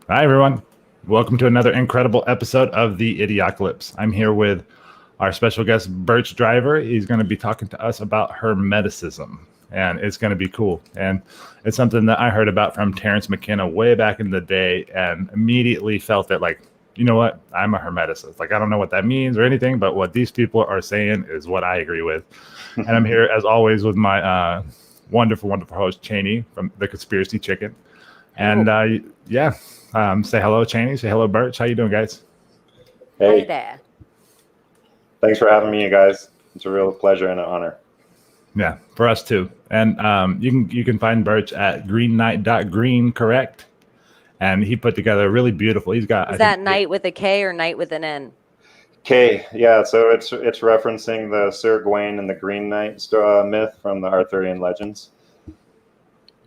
Hi, everyone. Welcome to another incredible episode of the Idiocalypse. I'm here with our special guest, Burch Driver. He's going to be talking to us about Hermeticism, and it's going to be cool. And it's something that I heard about from Terence McKenna way back in the day and immediately felt that, like, you know what? I'm a Hermeticist. Like, I don't know what that means or anything, but what these people are saying is what I agree with. And I'm here, as always, with my wonderful, wonderful host, Cheney from The Conspiracy Chicken. And say hello, Cheney. Say hello, Burch. How you doing, guys? Hey. Hi there. Thanks for having me, you guys. It's a real pleasure and an honor. Yeah, for us too. And you can find Burch at greenknight.green, correct? And he put together a really beautiful. He's got. Is that knight with a K or knight with an N? K, yeah. So it's referencing the Sir Gawain and the Green Knight myth from the Arthurian legends.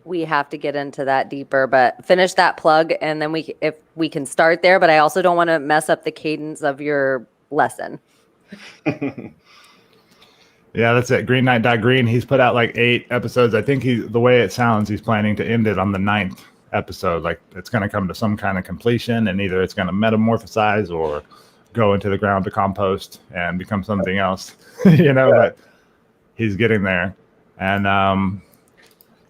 We have to get into that deeper, but finish that plug, and then if we can start there. But I also don't want to mess up the cadence of your lesson. Yeah, that's it. Green. He's put out like 8 episodes. I think the way it sounds, he's planning to end it on the 9th episode. Like, it's going to come to some kind of completion, and either it's going to metamorphosize or go into the ground to compost and become something else. But he's getting there. And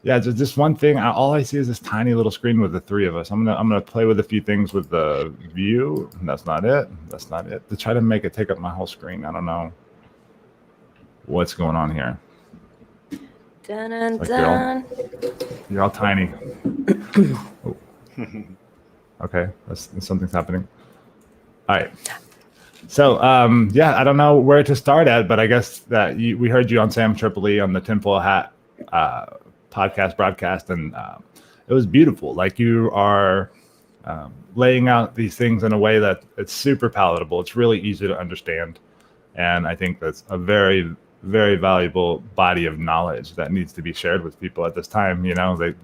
just one thing. All I see is this tiny little screen with the 3 of us. I'm gonna play with a few things with the view. That's not it. To try to make it take up my whole screen. I don't know what's going on here. Dun, dun, dun. You're all tiny. Oh. Okay, something's happening. All right. So, I don't know where to start at, but I guess that we heard you on Sam Tripoli on the Tinfoil Hat podcast broadcast, and it was beautiful. Like, you are laying out these things in a way that it's super palatable. It's really easy to understand, and I think that's a very, very valuable body of knowledge that needs to be shared with people at this time. We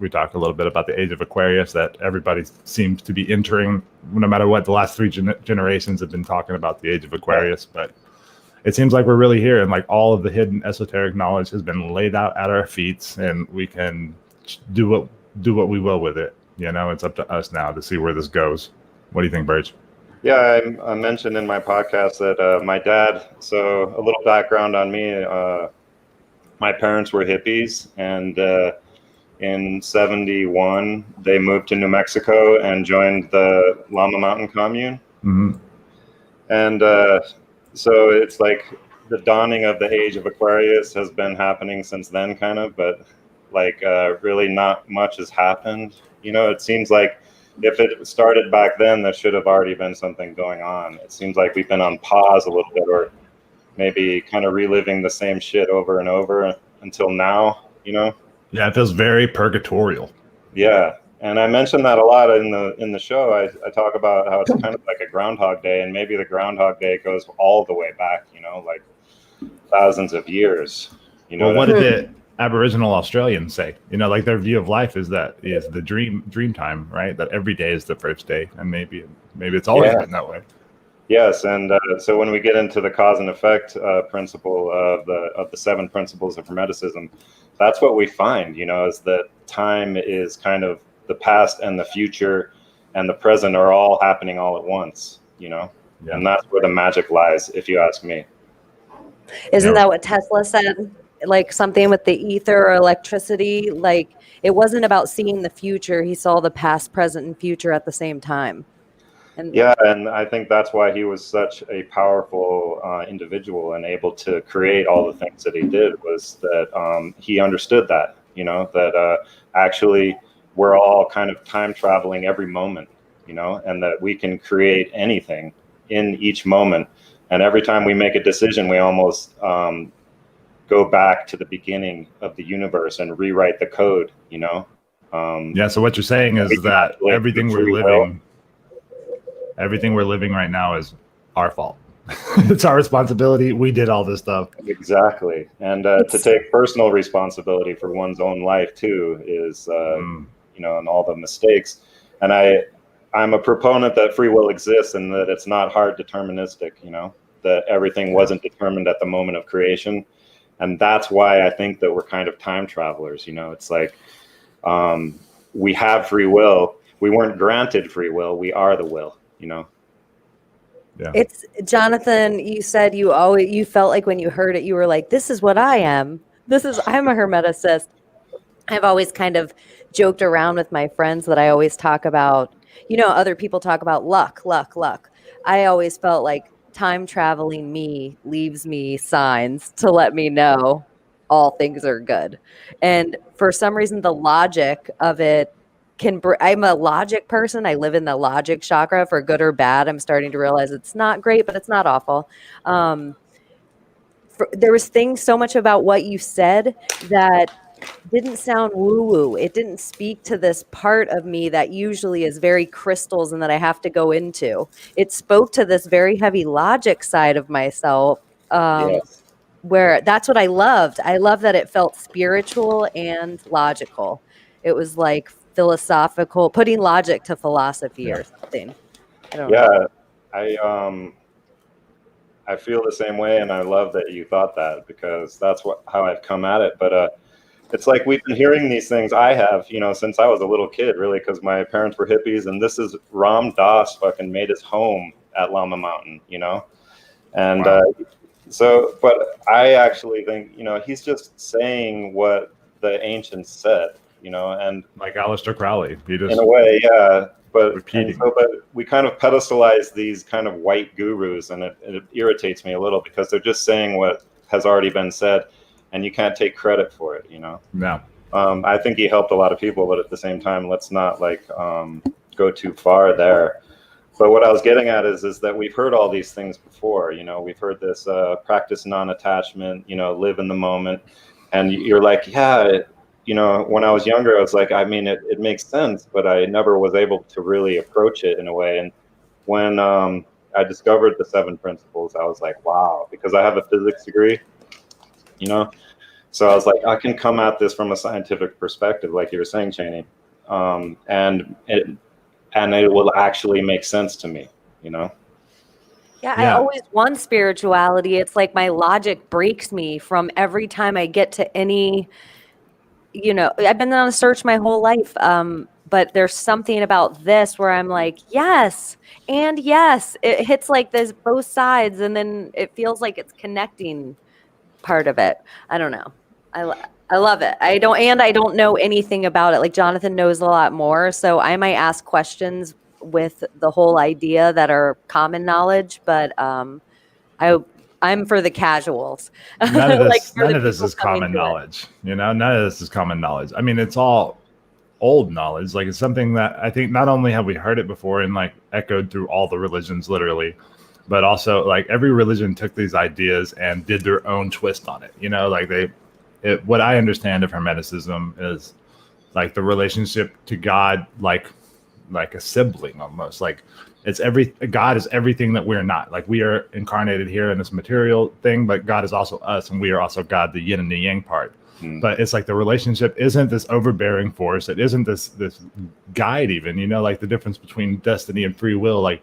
talked a little bit about the age of Aquarius that everybody seems to be entering, no matter what. The last 3 generations have been talking about the age of Aquarius, but it seems like we're really here, and like all of the hidden esoteric knowledge has been laid out at our feet, and we can do what we will with it. It's up to us now to see where this goes. What do you think, Burch? Yeah, I mentioned in my podcast that my dad. So a little background on me. My parents were hippies, and in '71 they moved to New Mexico and joined the Llama Mountain Commune. Mm-hmm. And so it's like the dawning of the age of Aquarius has been happening since then, kind of, but like really not much has happened. It seems like if it started back then, there should have already been something going on. It seems like we've been on pause a little bit, or maybe kind of reliving the same shit over and over until now, Yeah, it feels very purgatorial. Yeah. And I mentioned that a lot in the show. I talk about how it's kind of like a Groundhog Day, and maybe the Groundhog Day goes all the way back, like thousands of years. Well, what did the Aboriginal Australians say? Like, their view of life is the dream time, right? That every day is the first day, and maybe it's always been that way. Yes, and so when we get into the cause and effect principle of the 7 principles of Hermeticism, that's what we find. Is that time is kind of the past and the future and the present are all happening all at once, and that's where the magic lies, if you ask me. Isn't that what Tesla said? Like, something with the ether or electricity, like, it wasn't about seeing the future. He saw the past, present, and future at the same time. And I think that's why he was such a powerful individual and able to create all the things that he did, was that he understood that, that actually we're all kind of time traveling every moment, and that we can create anything in each moment. And every time we make a decision, we almost go back to the beginning of the universe and rewrite the code, So what you're saying is that everything we're living right now is our fault. It's our responsibility. We did all this stuff. Exactly. And to take personal responsibility for one's own life too is, and all the mistakes. And I'm a proponent that free will exists and that it's not hard deterministic, that everything wasn't determined at the moment of creation. And that's why I think that we're kind of time travelers. It's like we have free will, we weren't granted free will. We are the will, you know? Yeah. It's Jonathan, you said you felt like when you heard it, you were like, this is what I am. I'm a hermeticist. I've always kind of joked around with my friends that I always talk about, other people talk about luck, luck, luck. I always felt like time traveling me leaves me signs to let me know all things are good. And for some reason, the logic of it I'm a logic person. I live in the logic chakra for good or bad. I'm starting to realize it's not great, but it's not awful. There was so much about what you said that didn't sound woo woo. It didn't speak to this part of me that usually is very crystals and that I have to go into. It spoke to this very heavy logic side of myself. Yes. Where that's what I loved. I love that it felt spiritual and logical. It was like philosophical, putting logic to philosophy Yeah. or something. I don't know. Yeah. I feel the same way, and I love that you thought that, because that's how I've come at it. But it's like we've been hearing these things. I have, since I was a little kid, really, because my parents were hippies, and this is Ram Dass fucking made his home at Lama Mountain, and Wow. but I actually think, he's just saying what the ancients said, and Like Aleister Crowley, he just in a way, yeah. But repeating. but we kind of pedestalize these kind of white gurus, and it irritates me a little, because they're just saying what has already been said, and you can't take credit for it, No. I think he helped a lot of people, but at the same time, let's not go too far there. But what I was getting at is that we've heard all these things before. We've heard this practice non-attachment, live in the moment, and you're like, yeah. When I was younger, I was like, I mean, it makes sense, but I never was able to really approach it in a way. And when I discovered the 7 principles, I was like, wow, because I have a physics degree, so I was like, I can come at this from a scientific perspective, like you were saying, Cheney, and it will actually make sense to me, Yeah, I always want spirituality. It's like my logic breaks me from every time I get to any. I've been on a search my whole life. But there's something about this where I'm like, yes, and yes, it hits like this both sides, and then it feels like it's connecting part of it. I don't know. I love it. I don't know anything about it. Like Jonathan knows a lot more, so I might ask questions with the whole idea that are common knowledge, but I'm for the casuals. None of Like this for the is people coming common to it. knowledge. None of this is common knowledge. I mean, it's all old knowledge. Like, it's something that I think not only have we heard it before and like echoed through all the religions literally, but also like every religion took these ideas and did their own twist on it. Like what I understand of Hermeticism is like the relationship to God, like a sibling almost. Like God is everything that we're not. Like, we are incarnated here in this material thing, but God is also us, and we are also God, the yin and the yang part. But it's like the relationship isn't this overbearing force. It isn't this guide even, like the difference between destiny and free will. Like,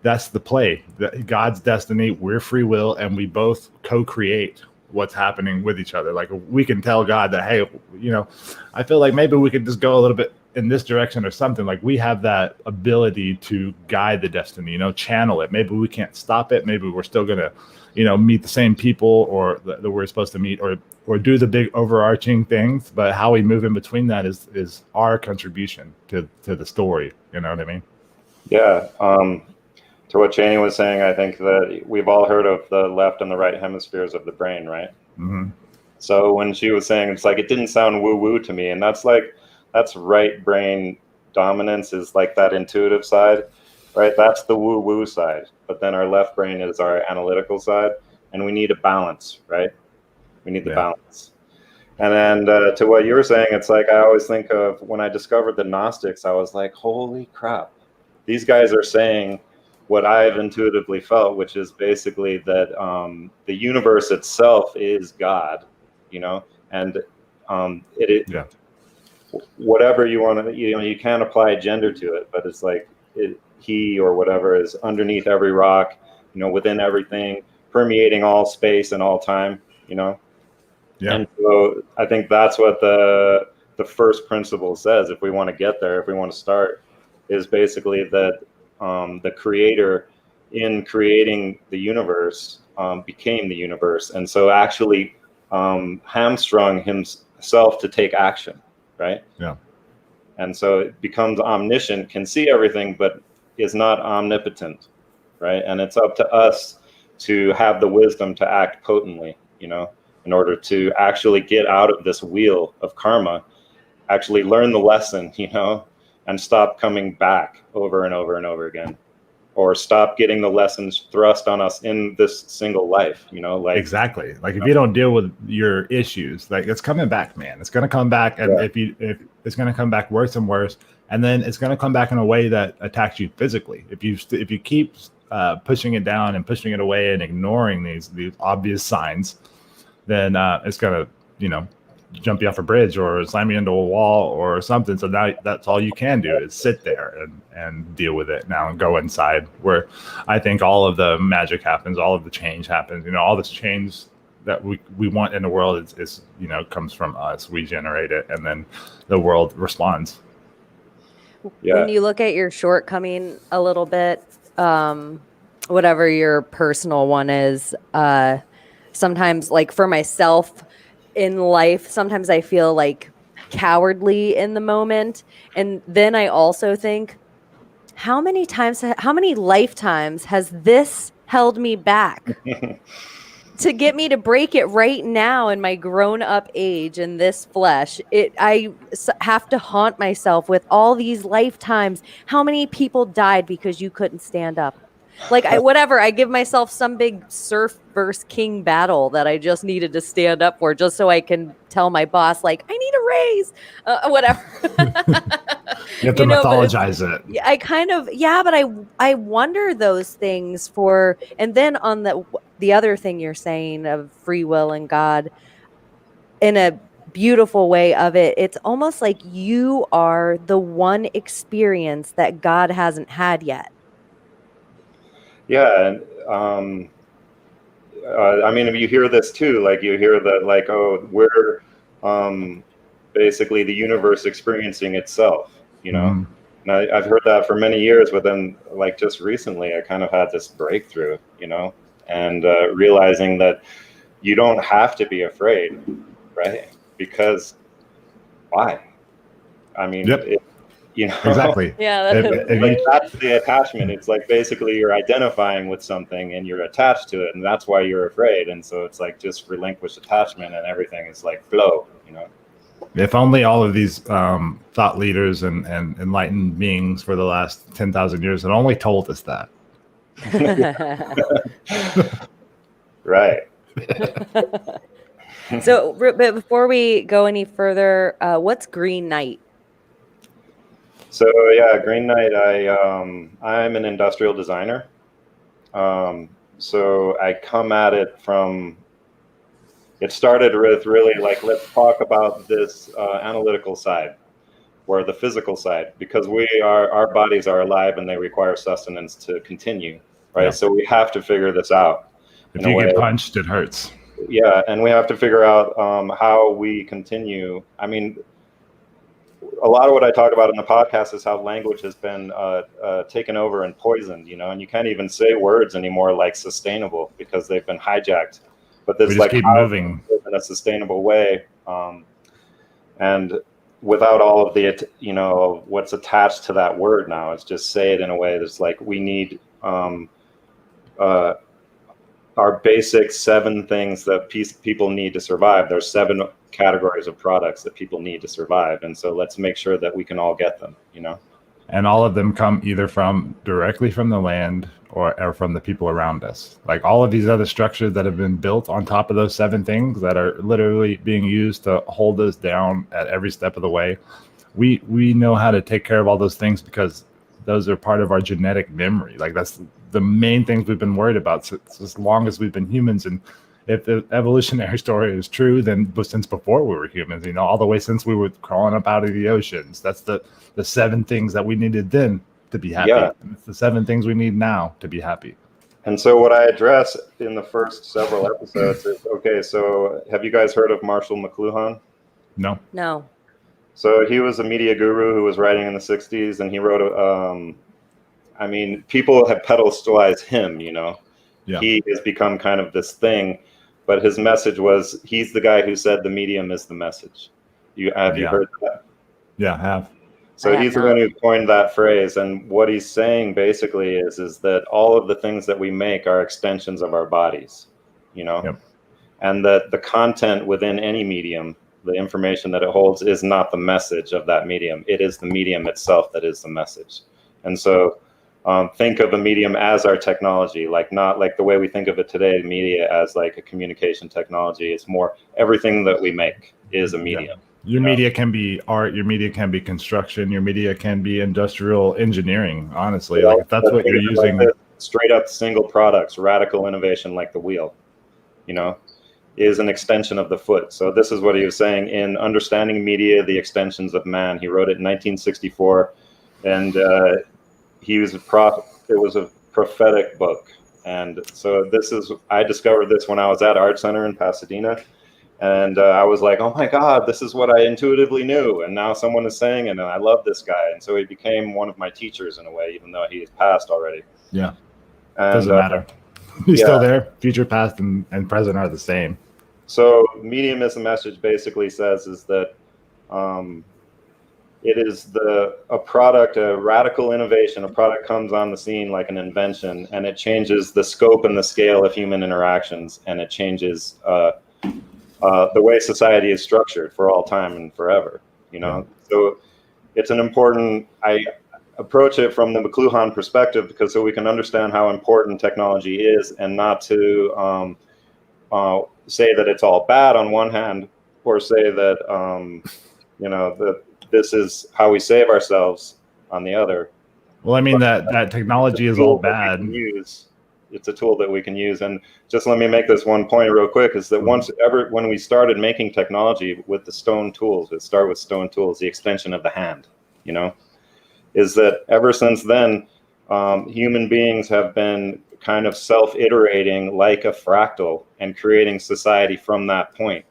that's the play. God's destiny, we're free will, and we both co-create what's happening with each other. Like, we can tell God that, hey, I feel like maybe we could just go a little bit in this direction or something. Like, we have that ability to guide the destiny, channel it. Maybe we can't stop it. Maybe we're still going to, meet the same people or that we're supposed to meet or do the big overarching things. But how we move in between that is our contribution to the story. You know what I mean? Yeah. To what Cheney was saying, I think that we've all heard of the left and the right hemispheres of the brain, right? Mm-hmm. So when she was saying, it's like, it didn't sound woo-woo to me. And that's right brain dominance, is like that intuitive side, right? That's the woo-woo side. But then our left brain is our analytical side, and we need a balance, right? We need the balance. And then to what you were saying, it's like, I always think of when I discovered the Gnostics, I was like, holy crap, these guys are saying what I've intuitively felt, which is basically that the universe itself is God, and whatever you want to, you can't apply gender to it, but it's like he or whatever is underneath every rock, within everything, permeating all space and all time, Yeah. And so I think that's what the first principle says. If we want to get there, if we want to start, is basically that the creator, in creating the universe, became the universe, and so actually hamstrung himself to take action, right? Yeah. And so it becomes omniscient, can see everything, but is not omnipotent, right? And it's up to us to have the wisdom to act potently, you know, in order to actually get out of this wheel of karma, actually learn the lesson, you know, and stop coming back over and over and over again, or stop getting the lessons thrust on us in this single life, you know, like Exactly. Like if you don't deal with your issues, like it's coming back, man. It's going to come back, and if it's going to come back worse and worse, and then it's going to come back in a way that attacks you physically. If you keep pushing it down and pushing it away and ignoring these obvious signs, then it's going to, you know, jump you off a bridge or slam you into a wall or something. So now that's all you can do is sit there and deal with it now and go inside, where I think all of the magic happens, all of the change happens. You know, all this change that we want in the world is you know, comes from us. We generate it, and then the world responds. Yeah. When you look at your shortcoming a little bit, whatever your personal one is, sometimes, like for myself in life, sometimes I feel like cowardly in the moment. And then I also think, how many lifetimes has this held me back to get me to break it right now in my grown up age in this flesh? I have to haunt myself with all these lifetimes. How many people died because you couldn't stand up? Like I give myself some big serf versus king battle that I just needed to stand up for, just so I can tell my boss, like, I need a raise, whatever. You have to mythologize it. I kind of, but I wonder those things for, and then on the other thing you're saying of free will and God, in a beautiful way of it, it's almost like you are the one experience that God hasn't had yet. Yeah, and I mean, you hear this too. Like you hear that, like, oh, we're basically the universe experiencing itself. You know, and I've heard that for many years, but then, like, just recently, I kind of had this breakthrough. You know, and realizing that you don't have to be afraid, right? Because why? I mean, you know, exactly. Yeah, that's the attachment. It's like basically you're identifying with something and you're attached to it, and that's why you're afraid. And so it's like just relinquish attachment, and everything is like flow. You know. If only all of these thought leaders and enlightened beings for the last 10,000 years had only told us that. Right. So, but before we go any further, what's Green Knight? So yeah, Green Knight. I'm an industrial designer. So I come at it from. It started with really like, let's talk about this analytical side, or the physical side, because our bodies are alive and they require sustenance to continue, right? Yeah. So we have to figure this out. If you get punched, it hurts. Yeah, and we have to figure out how we continue. I mean, a lot of what I talk about in the podcast is how language has been taken over and poisoned, you know, and you can't even say words anymore like sustainable because they've been hijacked. But this, like, keep moving in a sustainable way, and without all of the, you know, what's attached to that word now. It's just say it in a way that's like, we need our basic 7 things that people need to survive. There's 7 categories of products that people need to survive, and so let's make sure that we can all get them, you know. And all of them come either directly from the land or from the people around us. Like all of these other structures that have been built on top of those 7 things that are literally being used to hold us down at every step of the way. We know how to take care of all those things because those are part of our genetic memory. Like that's the main things we've been worried about since as long as we've been humans. And if the evolutionary story is true, then since before we were humans, you know, all the way since we were crawling up out of the oceans, that's the 7 things that we needed then to be happy. Yeah. It's the 7 things we need now to be happy. And so what I address in the first several episodes is, okay, so have you guys heard of Marshall McLuhan? No. So he was a media guru who was writing in the 60s, and he wrote I mean, people have pedestalized him, you know. Yeah. He has become kind of this thing, but his message was, he's the guy who said the medium is the message. Have you heard that? Yeah, I have. So he's the one who coined that phrase, and what he's saying basically is that all of the things that we make are extensions of our bodies, you know, and that the content within any medium, the information that it holds, is not the message of that medium. It is the medium itself that is the message. And so think of a medium as our technology, like not like the way we think of it today, media as like a communication technology. It's more everything that we make is a medium. Your media can be art, your media can be construction, your media can be industrial engineering, honestly. Like if that's what you're using. Like straight up single products, radical innovation like the wheel, you know, is an extension of the foot. So this is what he was saying in Understanding Media, the Extensions of Man. He wrote it in 1964, and he was it was a prophetic book. And so I discovered this when I was at Art Center in Pasadena. And I was like, oh my God, this is what I intuitively knew. And now someone is saying it, and I love this guy. And so he became one of my teachers in a way, even though he has passed already. Yeah. And, doesn't matter. He's still there. Future, past, and present are the same. So medium as a message basically says is that it is a product, a radical innovation. A product comes on the scene like an invention, and it changes the scope and the scale of human interactions, and it changes the way society is structured for all time and forever, you know. So it's an important, I approach it from the McLuhan perspective, because so we can understand how important technology is, and not to say that it's all bad on one hand, or say that you know, that this is how we save ourselves on the other. Well, I mean, that technology is all bad. It's a tool that we can use. And just let me make this one point real quick, is that when we started making technology with the stone tools, it started with stone tools, the extension of the hand, you know, is that ever since then, human beings have been kind of self-iterating like a fractal and creating society from that point,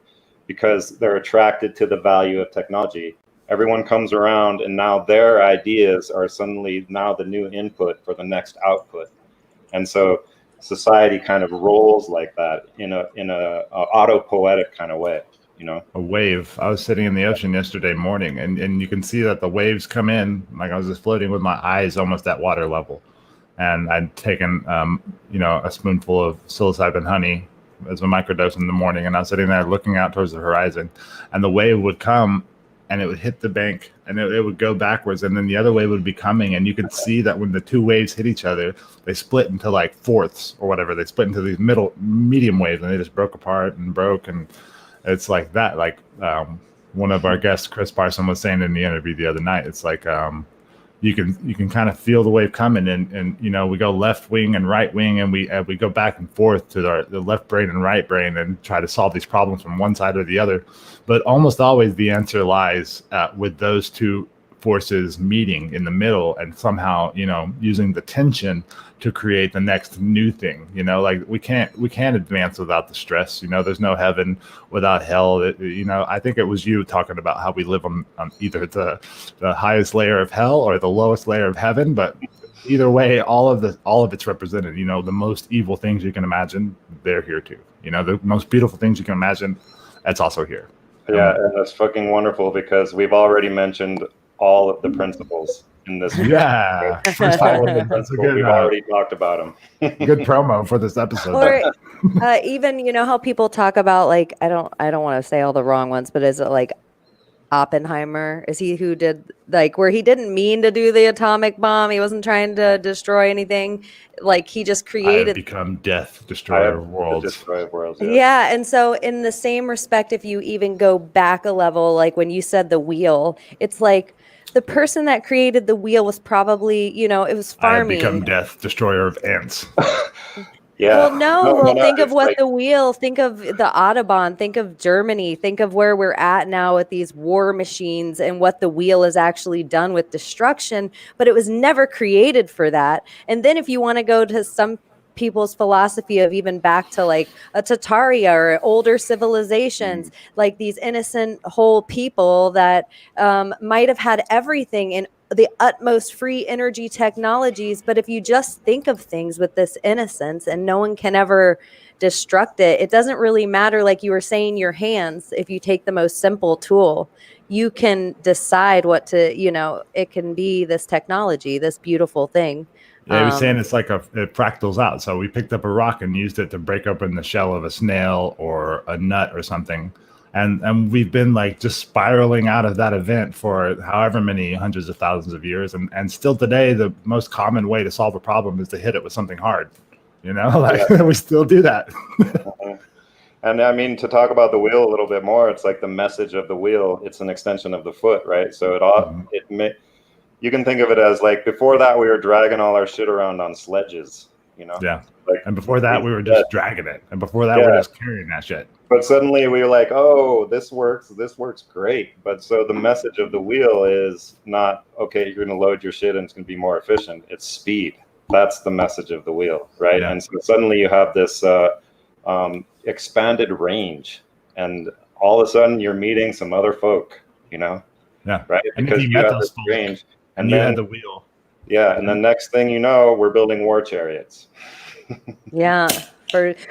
because they're attracted to the value of technology. Everyone comes around, and now their ideas are suddenly now the new input for the next output. And so society kind of rolls like that in a auto-poetic kind of way, you know. A wave. I was sitting in the ocean yesterday morning, and you can see that the waves come in, like I was just floating with my eyes almost at water level. And I'd taken, you know, a spoonful of psilocybin honey as a microdose in the morning, and I was sitting there looking out towards the horizon, and the wave would come, and it would hit the bank, and it would go backwards, and then the other wave would be coming, and you could see that when the two waves hit each other, they split into like fourths or whatever. They split into these medium waves, and they just broke apart and broke, and it's like that. Like one of our guests, Chris Parson, was saying in the interview the other night, it's like you can kind of feel the wave coming, and you know, we go left wing and right wing, and we go back and forth to the left brain and right brain and try to solve these problems from one side or the other. But almost always the answer lies with those two forces meeting in the middle, and somehow, you know, using the tension to create the next new thing. You know, like we can't advance without the stress. You know, there's no heaven without hell. You know, I think it was you talking about how we live on either the highest layer of hell or the lowest layer of heaven, but either way, all of it's represented. You know, the most evil things you can imagine, they're here too. You know, the most beautiful things you can imagine, that's also here. Yeah, and that's fucking wonderful, because we've already mentioned all of the principles in this. Yeah, first time we've already talked about them. Good promo for this episode. Or even, you know how people talk about, like, I don't want to say all the wrong ones, but is it like Oppenheimer? Is he who did, like, where he didn't mean to do the atomic bomb? He wasn't trying to destroy anything. Like, he just created. I have become death, destroyer of worlds. Destroyer of worlds. Yeah, and so in the same respect, if you even go back a level, like when you said the wheel, it's like the person that created the wheel was probably, you know, it was farming. I have become death, destroyer of ants. Yeah. Well, think of what the wheel, think of the Autobahn, think of Germany, think of where we're at now with these war machines and what the wheel has actually done with destruction, but it was never created for that. And then if you want to go to some people's philosophy of even back to like a Tataria or older civilizations, like these innocent whole people that might have had everything in the utmost free energy technologies. But if you just think of things with this innocence and no one can ever destruct it, it doesn't really matter. Like you were saying, your hands, if you take the most simple tool, you can decide what to, it can be this technology, this beautiful thing. Yeah, he was saying it's like it fractals out. So we picked up a rock and used it to break open the shell of a snail or a nut or something. And we've been like just spiraling out of that event for however many hundreds of thousands of years. And still today, the most common way to solve a problem is to hit it with something hard. We still do that. And I mean, to talk about the wheel a little bit more, it's like the message of the wheel. It's an extension of the foot, right? So you can think of it as like before that we were dragging all our shit around on sledges, Yeah. Like, and before that we were just dragging it, and before that we're just carrying that shit. But suddenly we were like, oh, this works great. But so the message of the wheel is not, okay, you're going to load your shit and it's going to be more efficient. It's speed. That's the message of the wheel, right? Yeah. And so suddenly you have this expanded range, and all of a sudden you're meeting some other folk, Yeah. Right? And because you have this range, and then you had the wheel. Yeah, and then next thing you know, we're building war chariots. Yeah.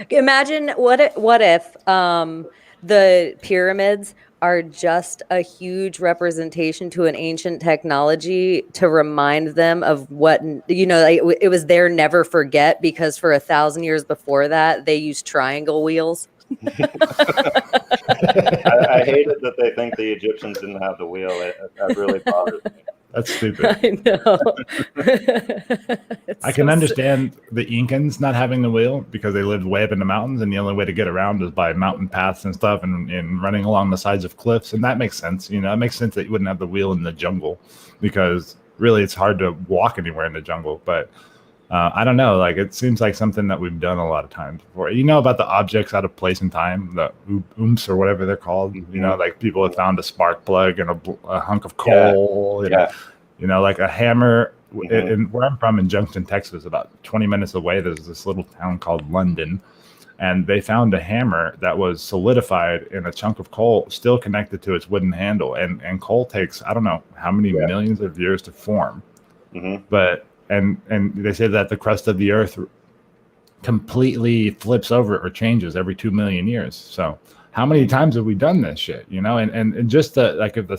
Imagine what if the pyramids are just a huge representation to an ancient technology to remind them of what, it was their never forget, because for 1,000 years before that, they used triangle wheels. I hated that they think the Egyptians didn't have the wheel. That really bothers me. That's stupid. I know. I can understand the Incans not having the wheel because they lived way up in the mountains, and the only way to get around is by mountain paths and stuff, and running along the sides of cliffs, and that makes sense. It makes sense that you wouldn't have the wheel in the jungle, because really it's hard to walk anywhere in the jungle. But I don't know. Like, it seems like something that we've done a lot of times before. About the objects out of place and time, the oomph or whatever they're called. Mm-hmm. Like people have found a spark plug and a hunk of coal. Yeah. Like a hammer. Mm-hmm. In where I'm from in Junction, Texas, about 20 minutes away, there's this little town called London, and they found a hammer that was solidified in a chunk of coal, still connected to its wooden handle. And coal takes, I don't know how many millions of years to form, but. And they say that the crust of the earth completely flips over or changes every 2 million years. So how many times have we done this shit? And just the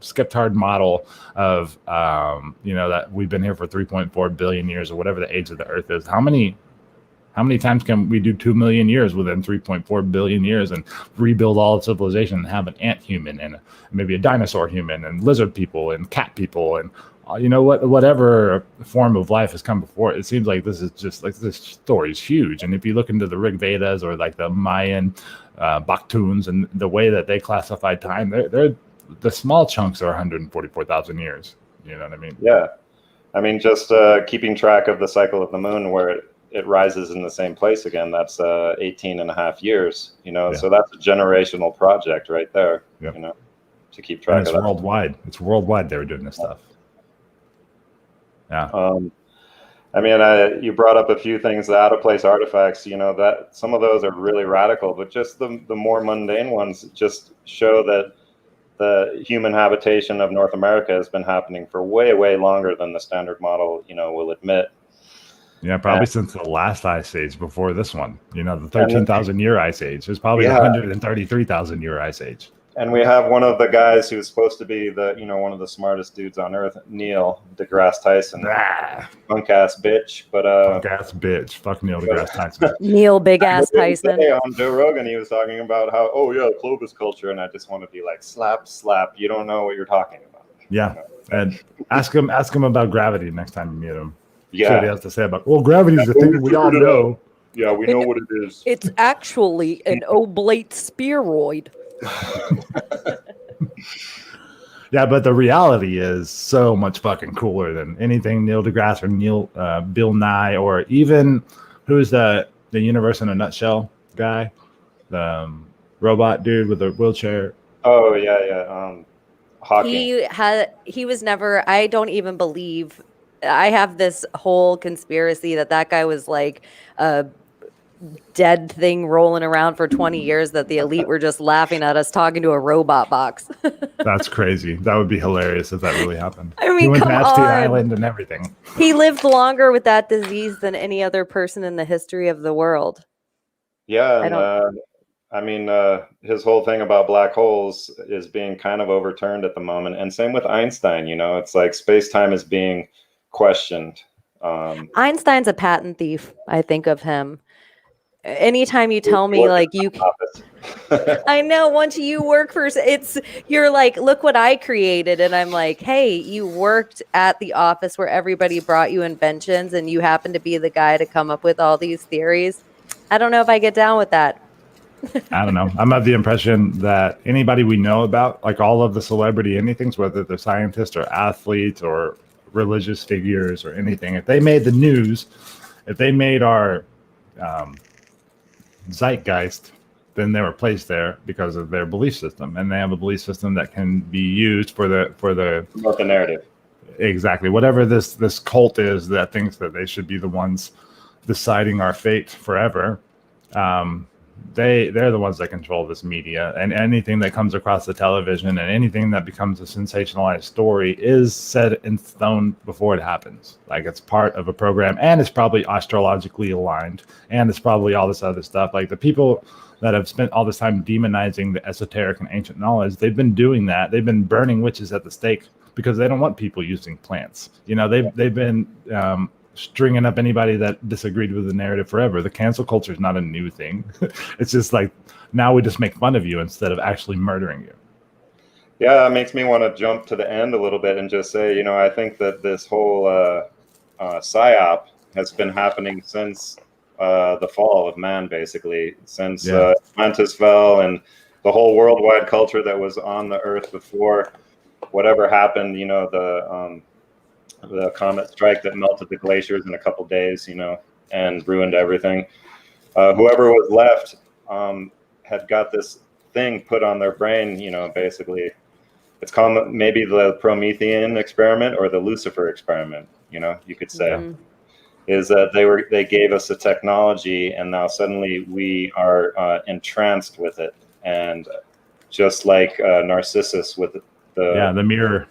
Skeptard model of that we've been here for 3.4 billion years, or whatever the age of the earth is. How many times can we do 2 million years within 3.4 billion years and rebuild all of civilization and have an ant human and maybe a dinosaur human and lizard people and cat people and whatever form of life has come before it? It seems like this is just like, this story is huge. And if you look into the Rig Vedas or like the Mayan Bakhtuns and the way that they classified time, they're the small chunks are 144,000 years. You know what I mean? Yeah. I mean, just keeping track of the cycle of the moon where it rises in the same place again, that's 18 and a half years, so that's a generational project right there, to keep track of that. Worldwide. It's worldwide they were doing this stuff. Yeah. I mean, you brought up a few things, the out of place artifacts, that some of those are really radical, but just the more mundane ones just show that the human habitation of North America has been happening for way, way longer than the standard model, will admit. Yeah, probably since the last ice age before this one. The 13,000 year ice age. There's probably 133,000 year ice age. And we have one of the guys who's supposed to be one of the smartest dudes on earth, Neil deGrasse Tyson. Punk ass bitch, but punk ass bitch. Fuck Neil deGrasse Tyson. Neil big ass Tyson. On Joe Rogan, he was talking about how, Clovis culture, and I just want to be like, slap. You don't know what you're talking about. Yeah, and ask him about gravity next time you meet him. Yeah, see what he has to say about. Well, gravity is the thing that we all know. Yeah, we know what it is. It's actually an oblate spheroid. Yeah, but the reality is so much fucking cooler than anything Neil deGrasse or Bill Nye, or even who's the universe in a nutshell guy, the robot dude with a wheelchair. Oh yeah. Hawking. He was never. I don't even believe I have this whole conspiracy that guy was like a dead thing rolling around for 20 years, that the elite were just laughing at us talking to a robot box. That's crazy. That would be hilarious if that really happened. I mean, he went to come Epstein on. Island and everything. He lived longer with that disease than any other person in the history of the world. Yeah, I and don't. I mean, his whole thing about black holes is being kind of overturned at the moment, and same with Einstein. You know, it's like space-time is being questioned. Einstein's a patent thief. I think of him. Anytime you tell me Work in like you the office. I know once you work for you're like, look what I created, and I'm like, hey, you worked at the office where everybody brought you inventions and you happen to be the guy to come up with all these theories. I don't know if I get down with that. I don't know. I'm of the impression that anybody we know about, like all of the celebrity anythings, whether they're scientists or athletes or religious figures or anything, if they made the news, if they made our zeitgeist, then they were placed there because of their belief system, and they have a belief system that can be used for the narrative. Exactly, whatever this cult is that thinks that they should be the ones deciding our fate forever. They're the ones that control this media, and anything that comes across the television and anything that becomes a sensationalized story is set in stone before it happens. Like, it's part of a program, and it's probably astrologically aligned, and it's probably all this other stuff. Like, the people that have spent all this time demonizing the esoteric and ancient knowledge, they've been doing that. They've been burning witches at the stake because they don't want people using plants. You know, they've been stringing up anybody that disagreed with the narrative forever. The cancel culture is not a new thing. It's just like, now we just make fun of you instead of actually murdering you. Yeah, it makes me want to jump to the end a little bit and just say, you know, I think that this whole psyop has been happening since the fall of man, basically, since Atlantis fell, and the whole worldwide culture that was on the earth before whatever happened, you know, the comet strike that melted the glaciers in a couple days, you know, and ruined everything. Whoever was left had got this thing put on their brain, you know, basically. It's called maybe the Promethean experiment or the Lucifer experiment, you know, you could say. Mm-hmm. Is that they gave us a technology, and now suddenly we are entranced with it. And just like Narcissus with the mirror.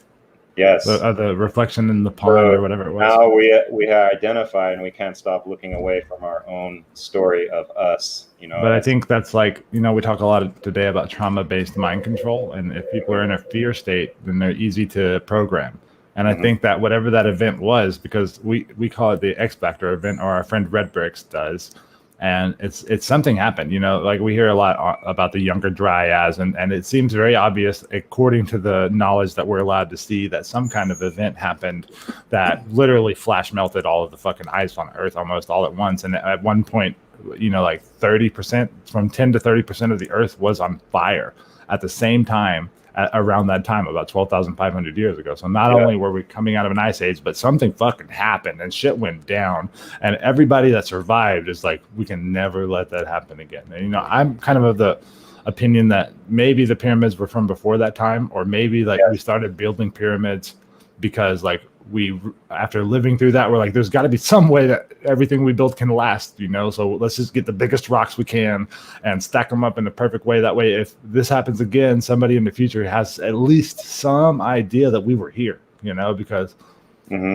Yes, the reflection in the pond or whatever it was. Now we identify, and we can't stop looking away from our own story of us, you know. But I think that's like, you know, we talk a lot today about trauma-based mind control, and if people are in a fear state, then they're easy to program. And I think that whatever that event was, because we call it the X Factor event, or our friend Red Bricks does, and it's something happened, you know, like we hear a lot about the younger dryads, and it seems very obvious, according to the knowledge that we're allowed to see, that some kind of event happened that literally flash melted all of the fucking ice on Earth almost all at once. And at one point, you know, like 30%, from 10 to 30% of the Earth was on fire at the same time. Around that time, about 12,500 years ago. So not only were we coming out of an ice age, but something fucking happened and shit went down. And everybody that survived is like, we can never let that happen again. And, you know, I'm kind of the opinion that maybe the pyramids were from before that time, or maybe like we started building pyramids because like we, after living through that, we're like, there's got to be some way that everything we build can last, you know, so let's just get the biggest rocks we can and stack them up in the perfect way. That way, if this happens again, somebody in the future has at least some idea that we were here, you know, because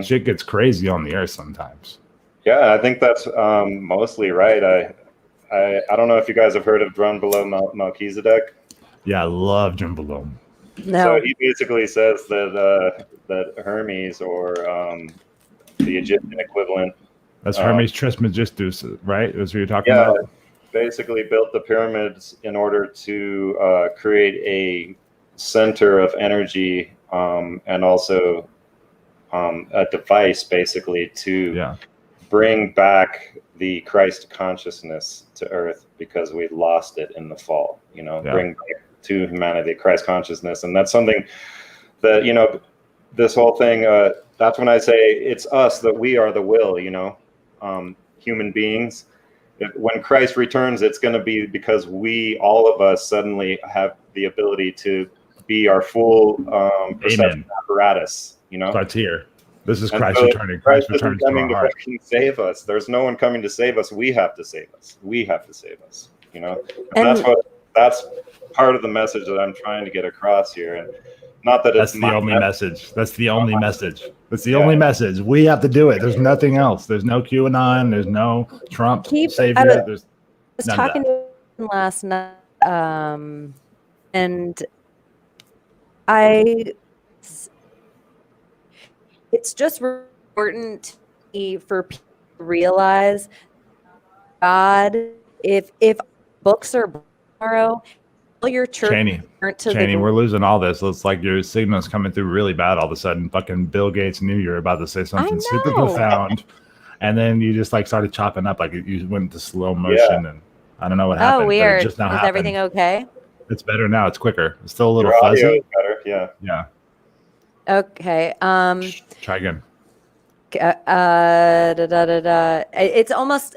shit gets crazy on the earth sometimes. Yeah, I think that's mostly right. I don't know if you guys have heard of Drun Below Melchizedek. Yeah, I love Drun Below. No. So he basically says that that Hermes, or the Egyptian equivalent. That's Hermes Trismegistus, right? That's what you're talking about? Basically built the pyramids in order to create a center of energy, and also a device basically to bring back the Christ consciousness to Earth, because we lost it in the fall, you know, bring back to humanity Christ consciousness. And that's something that, you know, this whole thing, that's when I say it's us, that we are the will, you know, human beings. When Christ returns, it's going to be because all of us suddenly have the ability to be our full perception apparatus, you know. Starts here. This is And Christ so returning. Christ Christ isn't returns to coming our to heart. fucking save us. There's no one coming to save us. We have to save us. We have to save us. You know, and And that's part of the message that I'm trying to get across here. And not that it's That's the only message. That's the only message. That's the Yeah. only message. We have to do it. There's nothing else. There's no QAnon. There's no Trump savior. There's was none of talking that. to him last night, and I, it's just important to me for people to realize God, if books are tomorrow, all your church Cheney, we're losing all this. It's like your signal's coming through really bad all of a sudden. Fucking Bill Gates knew you were about to say something super profound, and then you just like started chopping up, like you went into slow motion, and I don't know what happened. Oh, weird. But it just now Is happened. everything okay? It's better now. It's quicker. It's still a little Your audio fuzzy. is better. Yeah. Yeah. Okay. Try again. It's almost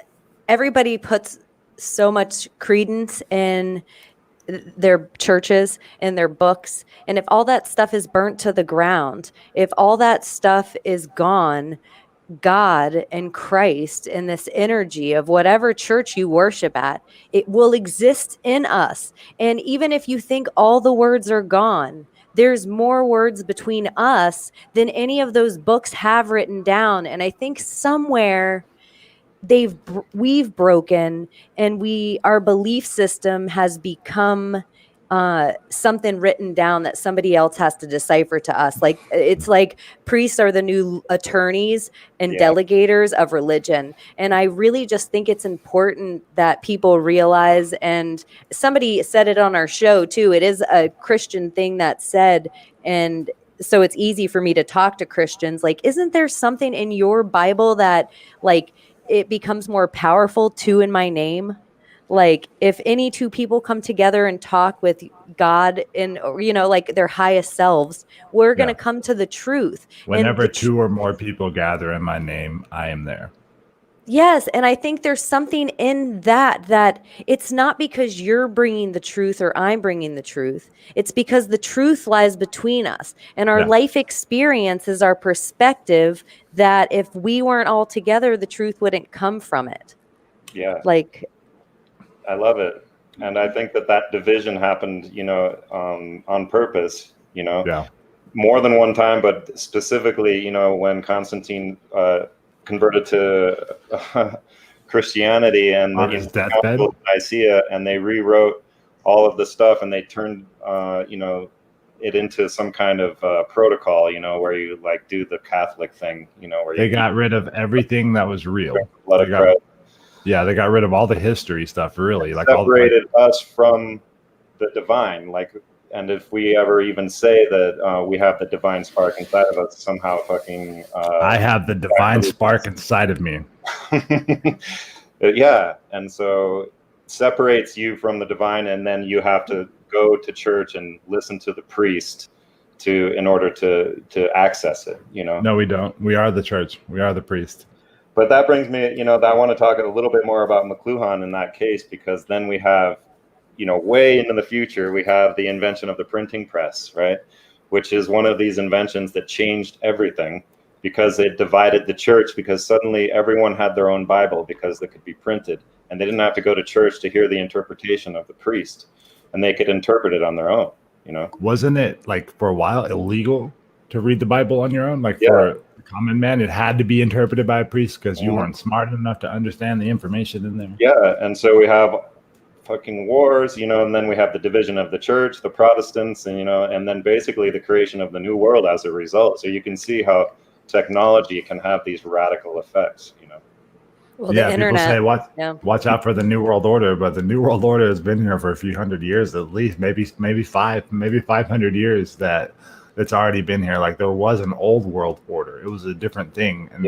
everybody puts so much credence in their churches and their books, and if all that stuff is burnt to the ground, if all that stuff is gone, God and Christ and this energy of whatever church you worship at, it will exist in us. And even if you think all the words are gone, there's more words between us than any of those books have written down. And I think somewhere we've broken, and our belief system has become something written down that somebody else has to decipher to us. Like it's like priests are the new attorneys and delegators of religion. And I really just think it's important that people realize, and somebody said it on our show too, it is a Christian thing that said, and so it's easy for me to talk to Christians. Like, isn't there something in your Bible that like it becomes more powerful too in my name? Like if any two people come together and talk with God and, like their highest selves, we're going to come to the truth. Whenever two or more people gather in my name, I am there. Yes. And I think there's something in that it's not because you're bringing the truth or I'm bringing the truth. It's because the truth lies between us, and our life experience is our perspective, that if we weren't all together, the truth wouldn't come from it. Yeah. Like, I love it. And I think that division happened, on purpose, more than one time, but specifically, when Constantine converted to Christianity and his deathbed, Nicaea, and they rewrote all of the stuff, and they turned, it into some kind of protocol, where you like do the Catholic thing, where they got rid of everything that was real. They got rid of all the history stuff, really. Like separated us from the divine. And if we ever even say that we have the divine spark inside of us, somehow fucking... I have the divine spark inside of me. Yeah, and so separates you from the divine, and then you have to go to church and listen to the priest in order to access it, No, we don't. We are the church. We are the priest. But that brings me, I want to talk a little bit more about McLuhan in that case, because then we have, way into the future, we have the invention of the printing press, right? Which is one of these inventions that changed everything, because it divided the church, because suddenly everyone had their own Bible because they could be printed, and they didn't have to go to church to hear the interpretation of the priest, and they could interpret it on their own, Wasn't it like for a while illegal to read the Bible on your own? Like for the common man, it had to be interpreted by a priest because you weren't smart enough to understand the information in there. Yeah, and so we have fucking wars, and then we have the division of the church, the Protestants, and and then basically the creation of the new world as a result. So you can see how technology can have these radical effects, Well, the internet, people say watch out for the New World Order, but the New World Order has been here for a few hundred years at least, maybe 500 years that it's already been here. Like there was an old world order. It was a different thing. And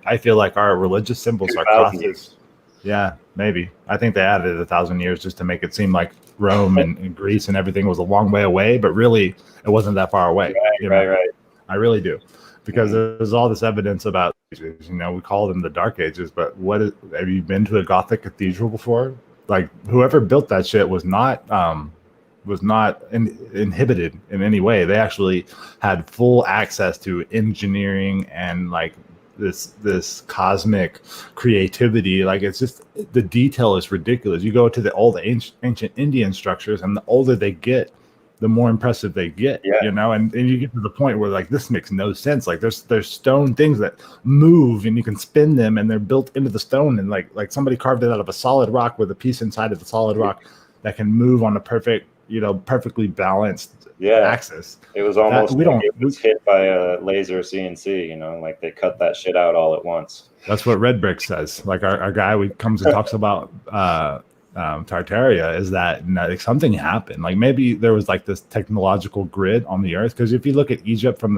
I feel like our religious symbols are crosses. Yeah, maybe. I think they added 1,000 years just to make it seem like Rome and Greece and everything was a long way away, but really it wasn't that far away. Right. I really do. Because there's all this evidence about, we call them the Dark Ages, but have you been to a Gothic cathedral before? Like whoever built that shit was not was not inhibited in any way. They actually had full access to engineering and like this cosmic creativity. Like it's just, the detail is ridiculous. You go to all the ancient Indian structures, and the older they get, the more impressive they get. Yeah. You know, and you get to the point where like this makes no sense. Like there's stone things that move and you can spin them, and they're built into the stone, and like somebody carved it out of a solid rock with a piece inside of the solid rock that can move on a perfectly balanced axis. It was almost it was hit by a laser CNC, you know, like they cut that shit out all at once. That's what Red Brick says. Like our guy comes and talks about Tartaria, is that like something happened. Like maybe there was like this technological grid on the earth, because if you look at Egypt from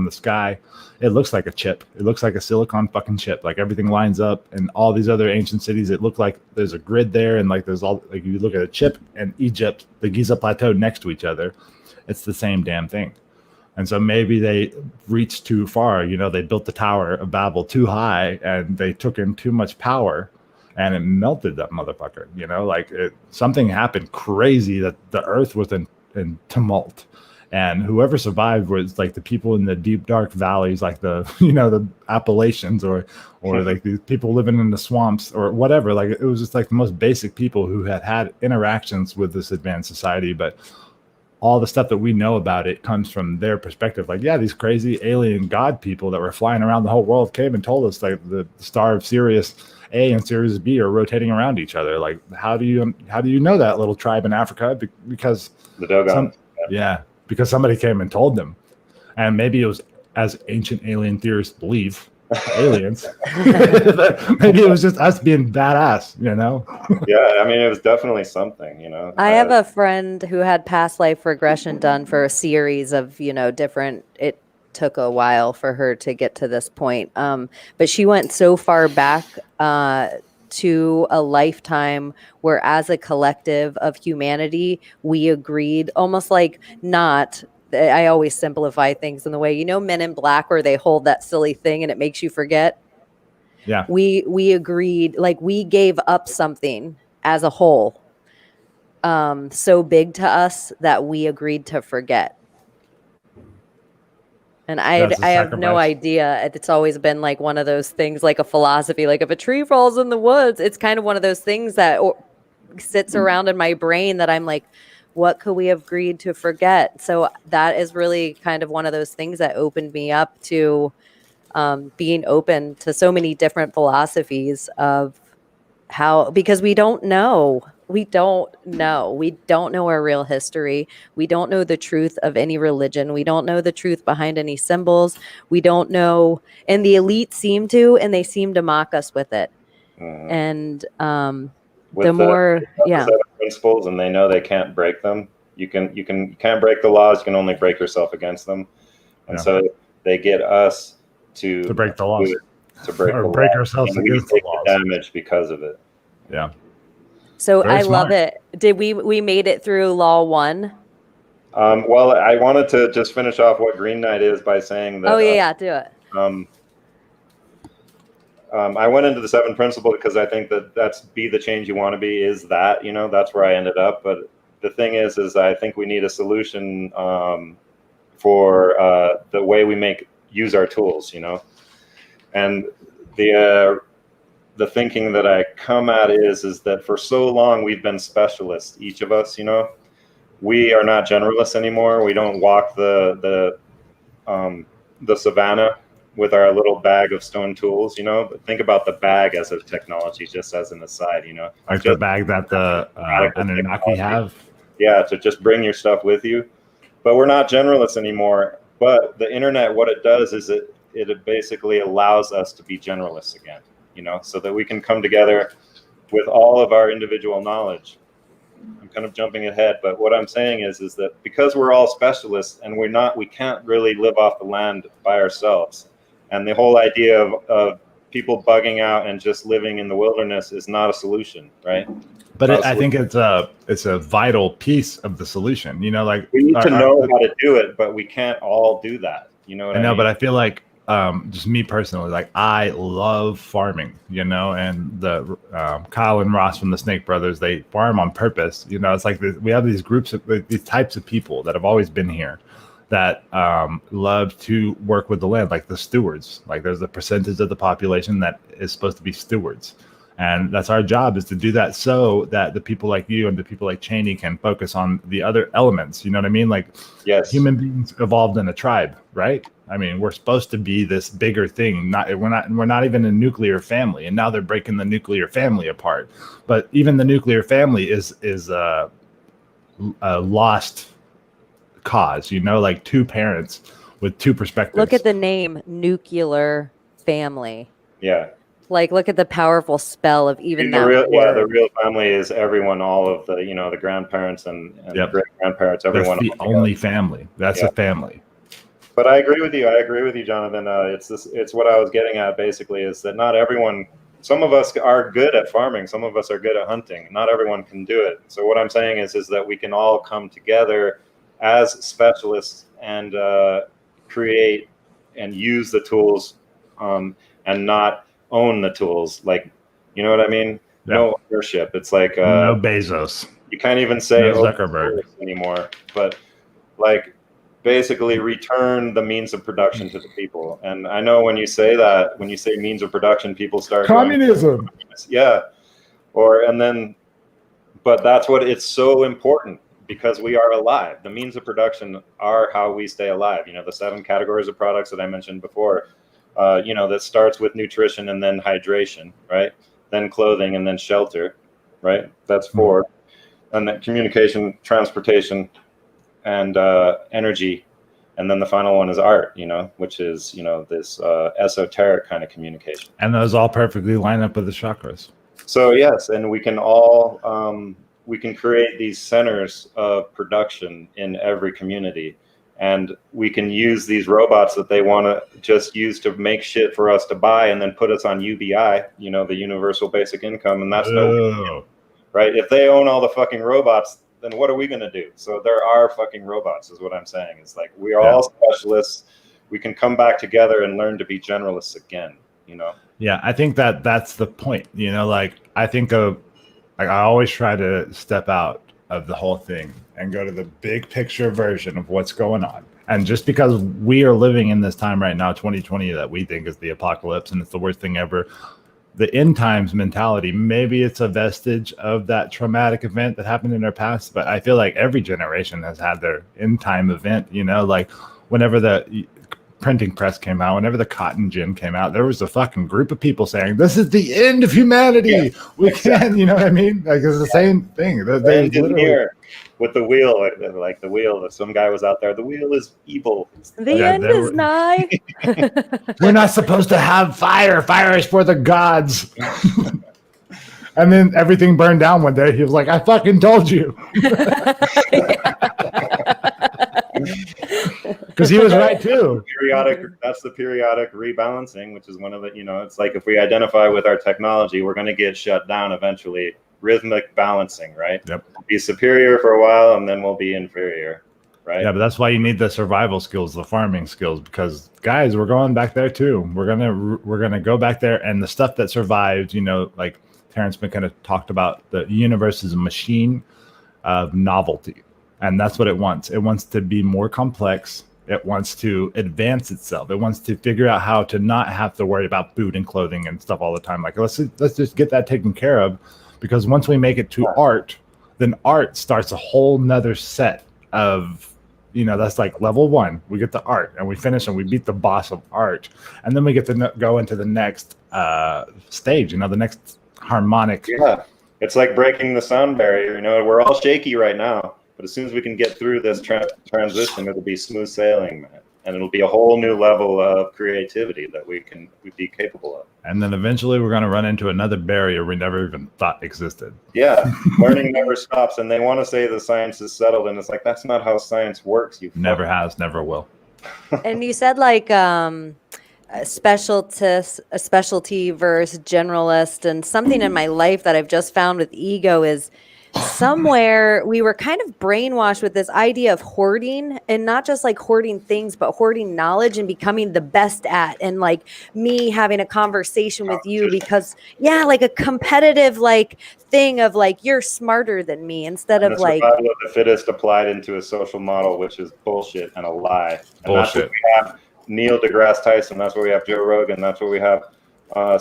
the sky, it looks like a chip. It looks like a silicon fucking chip. Like everything lines up, and all these other ancient cities, it looked like there's a grid there, and like there's all, like you look at a chip and Egypt, the Giza Plateau next to each other, it's the same damn thing. And so maybe they reached too far. You know, they built the Tower of Babel too high, and they took in too much power, and it melted that motherfucker. You know, like something happened crazy, that the earth was in tumult. And whoever survived was like the people in the deep, dark valleys, like the Appalachians, or like the people living in the swamps or whatever. Like it was just like the most basic people who had interactions with this advanced society. But all the stuff that we know about it comes from their perspective. Like, yeah, these crazy alien god people that were flying around the whole world came and told us like the star of Sirius A and Sirius B are rotating around each other. Like, how do you know that little tribe in Africa? Because the Dogon. Because somebody came and told them. And maybe it was, as ancient alien theorists believe, aliens. Maybe it was just us being badass, you know? Yeah, I mean, it was definitely something, you know? I have a friend who had past life regression done for a series of, different, it took a while for her to get to this point. But she went so far back to a lifetime where, as a collective of humanity, we agreed, almost like I always simplify things in the way, Men in Black, where they hold that silly thing and it makes you forget. Yeah. We agreed, like we gave up something as a whole, so big to us that we agreed to forget. And I have no idea. It's always been like one of those things, like a philosophy, like if a tree falls in the woods, it's kind of one of those things that sits around in my brain that I'm like, what could we have agreed to forget? So that is really kind of one of those things that opened me up to being open to so many different philosophies of how, because we don't know. We don't know our real history. We don't know the truth of any religion. We don't know the truth behind any symbols. We don't know. And the elite seem to, and they seem to mock us with it. And with the seven principles, and they know they can't break them. You can't break the laws. You can only break yourself against them. And so they get us to break the laws, to break ourselves against the laws. Damage because of it. Yeah. So I love it. Did we made it through Law 1? Well, I wanted to just finish off what Green Knight is by saying that. Do it. I went into the 7 principle because I think that's be the change you want to be, is that, that's where I ended up. But the thing is I think we need a solution for the way we use our tools, and the thinking that I come at is that for so long we've been specialists, each of us, we are not generalists anymore. We don't walk the savannah with our little bag of stone tools, But think about the bag as a technology, just as an aside, Like the bag that the Anunnaki have. Yeah, to just bring your stuff with you. But we're not generalists anymore. But the internet, what it does is it basically allows us to be generalists again. So that we can come together with all of our individual knowledge. I'm kind of jumping ahead, but what I'm saying is that because we're all specialists and we can't really live off the land by ourselves. And the whole idea of people bugging out and just living in the wilderness is not a solution, right? But I think it's a vital piece of the solution. Like we need to know how to do it, but we can't all do that. You know what I mean? But I feel like just me personally, like I love farming, you know, and the Kyle and Ross from the Snake Brothers, they farm on purpose. You know, it's like we have these groups of these types of people that have always been here that love to work with the land, like the stewards. Like there's a percentage of the population that is supposed to be stewards. And that's our job, is to do that so that the people like you and the people like Cheney can focus on the other elements. You know what I mean? Like, Yes. Human beings evolved in a tribe, right? I mean, we're supposed to be this bigger thing. We're not even a nuclear family, and now they're breaking the nuclear family apart. But even the nuclear family is a lost cause. You know, like two parents with two perspectives. Look at the name, nuclear family. Yeah. Like, look at the powerful spell of even that the word. real family is everyone, all of the, you know, the grandparents and Yep. great grandparents, everyone. That's the only family. That's a family. But I agree with you. I agree with you, Jonathan. It's what I was getting at basically, is that not everyone. Some of us are good at farming. Some of us are good at hunting. Not everyone can do it. So what I'm saying is that we can all come together as specialists and create and use the tools, and not own the tools. Like, you know what I mean? Yeah. No ownership. It's like No Bezos. you can't even say No Zuckerberg anymore. But like, basically return the means of production to the people. And I know when you say that, when you say means of production, people start communism. Going, yeah. But that's what it's so important, because we are alive. The means of production are how we stay alive. You know, the 7 categories of products that I mentioned before, you know, that starts with nutrition and then hydration, right? Then clothing and then shelter, right? That's 4. And then communication, transportation, and energy. And then the final one is art, you know, which is, you know, this esoteric kind of communication. And those all perfectly line up with the chakras. So yes, and we can all we can create these centers of production in every community, and we can use these robots that they want to just use to make shit for us to buy, and then put us on UBI, you know, the universal basic income, and that's no, right? If they own all the fucking robots, then what are we going to do? So there are fucking robots, is what I'm saying. It's like, we are all specialists. We can come back together and learn to be generalists again, you know? Yeah, I think that's the point. You know, like, I think of, like, I always try to step out of the whole thing and go to the big picture version of what's going on. And just because we are living in this time right now, 2020, that we think is the apocalypse and it's the worst thing ever, the end times mentality, maybe it's a vestige of that traumatic event that happened in our past, but I feel like every generation has had their end time event. You know, like whenever the printing press came out, whenever the cotton gin came out, there was a fucking group of people saying, this is the end of humanity. Yeah, we can, you know what I mean? Like, it's the same thing. They literally, with the wheel, like the wheel, some guy was out there, the wheel is evil. The end is nigh. We're not supposed to have fire. Fire is for the gods. And then everything burned down one day. He was like, I fucking told you. Because he was right too. That's the periodic rebalancing, which is one of the, you know, it's like if we identify with our technology, we're going to get shut down eventually. Rhythmic balancing, right? Yep. We'll be superior for a while and then we'll be inferior, right? Yeah, but that's why you need the survival skills, the farming skills, because guys, we're going back there too. We're gonna go back there, and the stuff that survived, you know, like Terrence McKenna talked about, the universe is a machine of novelty. And that's what it wants. It wants to be more complex. It wants to advance itself. It wants to figure out how to not have to worry about food and clothing and stuff all the time. Like, let's just get that taken care of, because once we make it to art, then art starts a whole nother set of, you know, that's like level 1. We get the art and we finish and we beat the boss of art. And then we get to go into the next stage, you know, the next harmonic. Yeah, it's like breaking the sound barrier. You know, we're all shaky right now. But as soon as we can get through this transition, it'll be smooth sailing, man. And it'll be a whole new level of creativity that we'd be capable of. And then eventually we're going to run into another barrier we never even thought existed. Yeah, learning never stops. And they want to say the science is settled. And it's like, that's not how science works. You never has, never will. And you said like a specialty versus generalist. And something in my life that I've just found with ego is somewhere we were kind of brainwashed with this idea of hoarding, and not just like hoarding things, but hoarding knowledge and becoming the best at, and like me having a conversation with you because like a competitive like thing of like you're smarter than me instead And of the like survival of the fittest applied into a social model, which is bullshit and a lie. And that's what Bullshit. we have Neil deGrasse Tyson. That's where we have Joe Rogan. That's where we have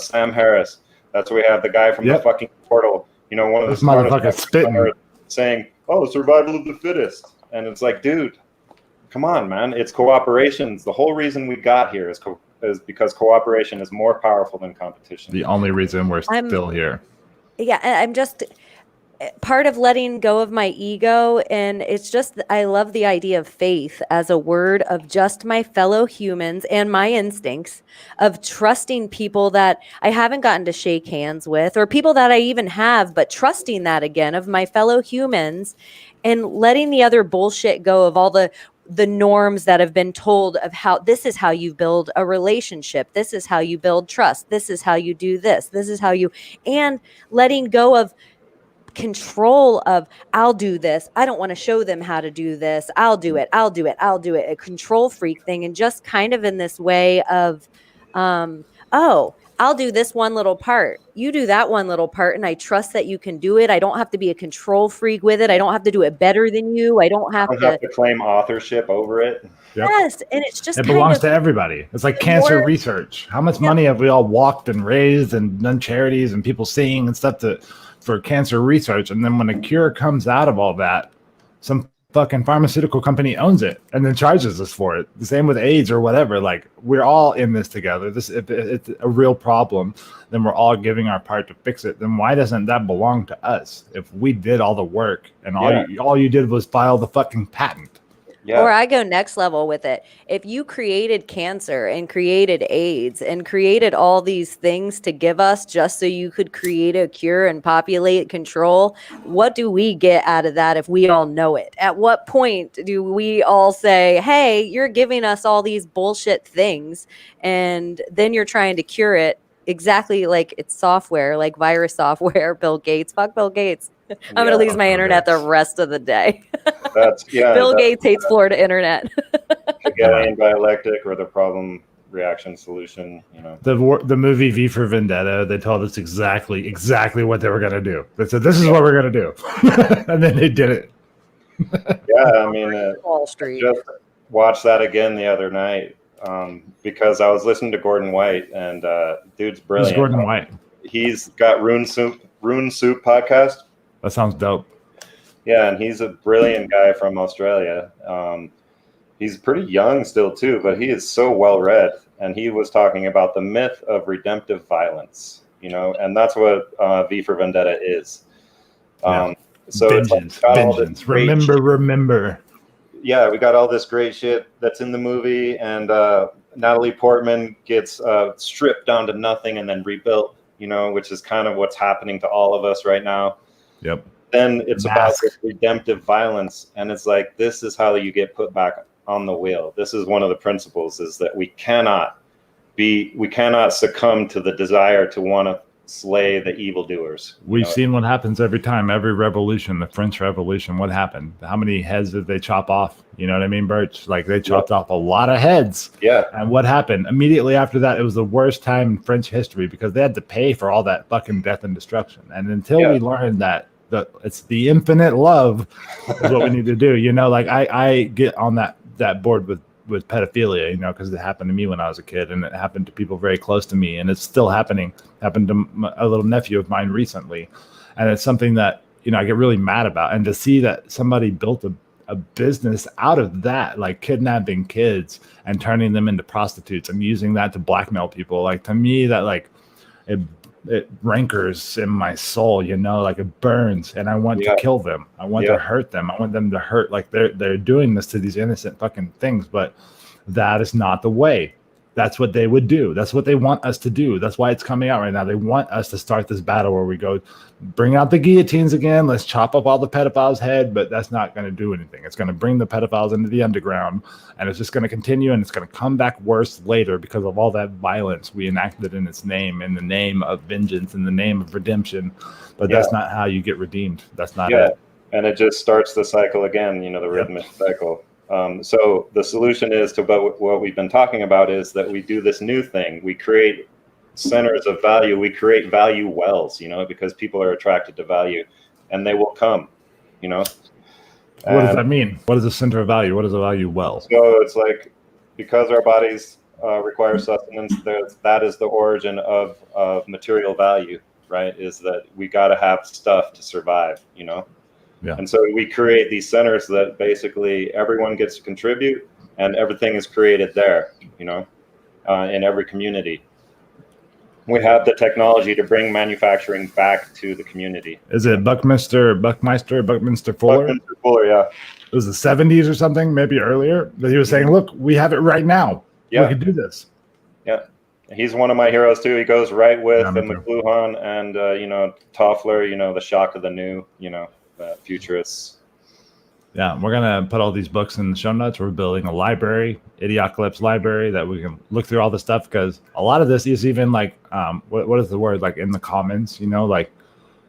Sam Harris. That's where we have the guy from the fucking portal. You know, one of the This motherfucker smartest spitting. saying, "Oh, survival of the fittest," and it's like, dude, come on, man. It's cooperations. The whole reason we got here is because cooperation is more powerful than competition. The only reason we're still here. Yeah, I'm just part of letting go of my ego, and it's just I love the idea of faith as a word of just my fellow humans and my instincts of trusting people that I haven't gotten to shake hands with, or people that I even have, but trusting that again of my fellow humans and letting the other bullshit go of all the norms that have been told of how this is how you build a relationship, this is how you build trust, this is how you do this is how you, and letting go of control of I'll do this, I don't want to show them how to do this, I'll do it, a control freak thing, and just kind of in this way of I'll do this one little part, you do that one little part, and I trust that you can do it. I don't have to be a control freak with it. I don't have to do it better than you. I don't have to claim authorship over it. Yep. Yes, and it's just it belongs to everybody. It's like cancer research. How much money have we all walked and raised and done charities and people seeing and stuff for cancer research, and then when a cure comes out of all that, some fucking pharmaceutical company owns it and then charges us for it. The same with AIDS or whatever. Like, we're all in this together. If it's a real problem, then we're all giving our part to fix it. Then why doesn't that belong to us? If we did all the work and all you did was file the fucking patent. Yeah. Or I go next level with it. If you created cancer and created AIDS and created all these things to give us just so you could create a cure and populate control, what do we get out of that if we all know it? At what point do we all say, hey, you're giving us all these bullshit things and then you're trying to cure it exactly like it's software, like virus software, Bill Gates. Fuck Bill Gates. I'm going to lose my internet the rest of the day. Bill Gates hates Florida internet. Hegelian dialectic, or the problem reaction solution. You know, the movie V for Vendetta. They told us exactly what they were going to do. They said, "This is what we're going to do," and then they did it. Yeah, I mean, Wall Street. Just watched that again the other night because I was listening to Gordon White, and dude's brilliant. Who's Gordon White? He's got Rune Soup podcast. That sounds dope. Yeah, and he's a brilliant guy from Australia. He's pretty young still too, but he is so well read. And he was talking about the myth of redemptive violence, you know, and that's what V for Vendetta is. So vengeance, vengeance. Remember. Yeah, we got all this great shit that's in the movie, and Natalie Portman gets stripped down to nothing and then rebuilt, you know, which is kind of what's happening to all of us right now. Yep. Then it's about this redemptive violence, and it's like, this is how you get put back on the wheel. This is one of the principles, is that we cannot succumb to the desire to want to slay the evildoers. We've seen what happens every time, every revolution, the French Revolution. What happened? How many heads did they chop off? You know what I mean, Burch? Like, they chopped off a lot of heads. Yeah. And what happened? Immediately after that, it was the worst time in French history because they had to pay for all that fucking death and destruction. And until we learn that it's the infinite love is what we need to do. You know, like I get on that board with pedophilia, you know, because it happened to me when I was a kid, and it happened to people very close to me, and it's still happening. Happened to a little nephew of mine recently, and it's something that, you know, I get really mad about. And to see that somebody built a business out of that, like kidnapping kids and turning them into prostitutes and using that to blackmail people, like, to me, that, like, it rancors in my soul, you know, like it burns, and I want to kill them. I want to hurt them. I want them to hurt. Like, they're doing this to these innocent fucking things, but that is not the way. that's what they would do. That's what they want us to do. That's why it's coming out right now. They want us to start this battle where we go, bring out the guillotines again. Let's chop up all the pedophiles' head, but that's not going to do anything. It's going to bring the pedophiles into the underground, and it's just going to continue, and it's going to come back worse later because of all that violence we enacted in its name, in the name of vengeance, in the name of redemption. But that's not how you get redeemed. That's not it. And it just starts the cycle again, the rhythmic cycle. So the solution is to what we've been talking about is that we do this new thing. We create centers of value. We create value wells, because people are attracted to value, and they will come, What does that mean? What is a center of value? What is a value well? So it's like, because our bodies require sustenance, that is the origin of material value, right? Is that we got to have stuff to survive, Yeah. And so we create these centers that basically everyone gets to contribute, and everything is created there, in every community. We have the technology to bring manufacturing back to the community. Is it Buckminster Fuller? Buckminster Fuller, yeah. It was the 70s or something, maybe earlier, that he was saying, look, we have it right now. Yeah. We can do this. Yeah. He's one of my heroes too. He goes right with the McLuhan and, Toffler, the shock of the new, futurists. Yeah, we're going to put all these books in the show notes. We're building a library, Idiocalypse library, that we can look through all the stuff, because a lot of this is even like, what is the word? Like in the commons, like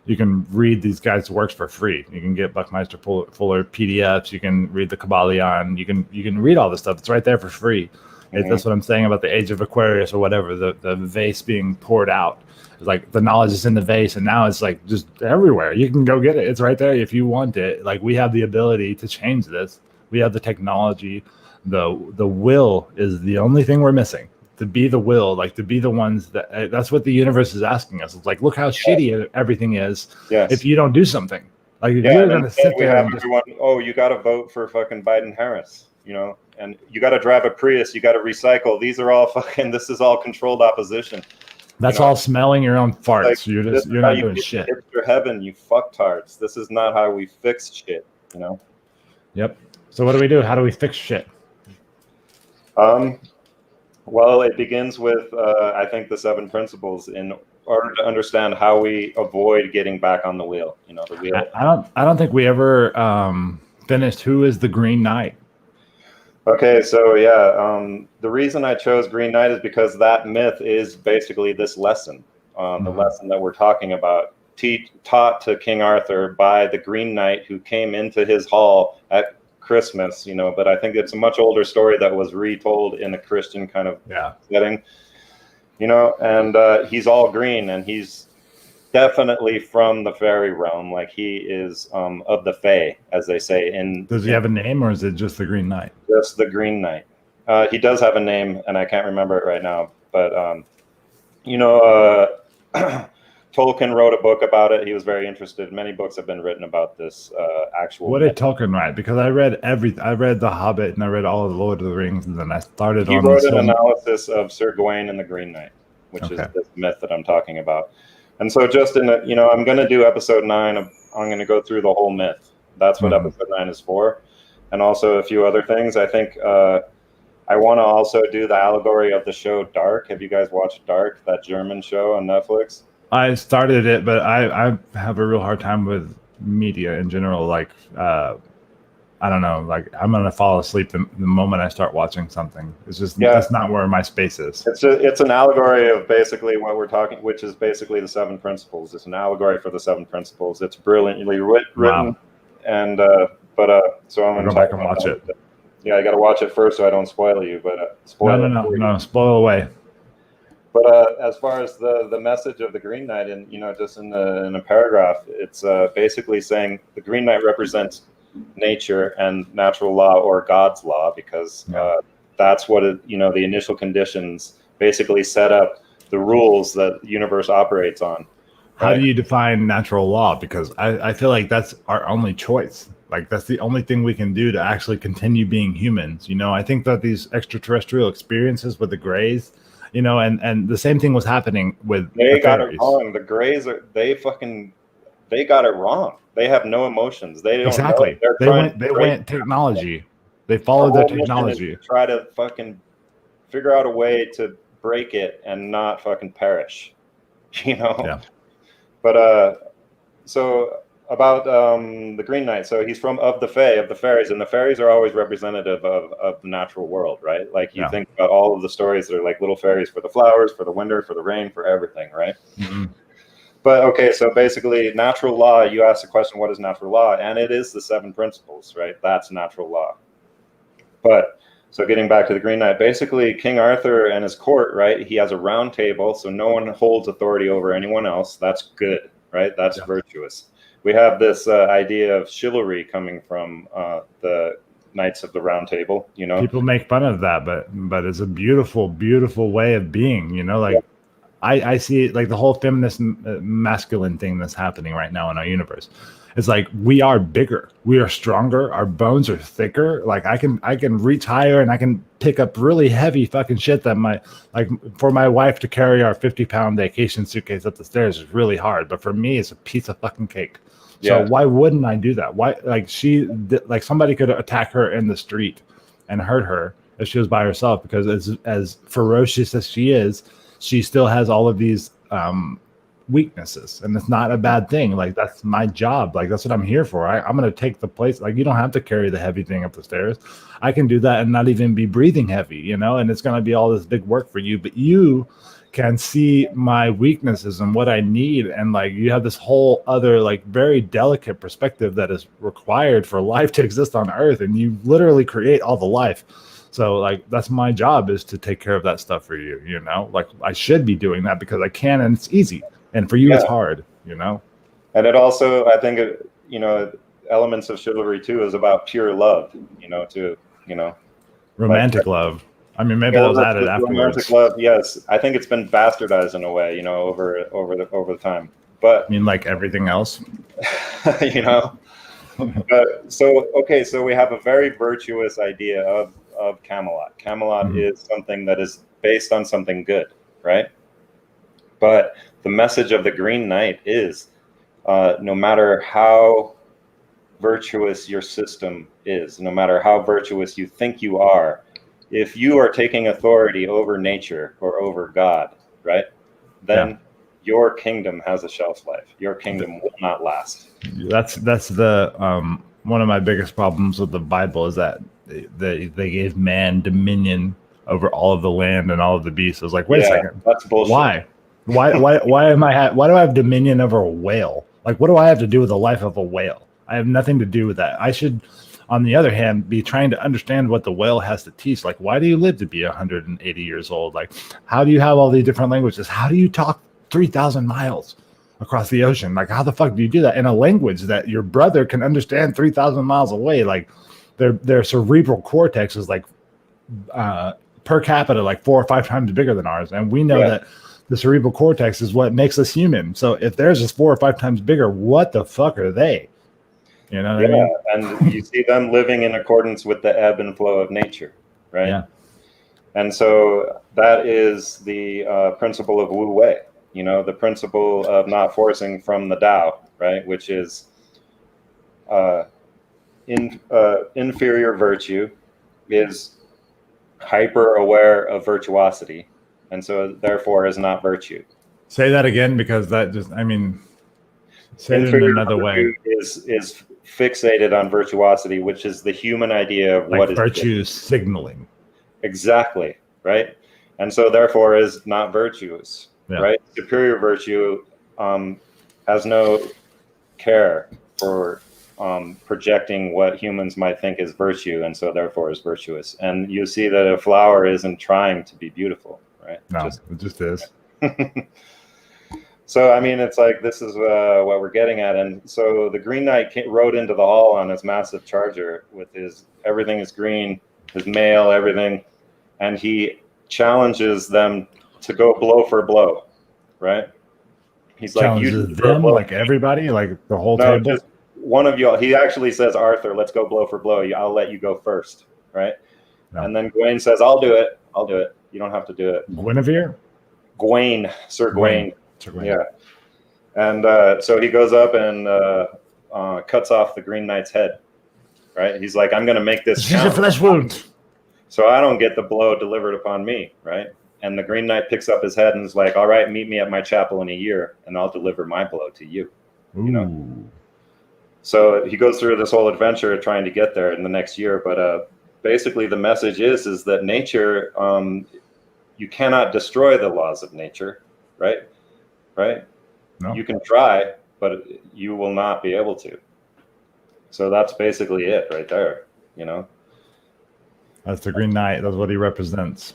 you can read these guys' works for free. You can get Buckminster Fuller PDFs. You can read the Kabbalion. You can read all this stuff. It's right there for free. That's what I'm saying about the Age of Aquarius or whatever, the vase being poured out. It's like the knowledge is in the vase, and now it's like just everywhere. You can go get it. It's right there if you want it. Like, we have the ability to change this. We have the technology. The will is the only thing we're missing. To be the will, like to be the ones that's what the universe is asking us. It's like, look how shitty everything is if you don't do something. Like, if you're going to sit there and everyone, you got to vote for fucking Biden-Harris, and you got to drive a Prius, you got to recycle. These are all this is all controlled opposition. That's all smelling your own farts. Like, you're not doing shit. Hipster heaven, you fucktards. This is not how we fix shit, Yep. So what do we do? How do we fix shit? Well, it begins with, I think, the 7 principles in order to understand how we avoid getting back on the wheel. The wheel. I don't think we ever finished. Who is the Green Knight? Okay, so the reason I chose Green Knight is because that myth is basically this lesson, the lesson that we're talking about, taught to King Arthur by the Green Knight who came into his hall at Christmas, but I think it's a much older story that was retold in a Christian kind of setting, and he's all green, and he's definitely from the fairy realm. Like, he is of the Fae, as they say. Does he have a name, or is it just the Green Knight? Just the Green Knight. He does have a name, and I can't remember it right now. But Tolkien wrote a book about it. He was very interested. Many books have been written about this actual. What did Tolkien write? Because I read I read The Hobbit, and I read all of the Lord of the Rings, and then I started on. He wrote an analysis of Sir Gawain and the Green Knight, which is this myth that I'm talking about. And so, just in the, I'm going to do episode 9. I'm going to go through the whole myth. That's what episode 9 is for, and also a few other things. I think I want to also do the allegory of the show Dark. Have you guys watched Dark, that German show on Netflix? I started it, but I have a real hard time with media in general. Like, I don't know. Like, I'm gonna fall asleep the moment I start watching something. It's just that's not where my space is. It's an allegory of basically what we're talking, which is basically the 7 principles. It's an allegory for the 7 principles. It's brilliantly written, and so I'm gonna go back and watch it. Yeah, I got to watch it first so I don't spoil you. But no, spoil away. But as far as the message of the Green Knight, and just in a paragraph, it's basically saying the Green Knight represents nature and natural law, or God's law, because that's what the initial conditions basically set up the rules that the universe operates on. How do you define natural law? Because I feel like that's our only choice. Like, that's the only thing we can do to actually continue being humans. I think that these extraterrestrial experiences with the Greys, and the same thing was happening with they got it wrong. The Greys they got it wrong. They have no emotions. They don't know. They went technology. They followed their technology. Try to fucking figure out a way to break it and not fucking perish, you know? Yeah. But so about the Green Knight. So he's of the fairies, and the fairies are always representative of the natural world, right? Like you think about all of the stories, they're like little fairies for the flowers, for the winter, for the rain, for everything, right? Mm-hmm. But okay, so basically natural law, you asked the question, what is natural law? And it is the 7 principles, right? That's natural law. But so getting back to the Green Knight, basically King Arthur and his court, right? He has a round table, so no one holds authority over anyone else. That's good, right? That's virtuous. We have this idea of chivalry coming from the Knights of the Round Table, you know? People make fun of that, but it's a beautiful, beautiful way of being, you know? Like, I see it, like the whole feminist masculine thing that's happening right now in our universe. It's like we are bigger, we are stronger, our bones are thicker. Like I can reach higher and I can pick up really heavy fucking shit that for my wife to carry our 50-pound vacation suitcase up the stairs is really hard. But for me, it's a piece of fucking cake. So why wouldn't I do that? Why, like somebody could attack her in the street and hurt her if she was by herself, because as ferocious as she is, she still has all of these weaknesses, and it's not a bad thing. Like that's my job. Like that's what I'm here for. I'm going to take the place. Like you don't have to carry the heavy thing up the stairs. I can do that and not even be breathing heavy, you know, and it's going to be all this big work for you, but you can see my weaknesses and what I need. And like, you have this whole other, like very delicate perspective that is required for life to exist on Earth. And you literally create all the life. So like, that's my job, is to take care of that stuff for you, you know, like I should be doing that because I can, and it's easy. And for you, it's hard, you know? And it also, I think, you know, elements of chivalry too is about pure love, you know, romantic love. I mean, maybe that was added afterwards. Romantic love, yes. I think it's been bastardized in a way, you know, over the time. But I mean, like everything else, you know. But so we have a very virtuous idea of Camelot. Camelot is something that is based on something good, right? But the message of the Green Knight is, no matter how virtuous your system is, no matter how virtuous you think you are, if you are taking authority over nature or over God, right, then your kingdom has a shelf life. Your kingdom will not last. That's the one of my biggest problems with the Bible is that they gave man dominion over all of the land and all of the beasts. I was like, wait a second, that's bullshit. Why do I have dominion over a whale? Like, what do I have to do with the life of a whale? I have nothing to do with that. I should, on the other hand, be trying to understand what the whale has to teach. Like, why do you live to be 180 years old? Like, how do you have all these different languages? How do you talk 3,000 miles across the ocean? Like, how the fuck do you do that in a language that your brother can understand 3,000 miles away? Like, their cerebral cortex is like per capita like 4 or 5 times bigger than ours, and we know that the cerebral cortex is what makes us human. So if theirs is 4 or 5 times bigger, what the fuck are they? You know what I mean? And you see them living in accordance with the ebb and flow of nature, right? Yeah. And so that is the principle of Wu Wei, you know, the principle of not forcing from the Tao, right? Which is inferior virtue is hyper aware of virtuosity, and so therefore is not virtue. Say that again, because that just, I mean, say it in another way. Is fixated on virtuosity, which is the human idea of like what is virtue signaling. Exactly, right? And so therefore is not virtuous, right? Superior virtue has no care for projecting what humans might think is virtue, and so therefore is virtuous. And you see that a flower isn't trying to be beautiful, right? No, it just is. So, I mean, it's like, this is what we're getting at. And so the Green Knight rode into the hall on his massive charger with his, everything is green, his mail, everything. And he challenges them to go blow for blow, right? He's challenges like, them, like everybody, like the whole table? Just one of y'all. He actually says, Arthur, let's go blow for blow. I'll let you go first, right? No. And then Gawain says, I'll do it. You don't have to do it. Guinevere? Gawain, Sir Gawain. Yeah. And so he goes up and cuts off the Green Knight's head, right? He's like, I'm going to make this count. It's a flesh wound. So I don't get the blow delivered upon me, right? And the Green Knight picks up his head and is like, all right, meet me at my chapel in a year and I'll deliver my blow to you. Ooh. You know? So he goes through this whole adventure trying to get there in the next year. But basically the message is that nature, you cannot destroy the laws of nature, right? Right? No. You can try, but you will not be able to. So that's basically it right there, you know? That's the Green Knight. That's what he represents.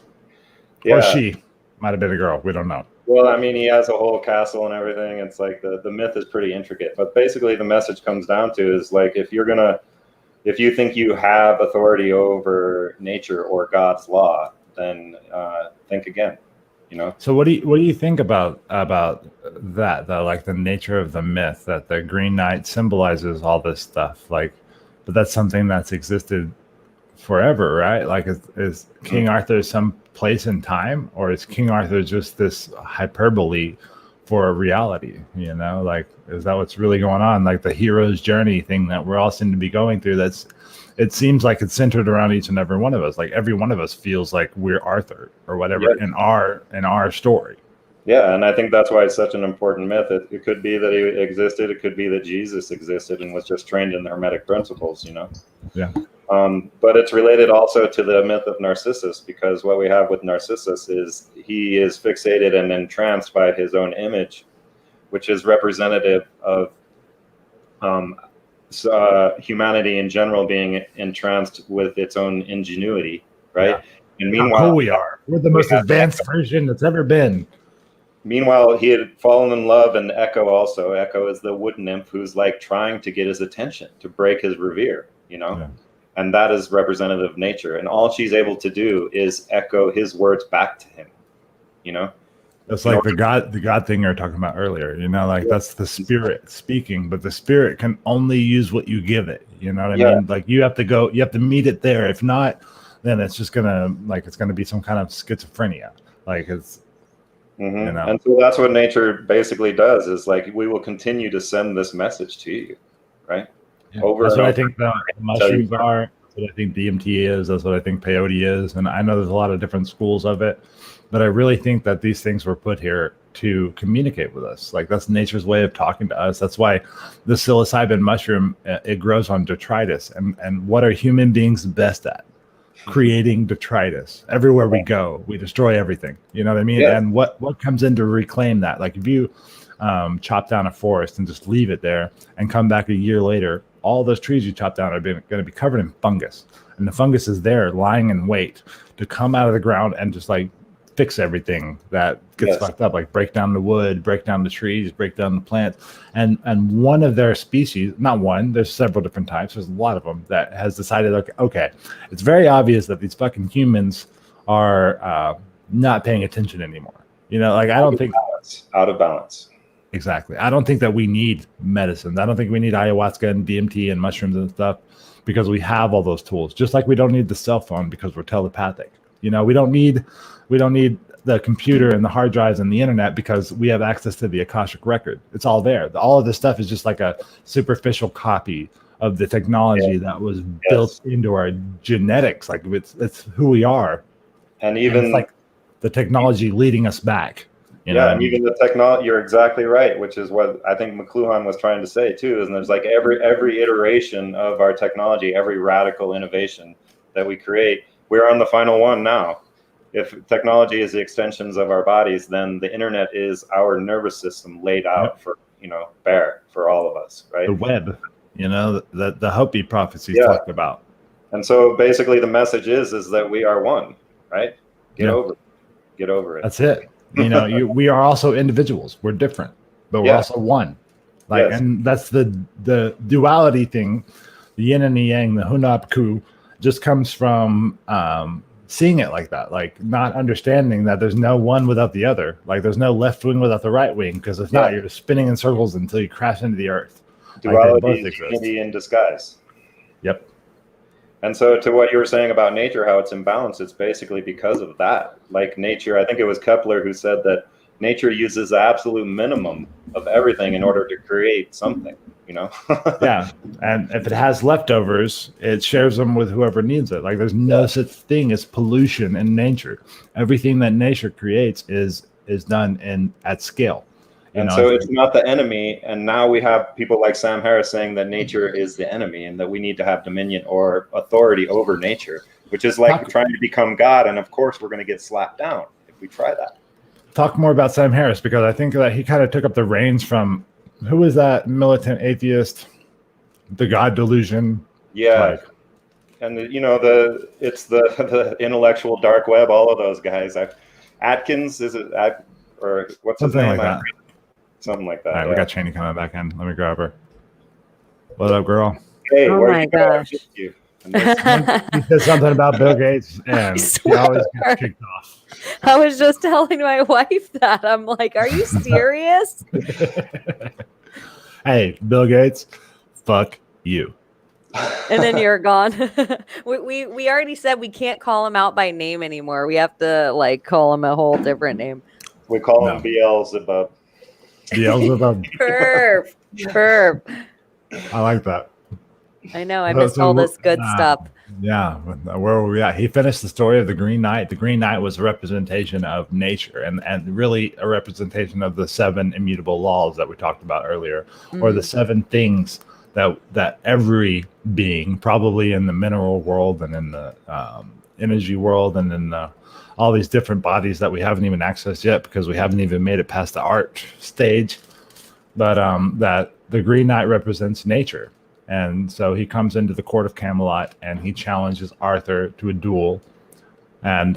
Yeah. Or she. Might have been a girl. We don't know. Well, I mean, he has a whole castle and everything. It's like the myth is pretty intricate. But basically the message comes down to is like, if you think you have authority over nature or God's law, then think again. You know. So what do you think about that? Like the nature of the myth that the Green Knight symbolizes all this stuff. Like, but that's something that's existed forever, right? Like, is King Arthur some place in time, or is King Arthur just this hyperbole for a reality? You know, like, is that what's really going on? Like the hero's journey thing that we're all seem to be going through. It seems like it's centered around each and every one of us. Like every one of us feels like we're Arthur or whatever in our story. Yeah, and I think that's why it's such an important myth. It could be that he existed. It could be that Jesus existed and was just trained in the Hermetic principles, you know? Yeah. But it's related also to the myth of Narcissus, because what we have with Narcissus is he is fixated and entranced by his own image, which is representative of humanity in general being entranced with its own ingenuity, right? Yeah. And meanwhile, how cool we are. We're the most advanced version that's ever been. Meanwhile, he had fallen in love, and Echo also. Echo is the wood nymph who's like trying to get his attention, to break his revere, you know? Yeah. And that is representative of nature. And all she's able to do is echo his words back to him, you know? That's like the God thing you were talking about earlier, you know, like that's the spirit speaking, but the spirit can only use what you give it. You know what I mean? Like you have to meet it there. If not, then it's just gonna be some kind of schizophrenia. Like it's, you know. And so that's what nature basically does, is like, we will continue to send this message to you, right? Yeah. That's what I think the mushrooms are. That's what I think DMT is. That's what I think peyote is. And I know there's a lot of different schools of it, but I really think that these things were put here to communicate with us. Like that's nature's way of talking to us. That's why the psilocybin mushroom, it grows on detritus. And what are human beings best at? Creating detritus. Everywhere we go, we destroy everything. You know what I mean? Yeah. And what comes in to reclaim that? Like if you chop down a forest and just leave it there and come back a year later, all those trees you chop down are going to be covered in fungus, and the fungus is there lying in wait to come out of the ground and just like fix everything that gets fucked up, like break down the wood, break down the trees, break down the plants. And one of their species, not one, there's several different types, there's a lot of them, that has decided, okay, it's very obvious that these fucking humans are not paying attention anymore. You know, like I don't think out of balance. Exactly. I don't think that we need medicine. I don't think we need ayahuasca and DMT and mushrooms and stuff, because we have all those tools. Just like we don't need the cell phone because we're telepathic. You know, we don't need the computer and the hard drives and the internet because we have access to the Akashic record. It's all there. All of this stuff is just like a superficial copy of the technology that was built into our genetics. Like it's who we are. And even it's like the technology leading us back. And even the technology, you're exactly right, which is what I think McLuhan was trying to say too. And there's like every iteration of our technology, every radical innovation that we create, we're on the final one now. If technology is the extensions of our bodies, then the internet is our nervous system laid out for, bare for all of us, right? The web, the Hopi prophecies talked about. And so basically the message is that we are one, right? Get over it. That's it. We are also individuals. We're different, but we're also one. And that's the duality thing, the yin and the yang, the hunab ku, just comes from seeing it like that, like not understanding that there's no one without the other. Like there's no left wing without the right wing, because if not, you're just spinning in circles until you crash into the earth. Duality is unity in disguise. Yep. And so to what you were saying about nature, how it's imbalanced, it's basically because of that. Like nature, I think it was Kepler who said that nature uses the absolute minimum of everything in order to create something, you know? Yeah, and if it has leftovers, it shares them with whoever needs it. Like there's no such thing as pollution in nature. Everything that nature creates is done at scale. And so it's not the enemy. And now we have people like Sam Harris saying that nature is the enemy and that we need to have dominion or authority over nature, which is like trying to become God. And of course, we're going to get slapped down if we try that. Talk more about Sam Harris, because I think that he kind of took up the reins from, who was that militant atheist, the God delusion. Yeah. And it's the intellectual dark web, all of those guys. Atkins, is it, or what's his name? Like that. Something like that. All right, we got Cheney coming back in. Let me grab her. What up, girl? Hey, oh my gosh. He said something about Bill Gates, and he always gets kicked off. I was just telling my wife that. I'm like, are you serious? Hey, Bill Gates, fuck you. And then you're gone. we already said we can't call him out by name anymore. We have to like call him a whole different name. We call him Beelzebub. Beelzebub. Perv. I like that. I know. I missed all this good stuff. Yeah. Where were we at? He finished the story of the Green Knight. The Green Knight was a representation of nature and really a representation of the 7 immutable laws that we talked about earlier, or the 7 things that every being, probably in the mineral world and in the energy world and in all these different bodies that we haven't even accessed yet because we haven't even made it past the art stage, but that the Green Knight represents nature. And so he comes into the court of Camelot and he challenges Arthur to a duel. And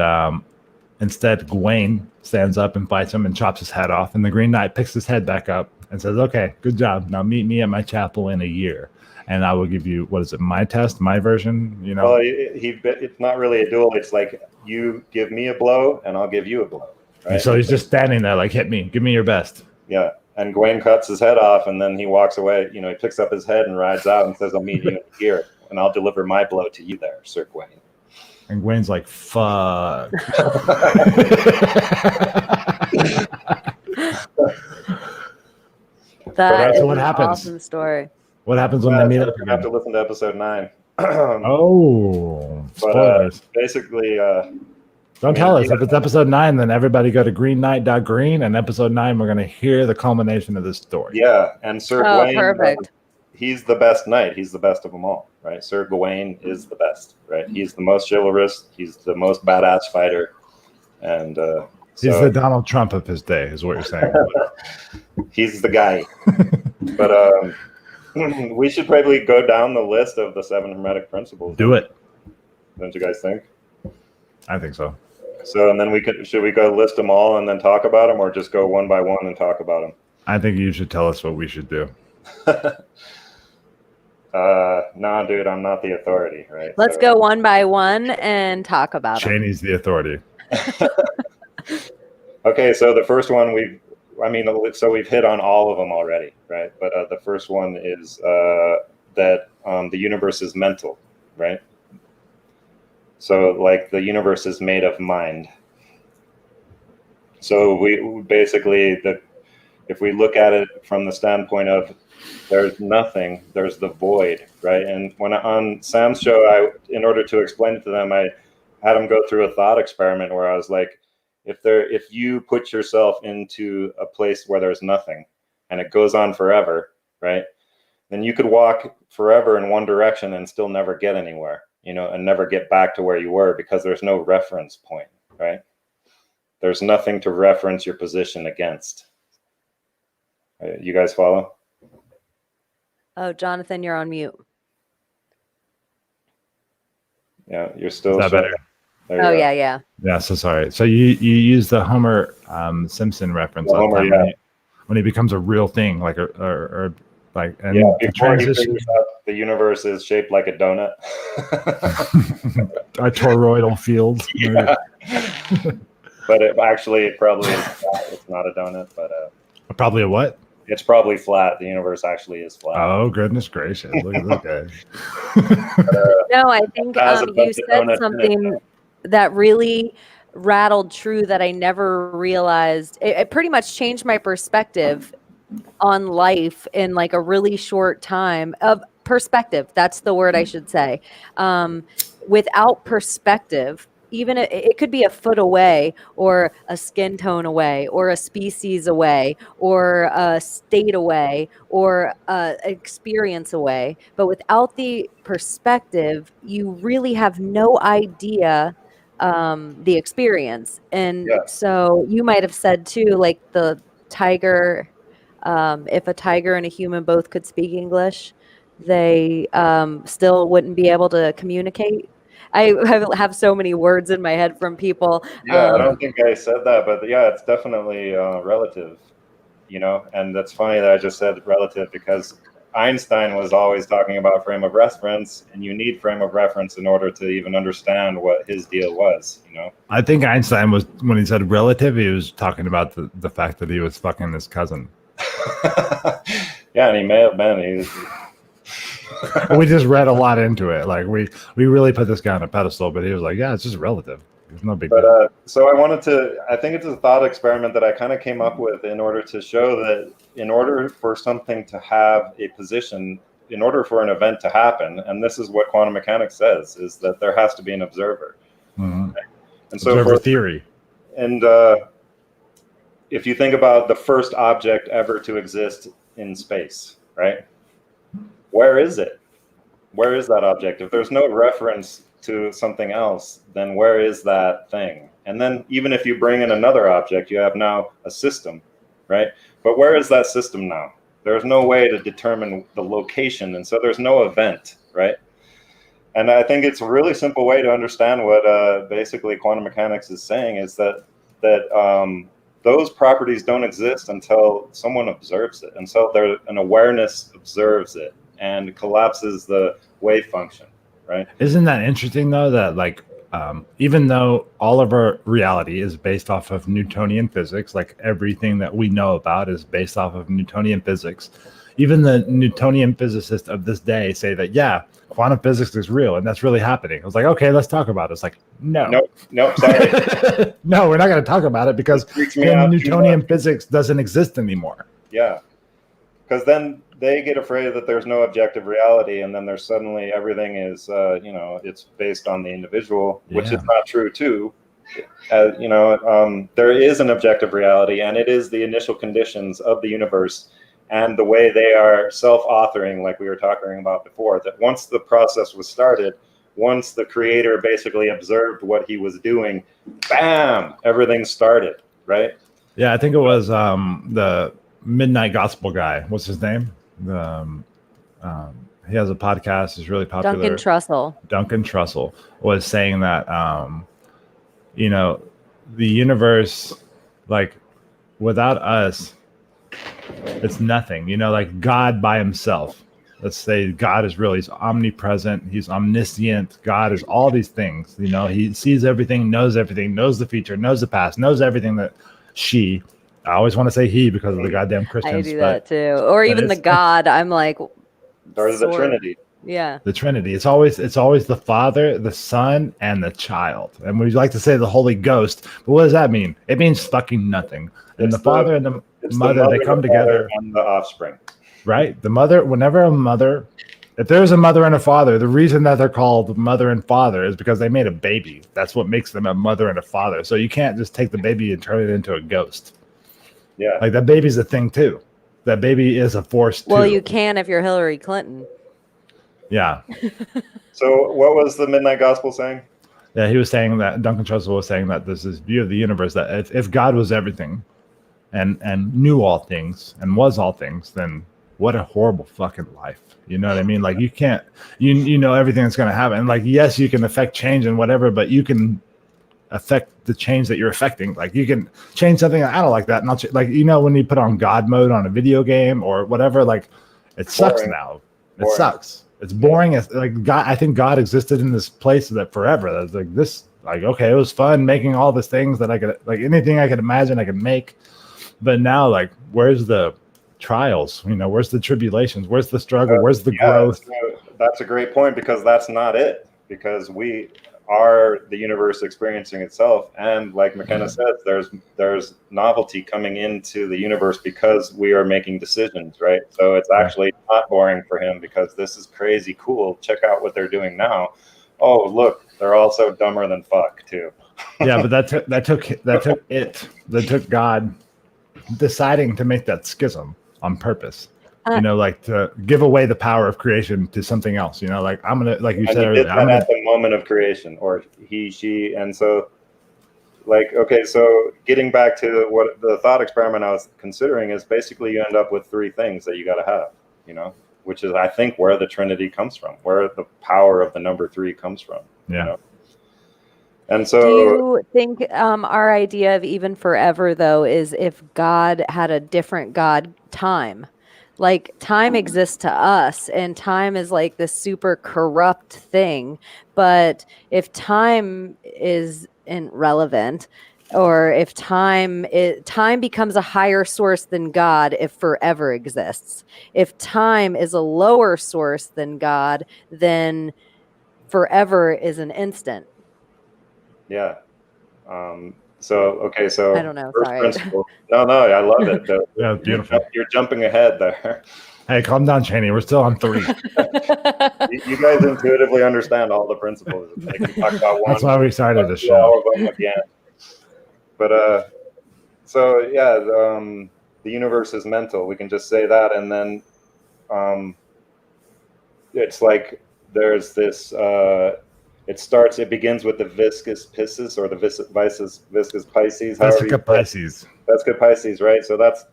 instead, Gawain stands up and fights him and chops his head off. And the Green Knight picks his head back up and says, okay, good job. Now meet me at my chapel in a year. And I will give you, what is it, my test, my version? You know? Well, it's not really a duel. It's like you give me a blow and I'll give you a blow. Right? And so he's just standing there like, hit me. Give me your best. Yeah. And Gawain cuts his head off and then he walks away. He picks up his head and rides out and says, I'll meet you in a year and I'll deliver my blow to you there, Sir Gawain. And Gawain's like, fuck. That's what happens. Awesome story. What happens when they meet up again? You have to listen to episode 9. Spoilers. But basically, don't tell us. If it's episode 9, then everybody go to greenknight.green, and episode 9, we're going to hear the culmination of this story. Yeah, and Sir Gawain, perfect. He's the best knight. He's the best of them all, right? Sir Gawain is the best, right? He's the most chivalrous. He's the most badass fighter. And he's the Donald Trump of his day, is what you're saying. He's the guy. But we should probably go down the list of the 7 Hermetic principles. Do it. Don't you guys think? I think so. So, and then should we go list them all and then talk about them, or just go one by one and talk about them? I think you should tell us what we should do. No, dude, I'm not the authority, right? Let's go one by one and talk about them. Cheney's the authority. Okay, so the first one we've hit on all of them already, right? But the first one is that the universe is mental, right? So like the universe is made of mind. So we basically, if we look at it from the standpoint of there's nothing, there's the void, right? And when on Sam's show, in order to explain it to them, I had them go through a thought experiment where I was like, if you put yourself into a place where there's nothing and it goes on forever, right? Then you could walk forever in one direction and still never get anywhere, and never get back to where you were because there's no reference point, right? There's nothing to reference your position against. You guys follow? Oh, Jonathan, you're on mute. Yeah, you're still. Is that better? Oh, yeah. Yeah, so sorry. So you use the Homer Simpson reference when he becomes a real thing, like before he figures out the universe is shaped like a donut. A toroidal field. Yeah. But it probably is flat. It's not a donut, but probably a what? It's probably flat. The universe actually is flat. Oh, goodness gracious. Look at this guy. No, I think you said something that really rattled true that I never realized. It pretty much changed my perspective on life in like a really short time of perspective. That's the word I should say. Without perspective, even it could be a foot away or a skin tone away or a species away or a state away or experience away. But without the perspective, you really have no idea the experience. And Yeah. so you might have said too, like the tiger, if a tiger and a human both could speak English, they still wouldn't be able to communicate. I have so many words in my head from people. Yeah, I don't think I said that, but yeah, it's definitely relative, you know, and that's funny that I just said relative because Einstein was always talking about frame of reference, and you need frame of reference in order to even understand what his deal was, you know. I think Einstein was, when he said relative, he was talking about the fact that he was fucking his cousin. Yeah, and he may have been. He was, We just read a lot into it. Like we really put this guy on a pedestal, but he was like, yeah, it's just relative. It's no big deal. but so I think it's a thought experiment that I kind of came up with in order to show that in order for something to have a position, in order for an event to happen, and this is what quantum mechanics says, is that there has to be an observer. Mhm. And so Observer theory. And if you think about the first object ever to exist in space, right? Where is it? Where is that object? If there's no reference to something else, then where is that thing? And then even if you bring in another object, you have now a system, right? But where is that system now? There's no way to determine the location, and so there's no event, right? And I think it's a really simple way to understand what basically quantum mechanics is saying is that those properties don't exist until someone observes it, until an awareness observes it and collapses the wave function, right? Isn't that interesting though? That like, even though all of our reality is based off of Newtonian physics, like everything that we know about is based off of Newtonian physics, even the Newtonian physicists of this day say that, yeah, quantum physics is real and that's really happening. I was like, okay, let's talk about it. It's like, no. Nope, sorry. No, we're not going to talk about it because then Newtonian physics doesn't exist anymore. Yeah, because then they get afraid that there's no objective reality, and then there's suddenly everything is, it's based on the individual, which is not true too. There is an objective reality, and it is the initial conditions of the universe and the way they are self-authoring, like we were talking about before, that once the process was started, once the creator basically observed what he was doing, bam, everything started, right? Yeah, I think it was the Midnight Gospel guy. What's his name? He has a podcast. He's really popular. Duncan Trussell was saying that, the universe, like without us, it's nothing, like God by himself. Let's say God is real. He's omnipresent. He's omniscient. God is all these things. He sees everything, knows the future, knows the past, knows everything that I always want to say he because of the goddamn Christians. I do that too. Or even the God. I'm like, or the Trinity. Yeah. The Trinity. It's always the Father, the Son, and the child. And we like to say the Holy Ghost, but what does that mean? It means fucking nothing. And the Father and the Mother, they come together. And the offspring. Right? The mother, if there's a mother and a father, the reason that they're called mother and father is because they made a baby. That's what makes them a mother and a father. So you can't just take the baby and turn it into a ghost. Yeah. Like that baby's a thing too. That baby is a force too. Well, you can if you're Hillary Clinton. Yeah. So what was the Midnight Gospel saying? Yeah, he was saying that Duncan Trussell was saying that this is view of the universe, that if God was everything and knew all things and was all things, then what a horrible fucking life. You know what I mean? Like you can't, you know everything that's going to happen. And like, yes, you can affect change and whatever, but you can affect the change that you're affecting. Like you can change something. I don't like that. Not like, when you put on God mode on a video game or whatever, like it sucks now. It sucks. It's boring. It's like God, I think God existed in this place that forever. That's like this, like, okay, it was fun making all these things that I could, like anything I could imagine I could make. But now, like, where's the trials? Where's the tribulations? Where's the struggle? Where's the growth? That's a great point because that's not it. Because are the universe experiencing itself. And like McKenna says, there's novelty coming into the universe because we are making decisions, right? So it's actually not boring for him because this is crazy cool. Check out what they're doing now. Oh, look, they're also dumber than fuck too. Yeah, but that took God deciding to make that schism on purpose. Like to give away the power of creation to something else. Like I'm gonna, like you said earlier, did that at the moment of creation, or he, she, and so, like, okay, so getting back to what the thought experiment I was considering is basically you end up with three things that you got to have, which is I think where the Trinity comes from, where the power of the number three comes from. Yeah. And so, do you think our idea of even forever though is if God had a different God time? Like time exists to us and time is like this super corrupt thing. But if time is irrelevant, or if time becomes a higher source than God, if forever exists, if time is a lower source than God, then forever is an instant. yeah. So I don't know. First Sorry. principle. No, I love it. Yeah, beautiful. You're jumping ahead there. Hey, calm down, Cheney. We're still on 3. You guys intuitively understand all the principles. They can talk about one. That's why we started the show. All of them again. But so yeah, the universe is mental. We can just say that, and then it's like there's this. It begins with the viscous Pisces or the viscous Pisces. Vesica Pisces. Vesica Pisces, right? So that's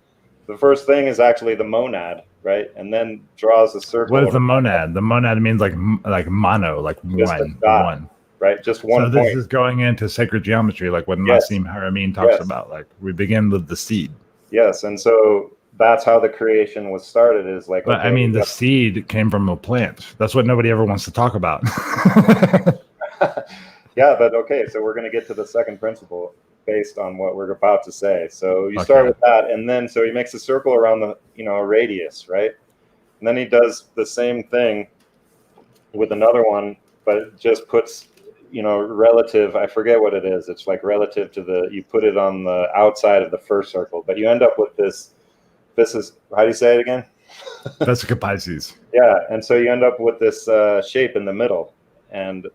the first thing is actually the monad, right? And then draws a circle. What is the monad? The monad means like mono, like one. Right? Just one so point. This is going into sacred geometry, like what Nassim Haramein talks about. Like we begin with the seed. Yes, and so that's how the creation was started. Is like. But okay, the seed came from a plant. That's what nobody ever wants to talk about. Yeah, but okay, so we're going to get to the second principle based on what we're about to say. So you start with that, and then so he makes a circle around the a radius, right? And then he does the same thing with another one, but it just puts relative. I forget what it is. It's like relative to you put it on the outside of the first circle, but you end up with this. This is how do you say it again? Vesica Pisces. Yeah, and so you end up with this shape in the middle, and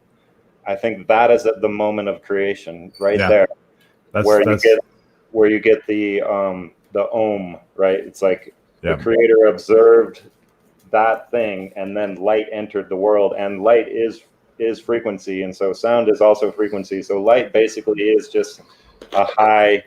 I think that is at the moment of creation, right there, where you get the Om, right? It's like the Creator observed that thing, and then light entered the world, and light is frequency, and so sound is also frequency. So light basically is just a high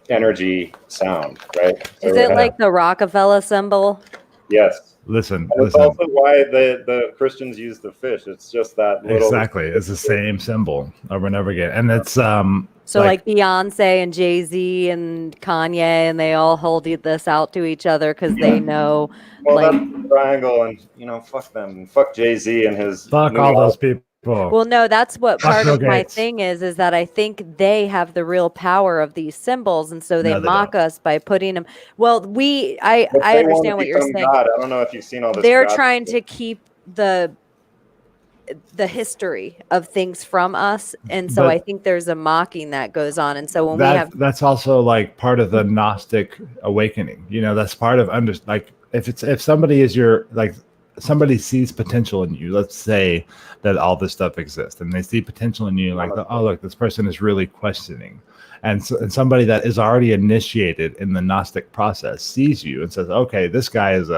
energy sound, right? So is it like the Rockefeller symbol? Yes. Listen. It's also why the Christians use the fish. It's just that little. Exactly. It's the same symbol over and over again. And it's so like Beyonce and Jay-Z and Kanye, and they all hold this out to each other because they know. Well, that's the triangle, and fuck them, fuck Jay-Z and his. Fuck all those people. Well, no, that's what part of my thing is that I think they have the real power of these symbols, and so they mock us by putting them. Well, I understand what you're saying. God. I don't know if you've seen all this. They're trying to keep the history of things from us, and so I think there's a mocking that goes on, and so when that's also like part of the Gnostic awakening. That's part of if somebody is somebody sees potential in you. Let's say that all this stuff exists, and they see potential in you, like, oh, look, this person is really questioning, and somebody that is already initiated in the Gnostic process sees you and says, okay, this guy is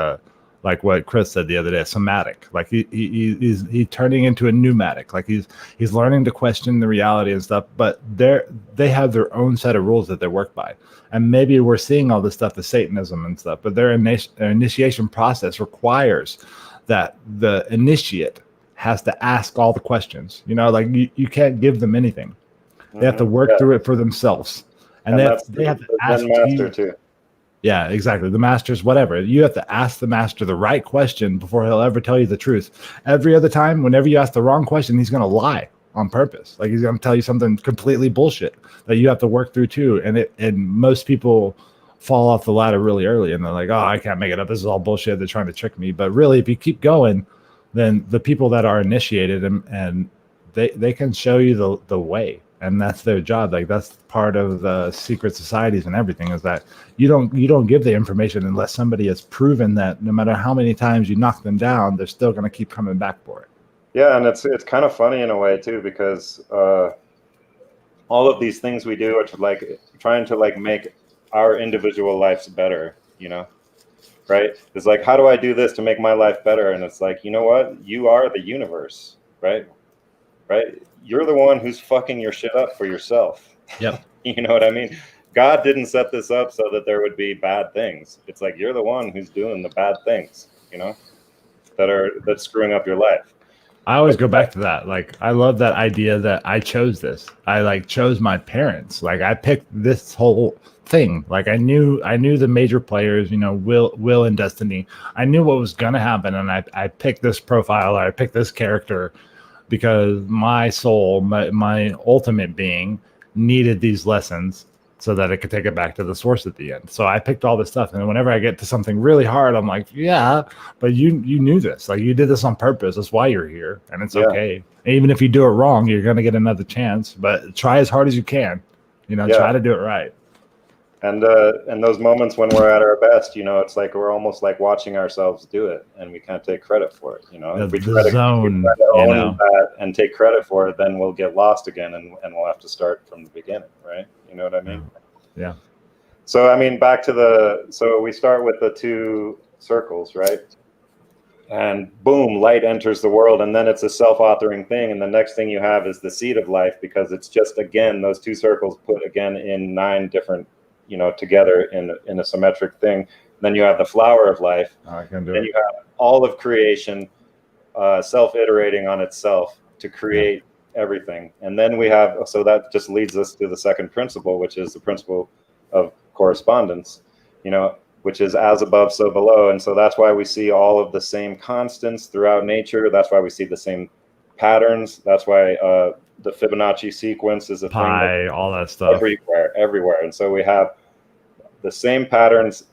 like what Chris said the other day, somatic. Like he's turning into a pneumatic. Like he's learning to question the reality and stuff. But they have their own set of rules that they work by. And maybe we're seeing all this stuff as Satanism and stuff. But their initiation process requires that the initiate has to ask all the questions. Like you can't give them anything. They have to work through it for themselves, and they have to ask master too. Yeah, exactly. The master's whatever. You have to ask the master the right question before he'll ever tell you the truth. Every other time, whenever you ask the wrong question, he's going to lie on purpose. Like he's going to tell you something completely bullshit that you have to work through too. And most people fall off the ladder really early, and they're like, oh, I can't make it up. This is all bullshit. They're trying to trick me. But really, if you keep going, then the people that are initiated and they can show you the way, and that's their job. Like that's part of the secret societies and everything, is that you don't give the information unless somebody has proven that no matter how many times you knock them down, they're still going to keep coming back for it. Yeah, and it's kind of funny in a way too, because all of these things we do are to like trying to like make our individual lives better, you know, right? It's like, how do I do this to make my life better? And it's like, you know what? You are the universe, right? Right? You're the one who's fucking your shit up for yourself. Yep. You know what I mean? God didn't set this up so that there would be bad things. It's like you're the one who's doing the bad things, you know, that's screwing up your life. I always go back to that. Like, I love that idea that I chose this. I like chose my parents. Like, I picked this whole thing. Like, I knew the major players, you know, Will and Destiny. I knew what was gonna happen, and I picked this profile. Or I picked this character because my soul, my ultimate being, needed these lessons so that it could take it back to the source at the end. So I picked all this stuff, and whenever I get to something really hard, I'm like, yeah, but you knew this. Like, you did this on purpose. That's why you're here, and it's okay. And even if you do it wrong, you're gonna get another chance. But try as hard as you can. You know, try to do it right. And those moments when we're at our best, you know, it's like we're almost like watching ourselves do it, and we can't take credit for it. You know, if we try to own that and take credit for it, then we'll get lost again, and we'll have to start from the beginning, right? You know what I mean? Yeah. So I mean, back to so we start with the two circles, right? And boom, light enters the world, and then it's a self-authoring thing, and the next thing you have is the seed of life, because it's just, again, those two circles put again in 9 different, you know, together in a symmetric thing. Then you have the flower of life. Then you have all of creation self-iterating on itself to create everything. And then we have, so that just leads us to the second principle, which is the principle of correspondence, you know, which is as above, so below. And so that's why we see all of the same constants throughout nature. That's why we see the same patterns. That's why the Fibonacci sequence is a thing. All that stuff. Everywhere. And so we have the same patterns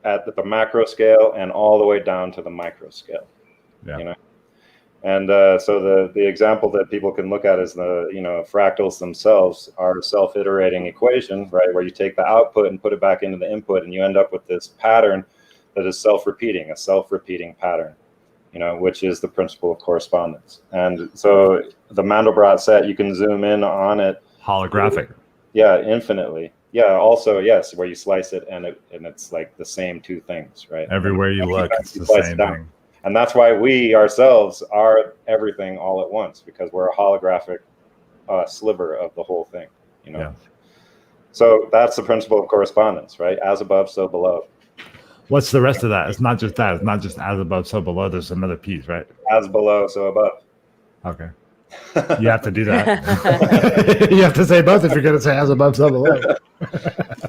at the macro scale and all the way down to the micro scale. Yeah. You know? And so the example that people can look at is the, you know, fractals themselves are a self-iterating equation, right? Where you take the output and put it back into the input, and you end up with this pattern that is self-repeating, a self-repeating pattern, you know, which is the principle of correspondence. And so the Mandelbrot set, you can zoom in on it. Holographic. Yeah, infinitely. Yeah, also, yes, where you slice it and it's like the same two things, right? Everywhere you look, it's the same thing. And that's why we ourselves are everything all at once, because we're a holographic sliver of the whole thing, you know? Yeah. So that's the principle of correspondence, right? As above, so below. What's the rest of that? It's not just that. It's not just as above, so below. There's another piece, right? As below, so above. Okay. You have to do that. You have to say both if you're going to say as above, so below.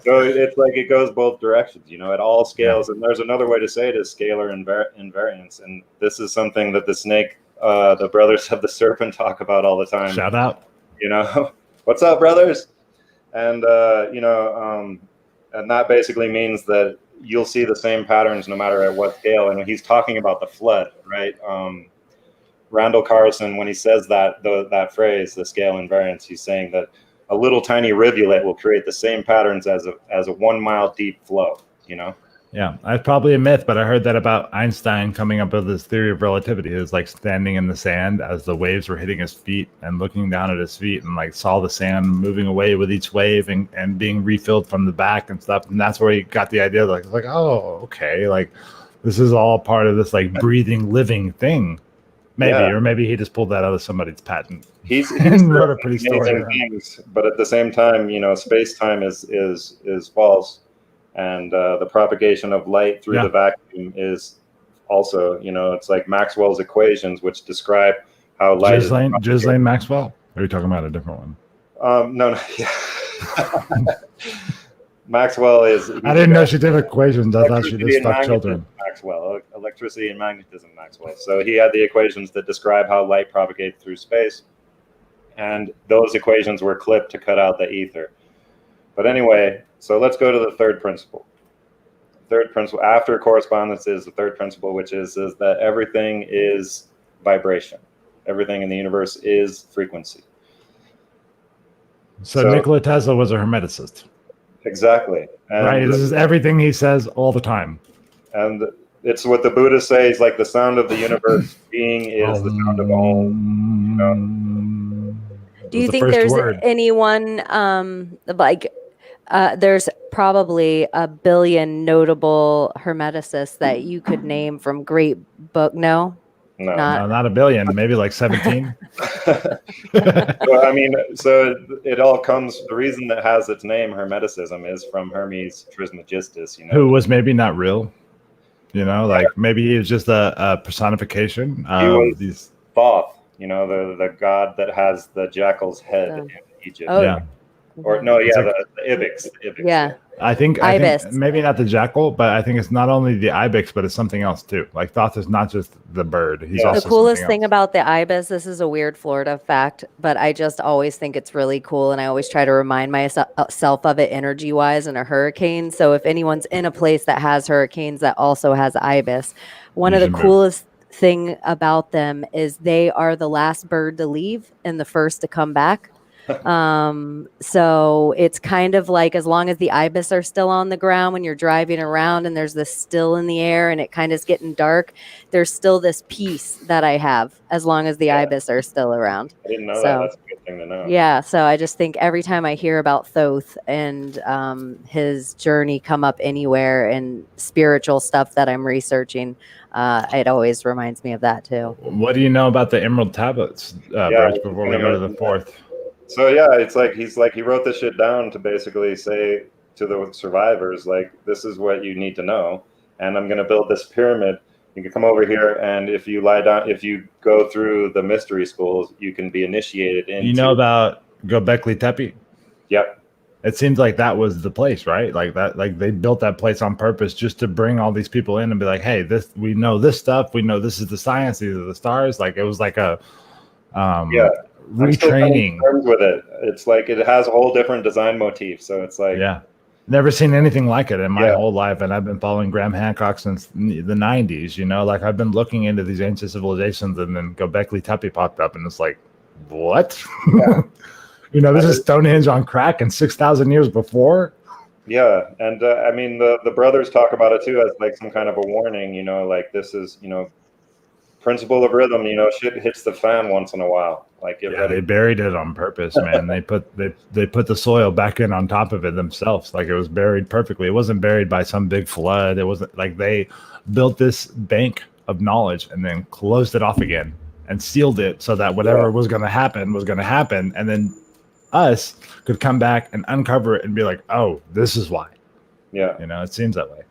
So it's like it goes both directions, you know, at all scales. And there's another way to say it is scalar invariance. And this is something that the brothers of the serpent talk about all the time. Shout out. You know, what's up, brothers? And, you know, and that basically means that you'll see the same patterns no matter at what scale. And he's talking about the flood, right? Randall Carlson, when he says that phrase, the scale invariance, he's saying that a little tiny rivulet will create the same patterns as a 1 mile deep flow, you know? Yeah, that's probably a myth, but I heard that about Einstein coming up with this theory of relativity. It was like standing in the sand as the waves were hitting his feet and looking down at his feet, and like saw the sand moving away with each wave and being refilled from the back and stuff. And that's where he got the idea, like, oh, okay, like this is all part of this like breathing, living thing. Maybe, or maybe he just pulled that out of somebody's patent. He's wrote a pretty story. Things, but at the same time, you know, space-time is false, and the propagation of light through the vacuum is also, you know, it's like Maxwell's equations, which describe how light Ghislaine Maxwell? Or are you talking about a different one? No. Yeah. Maxwell is. I didn't know she did equations. I thought she just fucked children. Maxwell, electricity and magnetism, Maxwell. So he had the equations that describe how light propagates through space, and those equations were clipped to cut out the ether. But anyway, so let's go to the third principle. Third principle after correspondence is the third principle, which is that everything is vibration. Everything in the universe is frequency. So Nikola Tesla was a hermeticist. Exactly. And right. This is everything he says all the time. And it's what the Buddhists say is like the sound of the universe being is the sound of Om. You know? Do you think there's anyone there's probably a billion notable hermeticists that you could name from great book? No, not a billion, maybe like 17. Well, I mean, so it all comes. The reason that has its name, Hermeticism, is from Hermes Trismegistus. You know, who was maybe not real. You know, like maybe he was just a personification of these. Thoth, you know, the god that has the jackal's head in Egypt. Oh, yeah. Or no, yeah, the ibex. Yeah. I think maybe not the jackal, but I think it's not only the ibex, but it's something else too. Like Thoth is not just the bird. He's also the coolest thing about the ibis. This is a weird Florida fact, but I just always think it's really cool, and I always try to remind myself of it energy-wise in a hurricane. So if anyone's in a place that has hurricanes that also has ibis, one of the coolest thing about them is they are the last bird to leave and the first to come back. So it's kind of like as long as the ibis are still on the ground when you're driving around and there's this still in the air and it kind of is getting dark, there's still this peace that I have as long as the ibis are still around. I didn't know that. That's a good thing to know. Yeah, so I just think every time I hear about Thoth and his journey come up anywhere and spiritual stuff that I'm researching, it always reminds me of that too. What do you know about the Emerald Tablets, Burch, before we go to the fourth? So yeah, it's like he wrote this shit down to basically say to the survivors, like, this is what you need to know, and I'm going to build this pyramid. You can come over here, and if you lie down, if you go through the mystery schools, you can be initiated into. You know about Göbekli Tepe? Yep. It seems like that was the place, right? Like that, like they built that place on purpose just to bring all these people in and be like, hey, we know this stuff. We know this is the science. These are the stars. Like it was like a retraining. Terms with it. It's like it has a whole different design motif. So it's like never seen anything like it in my whole life, and I've been following Graham Hancock since the 90s. You know, like I've been looking into these ancient civilizations, and then Göbekli Tepe popped up, and it's like, what? Yeah. You know, this is Stonehenge on crack, and 6,000 years before. Yeah, and I mean the brothers talk about it too as like some kind of a warning. You know, like this is principle of rhythm. You know, shit hits the fan once in a while. Like they buried it on purpose, man. they put the soil back in on top of it themselves. Like it was buried perfectly. It wasn't buried by some big flood. It wasn't like they built this bank of knowledge and then closed it off again and sealed it so that whatever was going to happen was going to happen, and then us could come back and uncover it and be like, oh, this is why. Yeah, you know, it seems that way.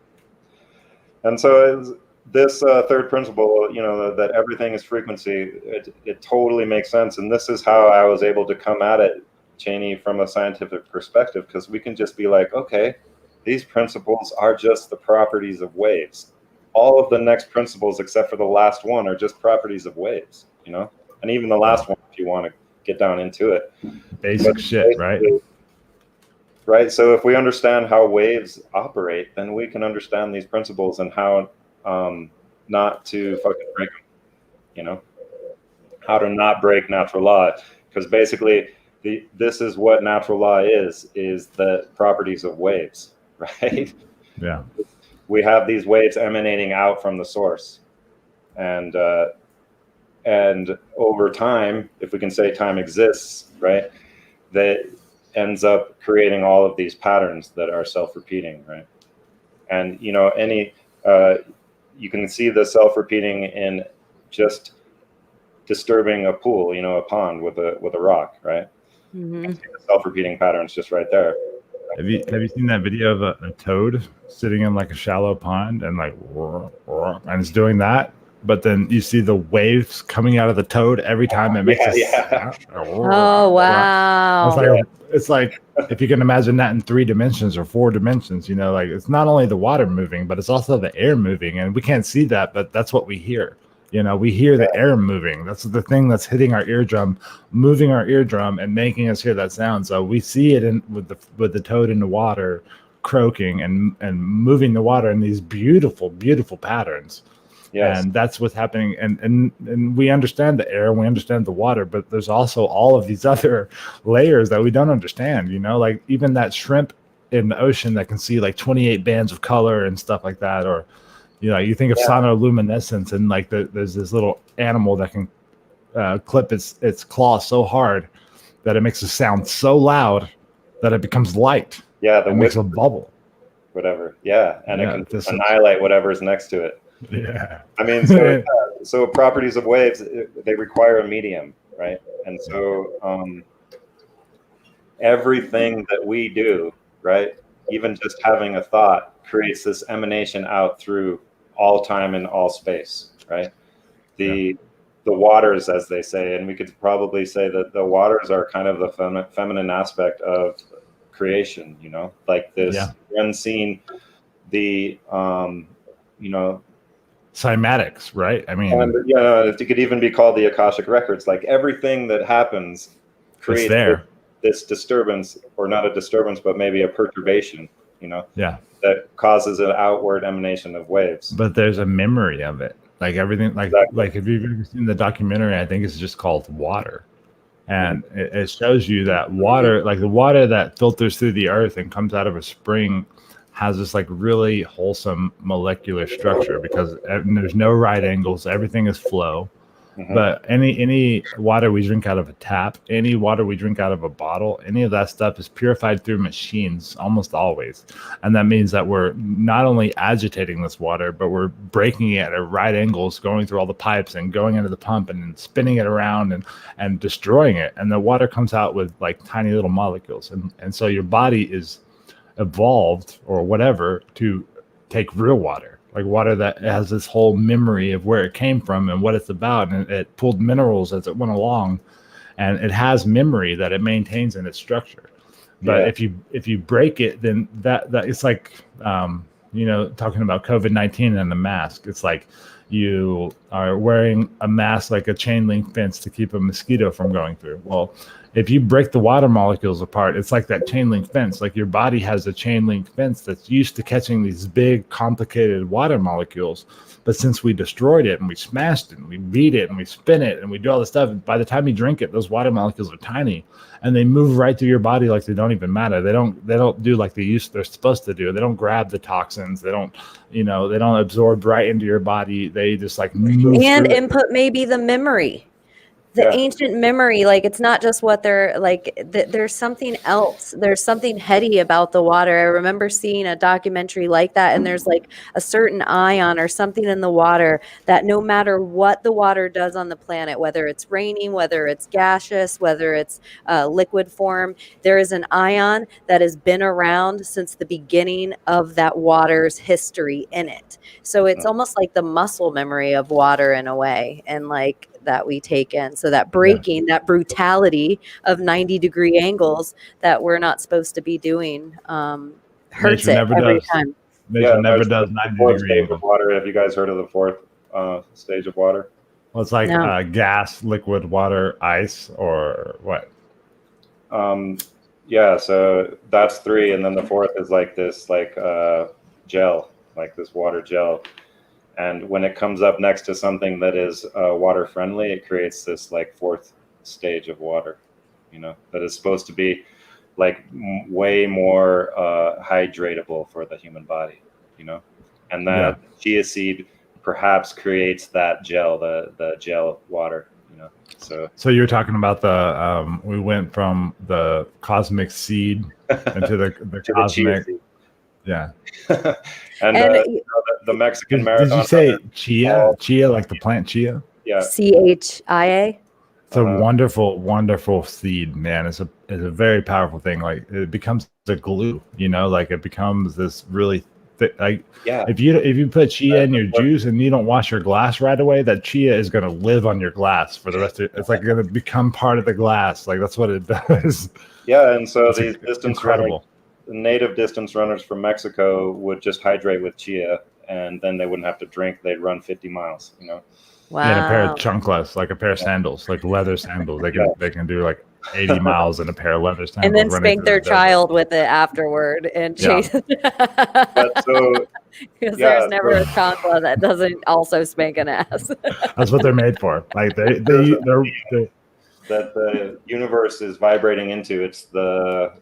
And so this third principle, you know, that everything is frequency, it totally makes sense. And this is how I was able to come at it, Cheney, from a scientific perspective, because we can just be like, okay, these principles are just the properties of waves. All of the next principles, except for the last one, are just properties of waves, you know? And even the last one, if you want to get down into it. Basic shit, right? Right. So if we understand how waves operate, then we can understand these principles and how not to fucking break them, you know, how to not break natural law, because basically this is what natural law is the properties of waves, right? Yeah, we have these waves emanating out from the source, and over time, if we can say time exists, right, that ends up creating all of these patterns that are self-repeating, right? And you know, you can see the self-repeating in just disturbing a pool, you know, a pond with a rock, right? Mm-hmm. You can see the self-repeating patterns just right there. Have you seen that video of a toad sitting in like a shallow pond and like and it's doing that, but then you see the waves coming out of the toad every time it makes Oh wow! It's like if you can imagine that in 3 dimensions or 4 dimensions, you know, like it's not only the water moving, but it's also the air moving, and we can't see that, but that's what we hear. You know, we hear the air moving. That's the thing that's hitting our eardrum, moving our eardrum, and making us hear that sound. So we see it with the toad in the water, croaking and moving the water in these beautiful, beautiful patterns. Yes. And that's what's happening. And we understand the air, and we understand the water, but there's also all of these other layers that we don't understand, you know, like even that shrimp in the ocean that can see like 28 bands of color and stuff like that. Or, you know, you think of sonoluminescence, and like there's this little animal that can clip its claw so hard that it makes a sound so loud that it becomes light. Yeah. It makes a bubble. Whatever. Yeah. And Yeah, it can annihilate whatever's next to it. Yeah. I mean, so properties of waves, they require a medium, right? And so everything that we do, right, even just having a thought creates this emanation out through all time and all space, right? The waters, as they say, and we could probably say that the waters are kind of the feminine aspect of creation, you know, like this unseen, the you know, cymatics, right? I mean, it could even be called the Akashic records. Like everything that happens creates this disturbance, or not a disturbance, but maybe a perturbation, you know, that causes an outward emanation of waves. But there's a memory of it. Like everything, like if you've ever seen the documentary, I think it's just called Water. And it shows you that water, like the water that filters through the earth and comes out of a spring, has this like really wholesome molecular structure, because there's no right angles. Everything is flow. But any water we drink out of a tap, any water we drink out of a bottle, any of that stuff is purified through machines almost always. And that means that we're not only agitating this water, but we're breaking it at right angles, going through all the pipes and going into the pump and then spinning it around and destroying it. And the water comes out with like tiny little molecules. And so your body is evolved or whatever to take real water. Like water that has this whole memory of where it came from and what it's about, and it pulled minerals as it went along, and it has memory that it maintains in its structure. But if you break it, then that it's like you know, talking about COVID-19 and the mask. It's like you are wearing a mask like a chain link fence to keep a mosquito from going through. Well, if you break the water molecules apart, it's like that chain link fence. Like your body has a chain link fence that's used to catching these big, complicated water molecules. But since we destroyed it and we smashed it and we beat it and we spin it and we do all this stuff, by the time you drink it, those water molecules are tiny and they move right through your body like they don't even matter. They don't do like they're supposed to do. They don't grab the toxins. They don't, you know, they don't absorb right into your body. They just like move. And input maybe the memory. The ancient memory, like it's not just what they're like, there's something else. There's something heady about the water. I remember seeing a documentary like that, and there's like a certain ion or something in the water that no matter what the water does on the planet, whether it's raining, whether it's gaseous, whether it's liquid form, there is an ion that has been around since the beginning of that water's history in it. So it's almost like the muscle memory of water in a way, and like that we take in. So that breaking, that brutality of 90-degree angles that we're not supposed to be doing hurts it every time. Nature never does 90-degree angles. Water. Have you guys heard of the fourth stage of water? Well, it's like gas, liquid, water, ice, or what? Yeah, so that's 3, and then the fourth is like this, like gel, like this water gel. And when it comes up next to something that is water friendly, it creates this like 4th stage of water, you know, that is supposed to be like way more hydratable for the human body, you know. And that chia seed perhaps creates that gel, the gel water, you know. So you're talking about the we went from the cosmic seed into the cosmic. Yeah. and the Mexican marathon. Did you say chia? Chia, like the plant chia? Yeah. CHIA. It's a wonderful, wonderful seed, man. It's a very powerful thing. Like it becomes a glue, you know, like it becomes this really thick. Like if you put chia in your juice and you don't wash your glass right away, that chia is going to live on your glass for the rest of it. It's like going to become part of the glass. Like that's what it does. Yeah, and so these distance runners, native distance runners from Mexico would just hydrate with chia, and then they wouldn't have to drink. They'd run 50 miles, you know. Wow. And a pair of chanclas, like a pair of sandals, like leather sandals. They can do like 80 miles in a pair of leather sandals. And then spank their child with it afterward and chase. But Because Yeah, there's never a chancla that doesn't also spank an ass. That's what they're made for. Like they're that the universe is vibrating into. It's the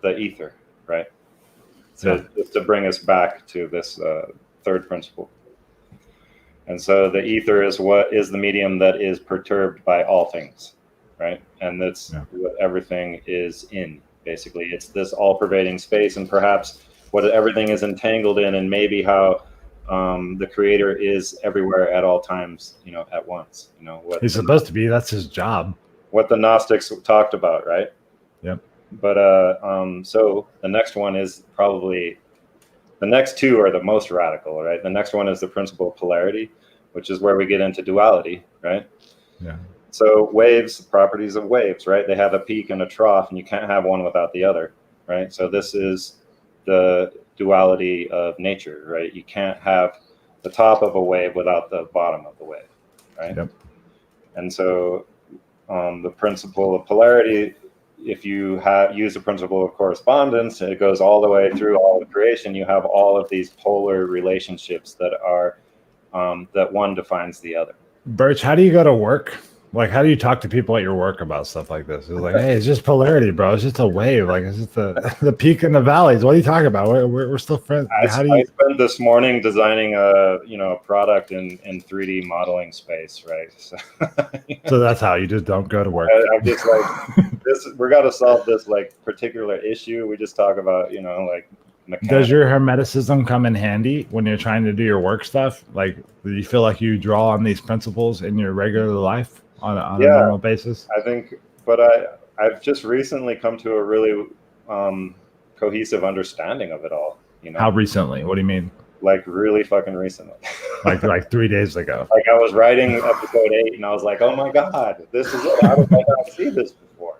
ether, right? So Yeah. just to bring us back to this third principle. And so the ether is what is the medium that is perturbed by all things, right? And that's what everything is in, basically. It's this all-pervading space, and perhaps what everything is entangled in, and maybe how the creator is everywhere at all times, at once. What he's supposed to be. That's his job. What the Gnostics talked about, right? Yep. But so the next one is probably, the next two are the most radical, right? The next one is the principle of polarity, which is where we get into duality, right? Yeah. So waves, properties of waves, right? They have a peak and a trough, and you can't have one without the other, right? So this is the duality of nature, right? You can't have the top of a wave without the bottom of the wave, right? Yep. And so the principle of polarity, if you use the principle of correspondence, it goes all the way through all of creation. You have all of these polar relationships that are that one defines the other. Burch, how do you go to work? Like, how do you talk to people at your work about stuff like this? It's like, hey, it's just polarity, bro. It's just a wave. Like, it's just the peak and the valleys. What are you talking about? We're still friends. I spent this morning designing a product in 3D modeling space, right? So that's how you just don't go to work. I'm just like, we got to solve this like particular issue. We just talk about like. Does your hermeticism come in handy when you're trying to do your work stuff? Like, do you feel like you draw on these principles in your regular life on a normal basis? I think, but I've just recently come to a really cohesive understanding of it all. How recently? What do you mean? Like really fucking recently. like 3 days ago. Like I was writing episode 8, and I was like, oh my god, this is it. How did I not see this before?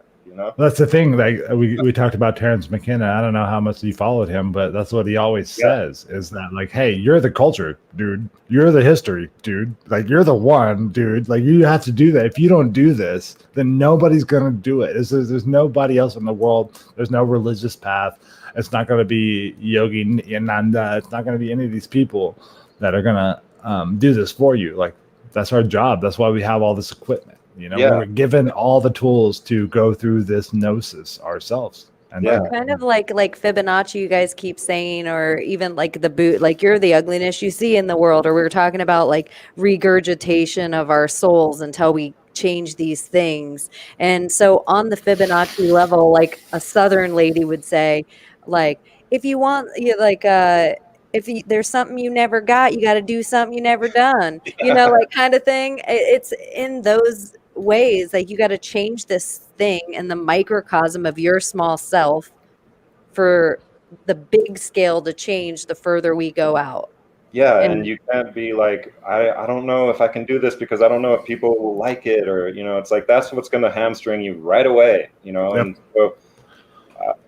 That's the thing. Like we talked about Terrence McKenna. I don't know how much you followed him, but that's what he always says is that, like, hey, you're the culture, dude. You're the history, dude. Like, you're the one, dude. Like, you have to do that. If you don't do this, then nobody's gonna do it. There's nobody else in the world. There's no religious path. It's not gonna be Yogi Nanda. It's not gonna be any of these people that are gonna do this for you. Like, that's our job. That's why we have all this equipment. We're given all the tools to go through this gnosis ourselves. And kind of like Fibonacci, you guys keep saying, or even like the boot, like you're the ugliness you see in the world, or we were talking about like regurgitation of our souls until we change these things. And so on the Fibonacci level, like a Southern lady would say, like, if you want, there's something you never got, you got to do something you never done, like kind of thing. It's in those ways, like you got to change this thing in the microcosm of your small self for the big scale to change the further we go out. Yeah, and you can't be like, I don't know if I can do this because I don't know if people will like it, or it's like that's what's going to hamstring you right away, And so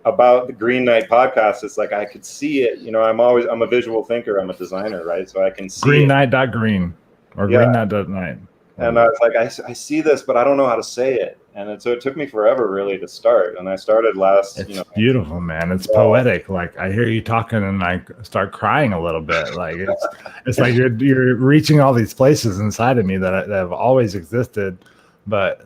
about the Green Knight podcast, it's like I could see it. I'm a visual thinker. I'm a designer, right? So I can see greenknight.green or greenknight.night. And I was like, I see this, but I don't know how to say it. And so it took me forever really to start. And I started last, It's beautiful, man. It's poetic. Like, I hear you talking and I start crying a little bit. Like it's like you're reaching all these places inside of me that have always existed, but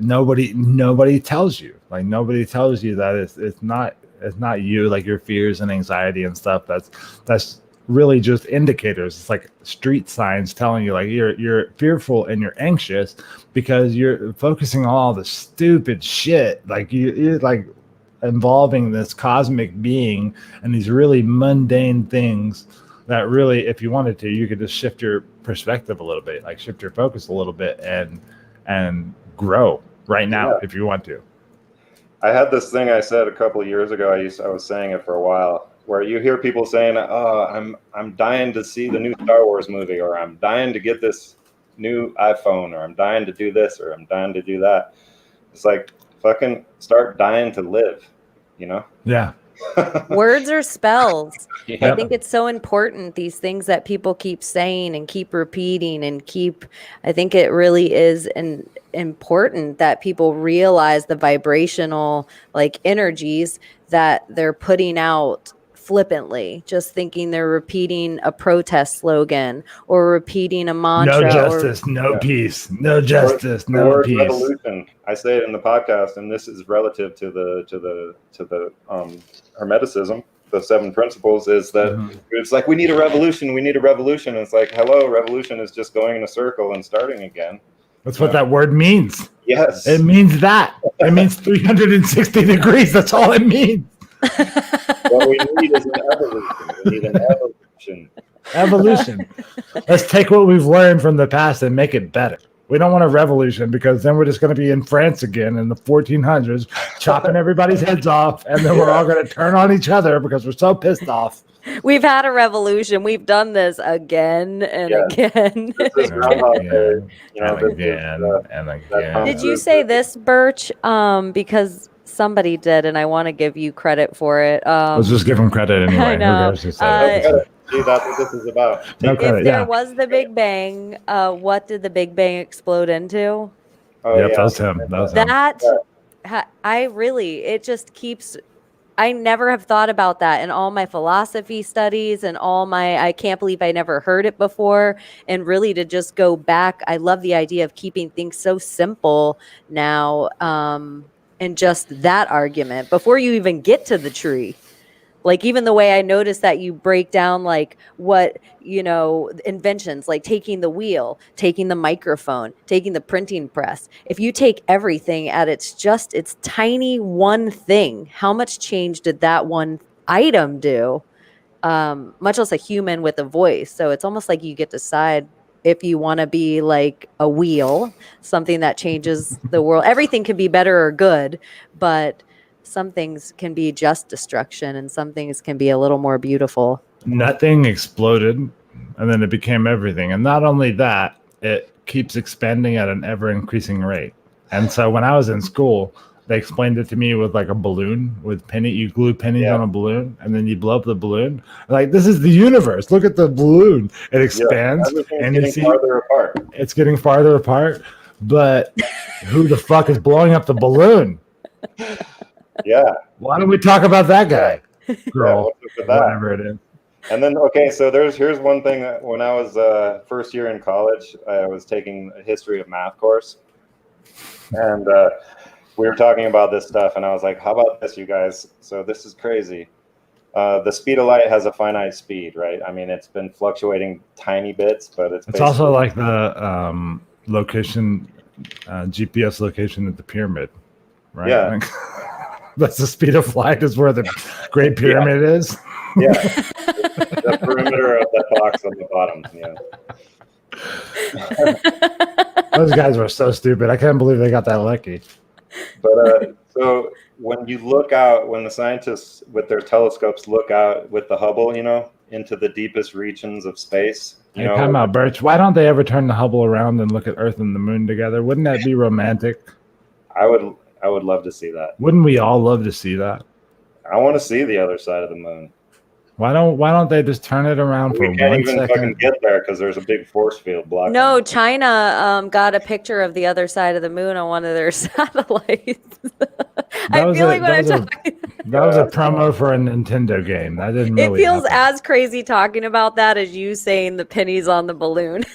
nobody tells you. Like, nobody tells you that it's not you, like your fears and anxiety and stuff. That's really just indicators. It's like street signs telling you, like, you're fearful and you're anxious because you're focusing on all the stupid shit, like you're like involving this cosmic being and these really mundane things that really, if you wanted to, you could just shift your perspective a little bit, like shift your focus a little bit and grow right now if you want to. I had this thing I said a couple of years ago. I was saying it for a while, where you hear people saying, "Oh, I'm dying to see the new Star Wars movie," or "I'm dying to get this new iPhone," or "I'm dying to do this," or "I'm dying to do that." It's like, fucking start dying to live, Yeah. Words are spells. Yeah. I think it's so important, these things that people keep saying and keep repeating and I think it really is important that people realize the vibrational, like, energies that they're putting out flippantly, just thinking they're repeating a protest slogan or repeating a mantra. No justice, no peace. No justice, The no word peace. revolution. I say it in the podcast, and this is relative to the Hermeticism. The 7 principles is that it's like we need a revolution. We need a revolution. And it's like, hello, revolution is just going in a circle and starting again. That's what that word means. Yes, It means that. It means 360 degrees. That's all it means. what we need is an evolution. We need an evolution. Evolution. Let's take what we've learned from the past and make it better. We don't want a revolution because then we're just going to be in France again in the 1400s, chopping everybody's heads off, and then we're all going to turn on each other because we're so pissed off. We've had a revolution. We've done this again and again. This is Groundhog Day. And again. Did you say this, Burch? Because somebody did, and I want to give you credit for it. Let's just give him credit anyway. I know. Who cares who said it? See, that's what this is about. No credit, If there was the Big Bang, what did the Big Bang explode into? Oh, Yep, yeah. that was him. That was him. It just keeps. I never have thought about that in all my philosophy studies and I can't believe I never heard it before. And really to just go back, I love the idea of keeping things so simple now. And just that argument before you even get to the tree. Like even the way I noticed that you break down like what, inventions, like taking the wheel, taking the microphone, taking the printing press. If you take everything at its tiny one thing, how much change did that one item do? Much less a human with a voice. So it's almost like you get to decide if you want to be like a wheel, something that changes the world. Everything can be better or good, but some things can be just destruction and some things can be a little more beautiful. Nothing exploded and then it became everything. And not only that, it keeps expanding at an ever increasing rate. And so when I was in school, they explained it to me with like a balloon with you glue pennies on a balloon and then you blow up the balloon. Like, this is the universe. Look at the balloon. It expands and you see farther apart. It's getting farther apart. But who the fuck is blowing up the balloon? Yeah. Why don't we talk about that guy? Girl, whatever it is. And then, so here's one thing that when I was first year in college, I was taking a history of math course. And we were talking about this stuff. And I was like, how about this, you guys? So this is crazy. The speed of light has a finite speed, right? I mean, it's been fluctuating tiny bits, but it's also like the location, GPS location at the pyramid, right? Yeah. That's the speed of light is where the Great Pyramid is. Yeah. The perimeter of that box on the bottom. Yeah. Those guys were so stupid. I can't believe they got that lucky. But so when you look out, when the scientists with their telescopes look out with the Hubble, into the deepest regions of space. Time out, Burch. Why don't they ever turn the Hubble around and look at Earth and the Moon together? Wouldn't that be romantic? I would love to see that. Wouldn't we all love to see that? I want to see the other side of the moon. Why don't they just turn it around for 1 second? We can't even fucking get there because there's a big force field blocking. No, China got a picture of the other side of the moon on one of their satellites. That was a promo for a Nintendo game. That didn't really It feels happen. as crazy talking about that as you saying the pennies on the balloon.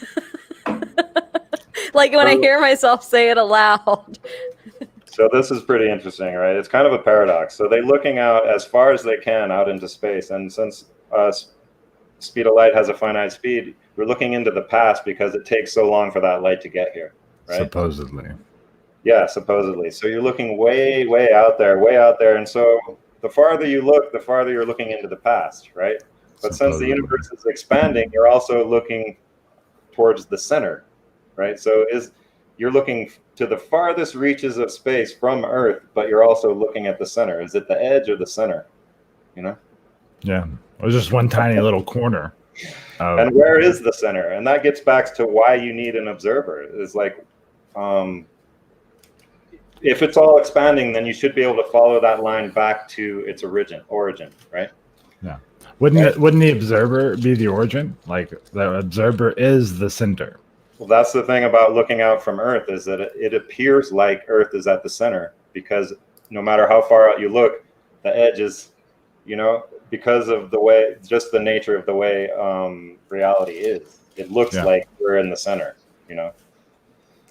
Like when I hear myself say it aloud. So this is pretty interesting, right? It's kind of a paradox. So they're looking out as far as they can out into space. And since speed of light has a finite speed, we're looking into the past because it takes so long for that light to get here, right? Supposedly. Yeah, supposedly. So you're looking way, way out there. And so the farther you look, the farther you're looking into the past, right? But since the universe is expanding, you're also looking towards the center, right? So you're looking to the farthest reaches of space from Earth, but you're also looking at the center. Is it the edge or the center? Yeah, it was just one tiny little corner. And where is the center? And that gets back to why you need an observer. Is like, if it's all expanding, then you should be able to follow that line back to its origin, right? Yeah. Wouldn't the observer be the origin? Like the observer is the center. Well, that's the thing about looking out from Earth is that it appears like Earth is at the center because no matter how far out you look, the edge is you know, because of the way, just the nature of the way reality is. It looks like we're in the center, you know.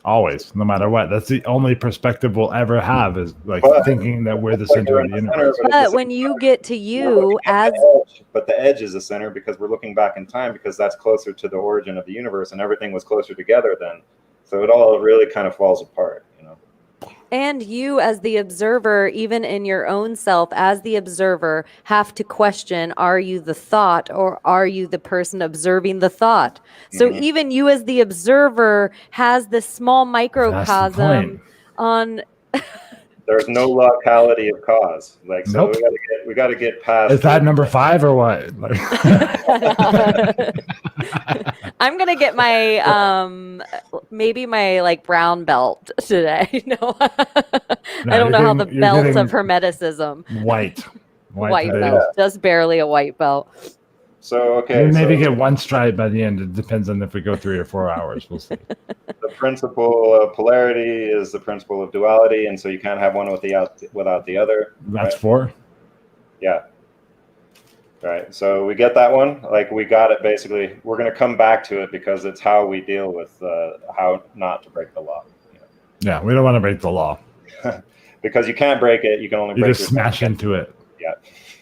Always, no matter what. That's the only perspective we'll ever have, is like thinking that we're the Like center we're of in the the universe. center, But when you get to you as but the edge is the center because we're looking back in time, because that's closer to the origin of the universe, and everything was closer together then. So it all really kind of falls apart, you know. and you as the observer, even in your own self as the observer, have to question, are you the thought or are you the person observing the thought? So even you as the observer has this small microcosm on there's no locality of cause. Like, so Nope. we got to get past. Is that number 5 or what? Like, I'm gonna get my maybe my like brown belt today. No, I don't know how the belts of Hermeticism. White today. belt, just barely a white belt. So okay, we maybe get one stripe by the end. It depends on if we go 3 or 4 hours. We'll see. The principle of polarity is the principle of duality, and so you can't have one without the other. That's right? 4. Yeah. Right. So we get that one. Like, we got it. Basically, we're going to come back to it because it's how we deal with how not to break the law. You know? Yeah, we don't want to break the law. Because you can't break it. You can only you break just smash into it. Yeah.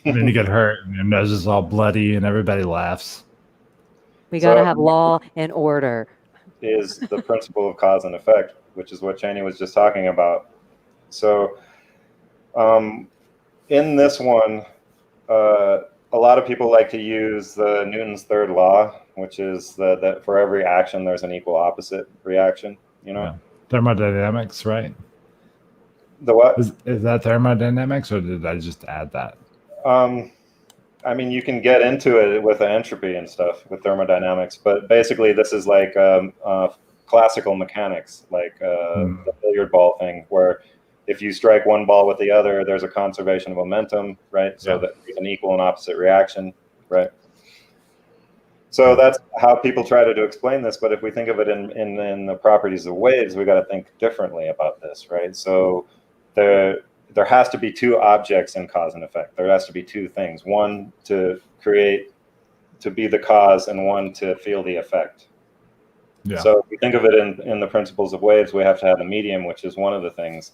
And then you get hurt, and your nose is all bloody, and everybody laughs. We got to have law and order. Is the principle of cause and effect, which is what Cheney was just talking about. So in this one, a lot of people like to use Newton's third law, which is that for every action, there's an equal opposite reaction, you know? Yeah. Thermodynamics, right? The what? Is that thermodynamics, or did I just add that? I mean, you can get into it with the entropy and stuff with thermodynamics, but basically this is like classical mechanics, like the billiard ball thing, where if you strike one ball with the other, there's a conservation of momentum, right? So that there's an equal and opposite reaction, right? So that's how people try to explain this. But if we think of it in the properties of waves, we got to think differently about this, right? So there has to be two objects in cause and effect. There has to be two things: one to create, to be the cause, and one to feel the effect. Yeah. So if we think of it in the principles of waves, we have to have a medium, which is one of the things.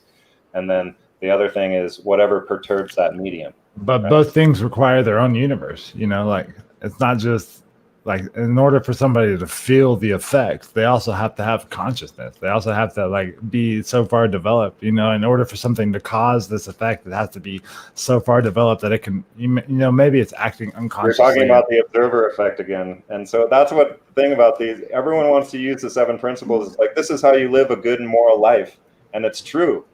And then the other thing is whatever perturbs that medium. But both things require their own universe, you know, like it's not just like, in order for somebody to feel the effects, they also have to have consciousness. They also have to like be so far developed, you know, in order for something to cause this effect, it has to be so far developed that it can, you know, maybe it's acting unconsciously. You're talking about the observer effect again. And so that's what the thing about these, everyone wants to use the 7 principles. It's like, this is how you live a good and moral life. And it's true.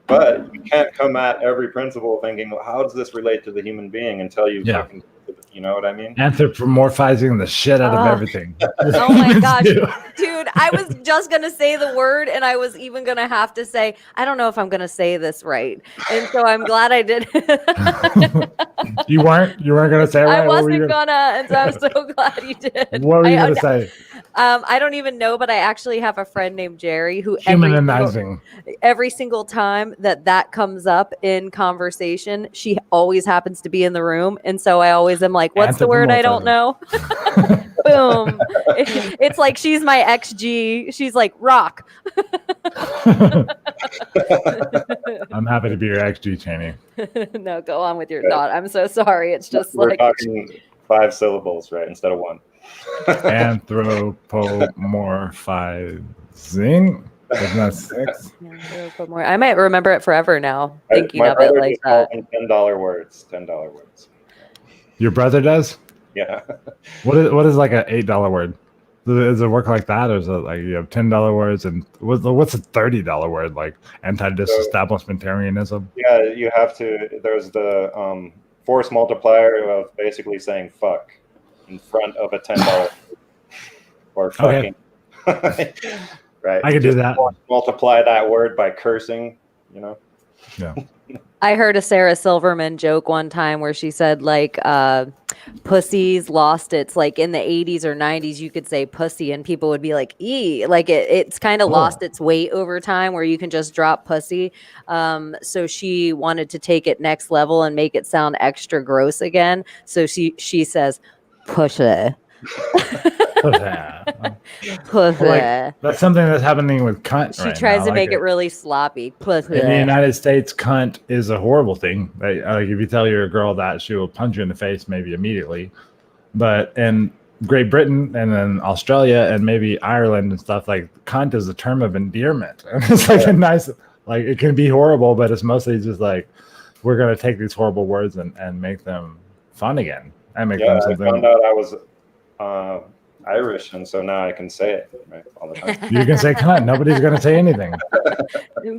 But you can't come at every principle thinking, well, how does this relate to the human being until you fucking, you know what I mean? Anthropomorphizing the shit out of everything. Oh my gosh. Dude, I was just going to say the word, and I was even going to have to say, I don't know if I'm going to say this right. And so I'm glad I did. You weren't going to say it right? I wasn't going to, and so I'm so glad you did. What were you going to say? I don't even know, but I actually have a friend named Jerry who every single time that comes up in conversation, she always happens to be in the room. And so I always am like, what's the word I don't know? Boom. It's like she's my XG. She's like, rock. I'm happy to be your XG, Cheney. No, go on with your thought. I'm so sorry. It's just We're like talking 5 syllables, right, instead of 1. Anthropomorphizing. Isn't that 6? I might remember it forever now, thinking of it like that. $10 words. $10 words. Your brother does? Yeah. What is like an $8 word? Does it work like that, or is it like you have $10 words, and what's a $30 word, like anti-disestablishmentarianism? Yeah, you have to. There's the force multiplier of basically saying "fuck" in front of a $10 or fucking. Okay. Right. I could do that. Multiply that word by cursing. You know. Yeah. I heard a Sarah Silverman joke one time where she said like pussy's lost its like in the 80s or 90s you could say pussy and people would be like like it's kind of lost its weight over time where you can just drop pussy. So she wanted to take it next level and make it sound extra gross again. So she says pussy. Pussy. Like, that's something that's happening with cunt. She tries to make it really sloppy. Pussy. In the United States, cunt is a horrible thing. Like if you tell your girl that, she will punch you in the face maybe immediately. But in Great Britain and then Australia and maybe Ireland and stuff, like cunt is a term of endearment. And it's like a nice, like it can be horrible, but it's mostly just like we're gonna take these horrible words and make them fun again and make them something. I found out I was Irish, and so now I can say it right, all the time. You can say cunt. Nobody's gonna say anything.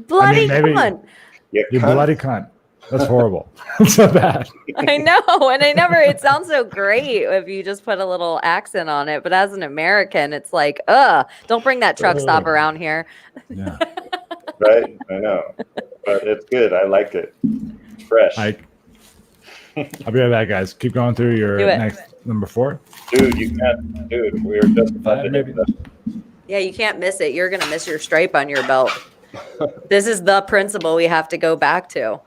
Bloody cunt. You bloody cunt. That's horrible. It's so bad. I know, and it sounds so great if you just put a little accent on it. But as an American, it's like, don't bring that truck stop around here. Yeah. Right, I know, but it's good. I like it. It's fresh. I'll be right back, guys. Keep going through your next number 4. Dude, you can't. Dude, we were just about to maybe. Yeah, you can't miss it. You're gonna miss your stripe on your belt. This is the principle we have to go back to.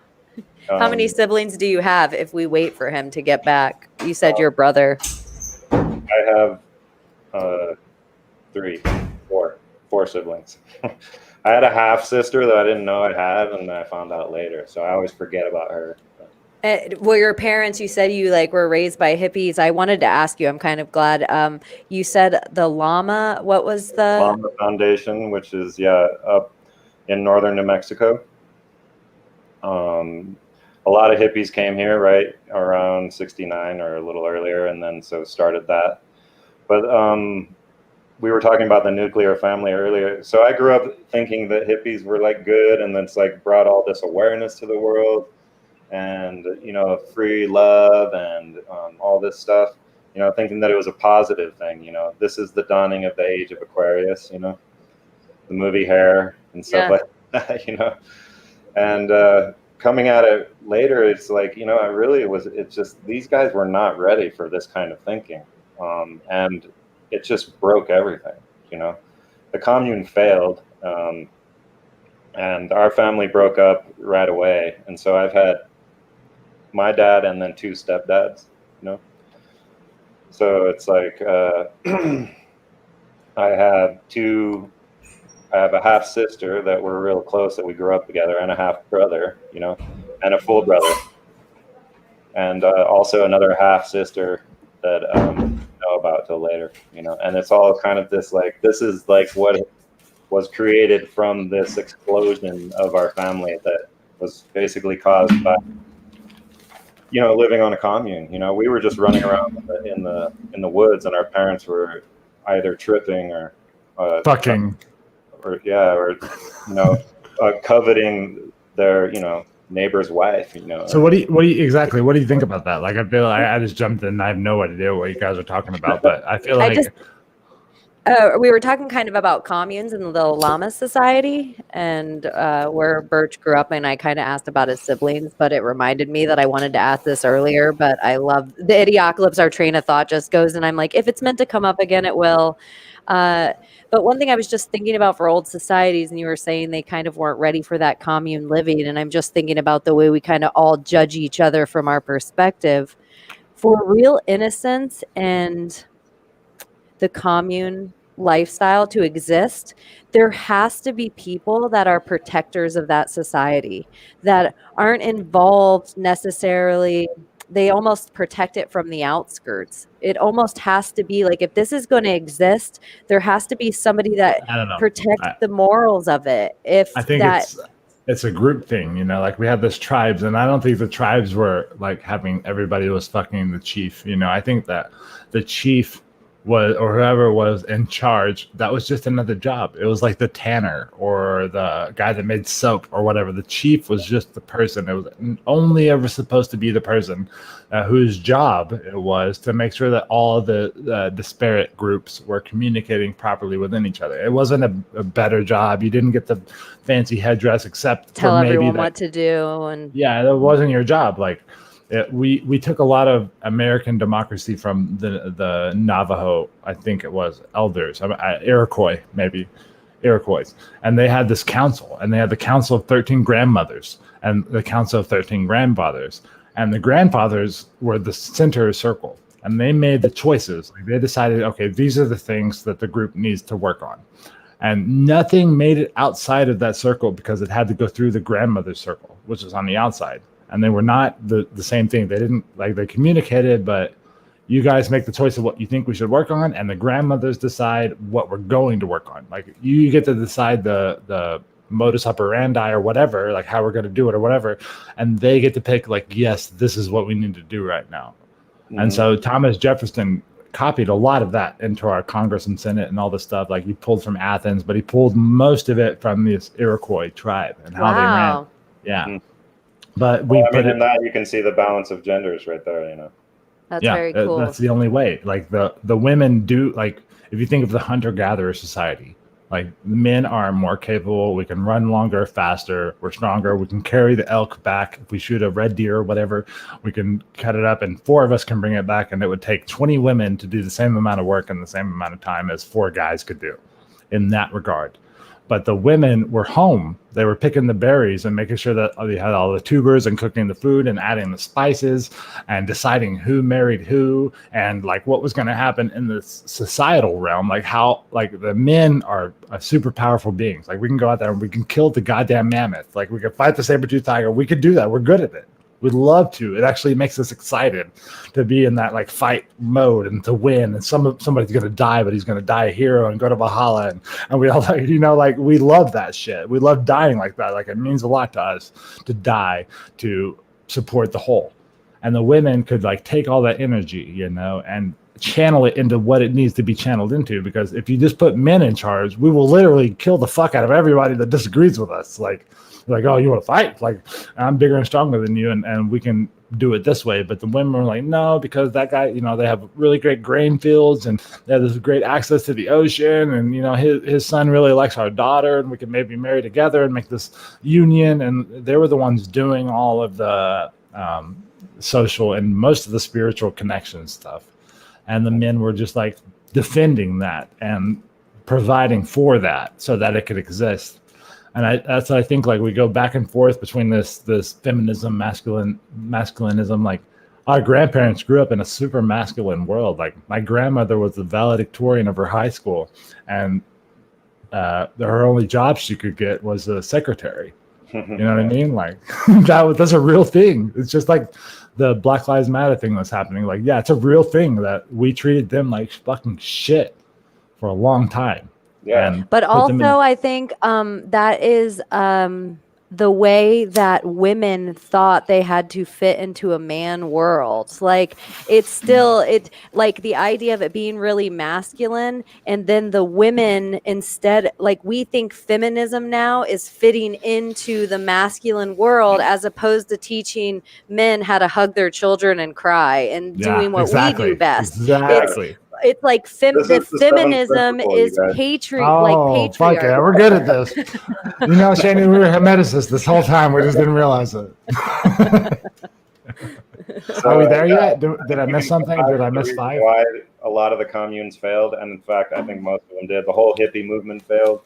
How many siblings do you have if we wait for him to get back? You said your brother. I have 4 siblings. I had a half sister that I didn't know I had, and then I found out later. So I always forget about her. Well, your parents, you said you like were raised by hippies. I wanted to ask you, I'm kind of glad. You said the Llama, what was the? Llama Foundation, which is, up in northern New Mexico. A lot of hippies came here, right, around 69 or a little earlier, and then so started that. But we were talking about the nuclear family earlier. So I grew up thinking that hippies were like good, and that's like brought all this awareness to the world. And, free love and all this stuff, thinking that it was a positive thing. This is the dawning of the age of Aquarius, the movie Hair and stuff like that, And coming at it later, it's like, it's just these guys were not ready for this kind of thinking. And it just broke everything, The commune failed. And our family broke up right away. And so I've had my dad and then 2 stepdads, So it's like I have a half sister that we're real close that we grew up together, and a half brother, and a full brother, and also another half sister that I don't know about till later, And it's all kind of this is like what was created from this explosion of our family that was basically caused by living on a commune. We were just running around in the woods, and our parents were either tripping or fucking, or coveting their neighbor's wife. So what do you think about that? Like, I feel like I just jumped in and I have no idea what you guys are talking about, but I feel like we were talking kind of about communes and the Llama Society and where Burch grew up, and I kind of asked about his siblings, but it reminded me that I wanted to ask this earlier, but I love the Idiocalypse. Our train of thought just goes, and I'm like, if it's meant to come up again, it will. But one thing I was just thinking about for old societies, and you were saying they kind of weren't ready for that commune living, and I'm just thinking about the way we kind of all judge each other from our perspective. For real innocence and the commune lifestyle to exist, there has to be people that are protectors of that society, that aren't involved necessarily. They almost protect it from the outskirts. It almost has to be like, if this is going to exist, there has to be somebody that protects the morals of it. I think it's a group thing, like we have this tribes, and I don't think the tribes were like having everybody was fucking the chief. I think that the chief was, or whoever was in charge, that was just another job. It was like the tanner or the guy that made soap or whatever. The chief was just the person. It was only ever supposed to be the person whose job it was to make sure that all of the disparate groups were communicating properly within each other. It wasn't a better job. You didn't get the fancy headdress except Tell for maybe everyone that, what to do. And yeah, that wasn't your job. Like, we took a lot of American democracy from the Navajo, I think it was, elders, Iroquois, and they had this council, and they had the Council of 13 Grandmothers and the Council of 13 Grandfathers, and the grandfathers were the center circle, and they made the choices. Like, they decided, okay, these are the things that the group needs to work on, and nothing made it outside of that circle because it had to go through the grandmother's circle, which is on the outside. And they were not the same thing. They didn't, like, they communicated, but you guys make the choice of what you think we should work on, and the grandmothers decide what we're going to work on. Like, you get to decide the modus operandi or whatever, like how we're going to do it or whatever, and they get to pick, like, yes, this is what we need to do right now. Mm-hmm. And so Thomas Jefferson copied a lot of that into our Congress and Senate and all this stuff. Like, he pulled from Athens, but he pulled most of it from this Iroquois tribe and how they ran. Yeah. Mm-hmm. But in that you can see the balance of genders right there, you know. That's very cool. That's the only way. Like, the women do, like, if you think of the hunter-gatherer society, like, the men are more capable. We can run longer, faster. We're stronger. We can carry the elk back. If we shoot a red deer or whatever, we can cut it up, and 4 of us can bring it back. And it would take 20 women to do the same amount of work in the same amount of time as 4 guys could do in that regard. But the women were home. They were picking the berries and making sure that they had all the tubers and cooking the food and adding the spices and deciding who married who and, like, what was going to happen in the societal realm. Like, how, like, the men are super powerful beings. Like, we can go out there and we can kill the goddamn mammoth. Like, we can fight the saber-toothed tiger. We could do that. We're good at it. We'd love to. It actually makes us excited to be in that, like, fight mode and to win. And somebody's going to die, but he's going to die a hero and go to Valhalla. And we all, like, you know, like, we love that shit. We love dying like that. Like, it means a lot to us to die to support the whole. And the women could, like, take all that energy, you know, and channel it into what it needs to be channeled into. Because if you just put men in charge, we will literally kill the fuck out of everybody that disagrees with us. Like, oh, you want to fight? Like, I'm bigger and stronger than you, and we can do it this way. But the women are like, no, because that guy, you know, they have really great grain fields and they have this great access to the ocean, and, you know, his son really likes our daughter, and we can maybe marry together and make this union. And they were the ones doing all of the social and most of the spiritual connection stuff, and the men were just, like, defending that and providing for that so that it could exist. And that's what I think, like, we go back and forth between this feminism, masculinism. Like, our grandparents grew up in a super masculine world. Like, my grandmother was the valedictorian of her high school, and her only job she could get was a secretary. You know what I mean? Like, that's a real thing. It's just like the Black Lives Matter thing that's happening. Like, yeah, it's a real thing that we treated them like fucking shit for a long time. Yeah. But also, I think that is the way that women thought they had to fit into a man world. Like, it's like the idea of it being really masculine, and then the women instead, like, we think feminism now is fitting into the masculine world as opposed to teaching men how to hug their children and cry and doing what we do best. Exactly. It's like the feminism is Oh, patriarchy. Fuck yeah, we're good at this. You know, Shani, we were hermeticists this whole time. We just didn't realize it. Are we there yet? Did I miss something? Did I miss 5? Why a lot of the communes failed, and in fact, I think most of them did. The whole hippie movement failed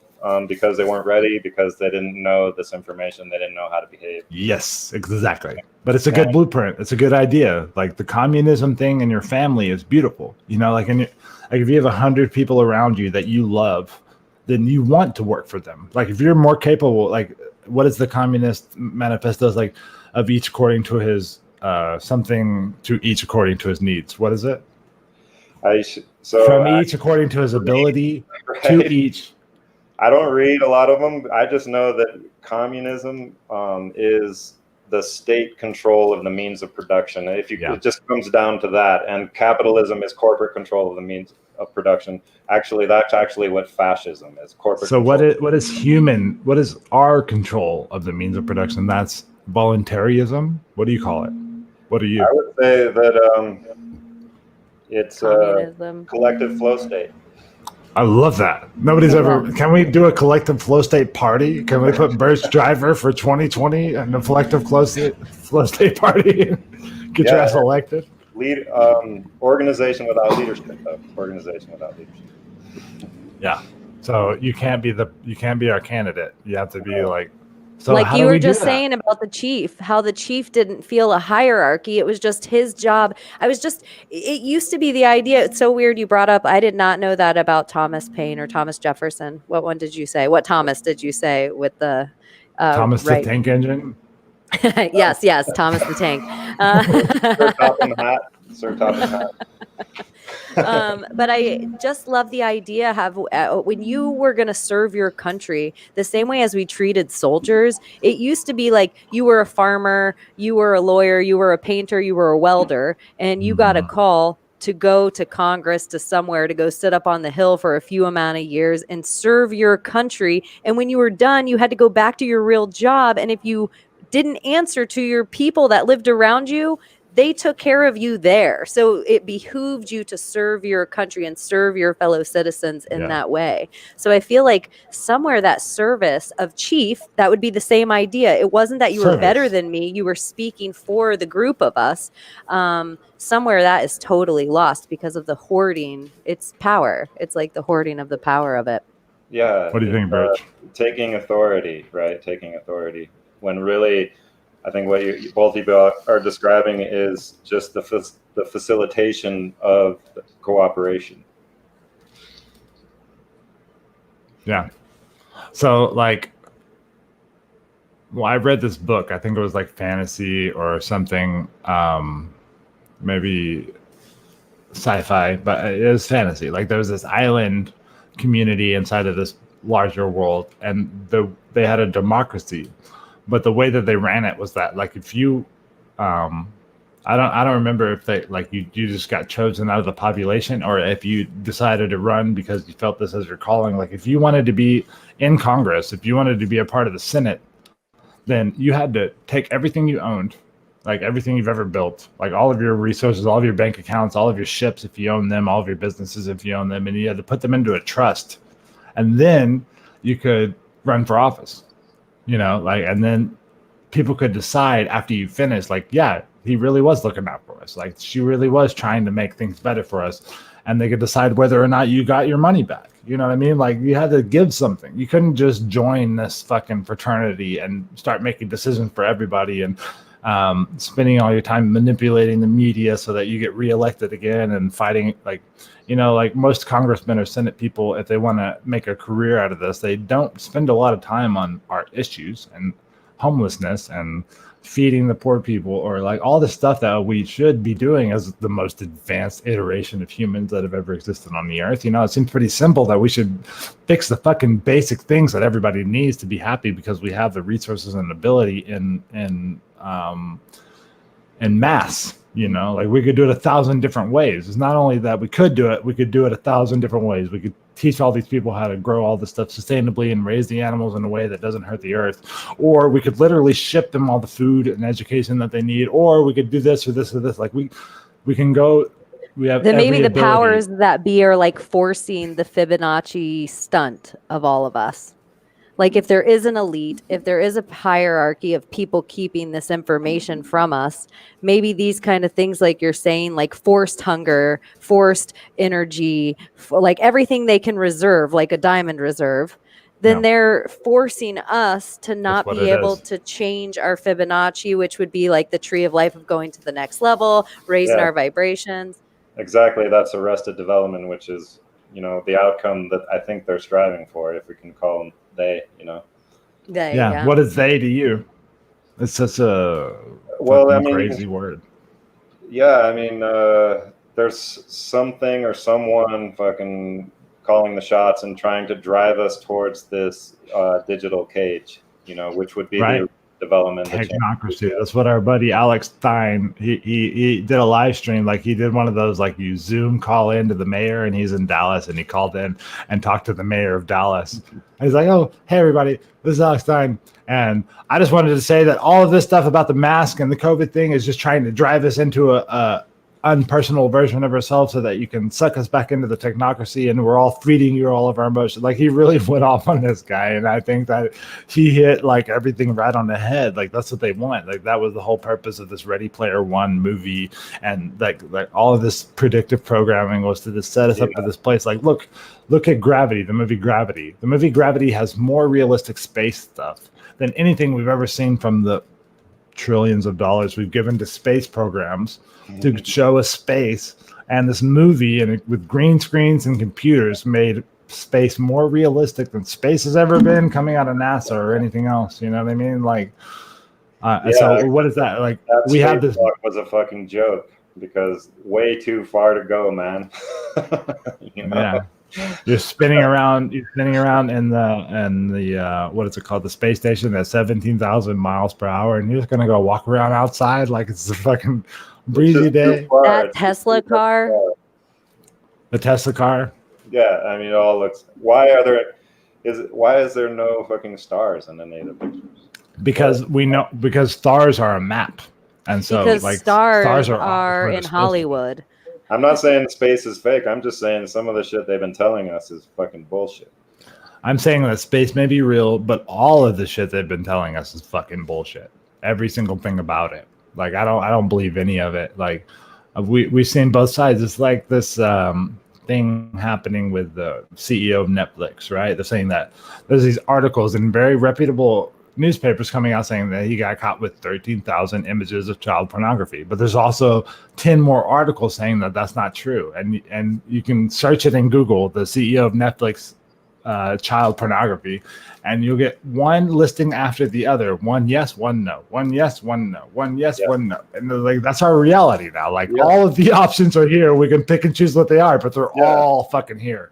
because they weren't ready, because they didn't know this information. They didn't know how to behave. Yes, exactly. But it's a good blueprint. It's a good idea. Like, the communism thing in your family is beautiful. You know, like, like, if you have 100 people around you that you love, then you want to work for them. Like, if you're more capable, like, what is the Communist Manifesto? Like, of each according to his something to each according to his needs. What is it? From each according to his ability, to each. I don't read a lot of them. I just know that communism is the state control of the means of production. It just comes down to that, and capitalism is corporate control of the means of production. Actually, that's actually what fascism is. Corporate. So control. what is our control of the means of production? That's voluntarism. What do you call it? What are you? I would say that it's Communism. Collective flow state. I love that. Nobody's ever. Can we do a collective flow state party? Can we put Burch Driver for 2020 and the collective flow state party? Get your ass elected. Organization without leadership, though. Organization without leadership. Yeah. So you can't be our candidate. You have to be like. So like you were just saying about the chief, how the chief didn't feel a hierarchy. It was just his job. It used to be the idea. It's so weird you brought up. I did not know that about Thomas Paine or Thomas Jefferson. What one did you say? What Thomas did you say with the Thomas the Tank Engine? yes, Thomas the Tank. Sir Topham Hatt. But I just love the idea when you were going to serve your country the same way as we treated soldiers. It used to be like you were a farmer, you were a lawyer, you were a painter, you were a welder, and you got a call to go to Congress, to somewhere, to go sit up on the Hill for a few amount of years and serve your country. And when you were done, you had to go back to your real job. And if you didn't answer to your people that lived around you, they took care of you there. So it behooved you to serve your country and serve your fellow citizens in that way. So I feel like somewhere that service of chief, that would be the same idea. It wasn't that you were better than me. You were speaking for the group of us. Somewhere that is totally lost because of the hoarding. It's power. It's like the hoarding of the power of it. Yeah. What do you think, Burch? Taking authority, right? Taking authority. When really, I think what both of you are describing is just the facilitation of cooperation. Yeah. So I read this book. I think it was like fantasy or something, maybe sci-fi, but it was fantasy. Like there was this island community inside of this larger world, and they had a democracy. But the way that they ran it was that, like, if you, I don't remember if they, like, you just got chosen out of the population, or if you decided to run because you felt this as your calling. Like, if you wanted to be in Congress, if you wanted to be a part of the Senate, then you had to take everything you owned, like everything you've ever built, like all of your resources, all of your bank accounts, all of your ships if you own them, all of your businesses if you own them, and you had to put them into a trust, and then you could run for office. And then people could decide after you finish, like, yeah, he really was looking out for us. Like, she really was trying to make things better for us. And they could decide whether or not you got your money back. You know what I mean? Like, you had to give something. You couldn't just join this fucking fraternity and start making decisions for everybody and spending all your time manipulating the media so that you get reelected again and fighting, like most congressmen or Senate people, if they want to make a career out of this, they don't spend a lot of time on our issues and homelessness and feeding the poor people, or like all the stuff that we should be doing as the most advanced iteration of humans that have ever existed on the earth. It seems pretty simple that we should fix the fucking basic things that everybody needs to be happy because we have the resources and ability in mass. Like we could do it 1,000 different ways. It's not only that we could do it, we could do it 1,000 different ways. We could teach all these people how to grow all this stuff sustainably and raise the animals in a way that doesn't hurt the earth. Or we could literally ship them all the food and education that they need. Or we could do this or this or this. Like we can go. We have then maybe the powers that be are like forcing the Fibonacci stunt of all of us. Like if there is an elite, if there is a hierarchy of people keeping this information from us, maybe these kind of things like you're saying, like forced hunger, forced energy, like everything they can reserve, like a diamond reserve, then they're forcing us to not be able to change our Fibonacci, which would be like the tree of life of going to the next level, raising our vibrations. Exactly. That's arrested development, which is, the outcome that I think they're striving for, if we can call them they, Yeah. What is they to you? It's such a crazy word. Yeah. There's something or someone fucking calling the shots and trying to drive us towards this digital cage, which would be development. Technocracy. That's what our buddy Alex Stein, he did a live stream. Like, he did one of those, like, you Zoom call in to the mayor, and he's in Dallas, and he called in and talked to the mayor of Dallas. And he's like, oh, hey, everybody, this is Alex Stein. And I just wanted to say that all of this stuff about the mask and the COVID thing is just trying to drive us into a unpersonal version of ourselves so that you can suck us back into the technocracy, and we're all feeding you all of our emotions. Like, he really went off on this guy, and I think that he hit like everything right on the head. Like, that's what they want. Like, that was the whole purpose of this Ready Player One movie, and like all of this predictive programming was to just set us up to this place. Like, look at Gravity, the movie Gravity. The movie Gravity has more realistic space stuff than anything we've ever seen from the trillions of dollars we've given to space programs to show us space. And this movie, and with green screens and computers, made space more realistic than space has ever been coming out of NASA or anything else. You know what I mean? Like, so what is that? Like, we have this was a fucking joke because way too far to go, man. You know? Yeah. You're spinning around in the what is it called? The space station at 17,000 miles per hour, and you're just gonna go walk around outside like it's a fucking breezy day. That Tesla car. The Tesla car. Yeah, I mean, it all looks. Why is there no fucking stars in any of the pictures? Because stars are a map, and so because like stars are in Hollywood. I'm not saying space is fake. I'm just saying some of the shit they've been telling us is fucking bullshit. I'm saying that space may be real, but all of the shit they've been telling us is fucking bullshit. Every single thing about it. Like, I don't believe any of it. Like, we've seen both sides. It's like this thing happening with the CEO of Netflix, right? They're saying that there's these articles in very reputable newspapers coming out saying that he got caught with 13,000 images of child pornography, but there's also 10 more articles saying that that's not true. And you can search it in Google, the CEO of Netflix child pornography, and you'll get one listing after the other. One yes, one no. One yes, one no. One yes, one no. And like, that's our reality now. Like, all of the options are here. We can pick and choose what they are, but they're all fucking here.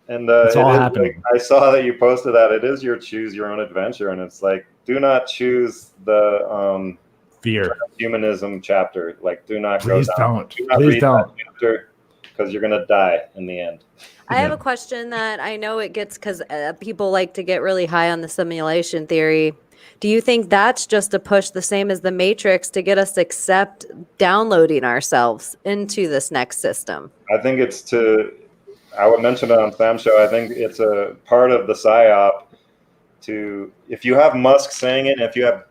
And it's all happening. I saw that you posted that. It is your choose your own adventure, and it's like, do not choose the fear humanism chapter. Like, do not please go down. Please don't. Because you're gonna die in the end. I have a question that I know it gets because people like to get really high on the simulation theory. Do you think that's just a push, the same as the Matrix, to get us to accept downloading ourselves into this next system? I think I would mention it on Sam's show. I think it's a part of the psyop if you have Musk saying it, if you have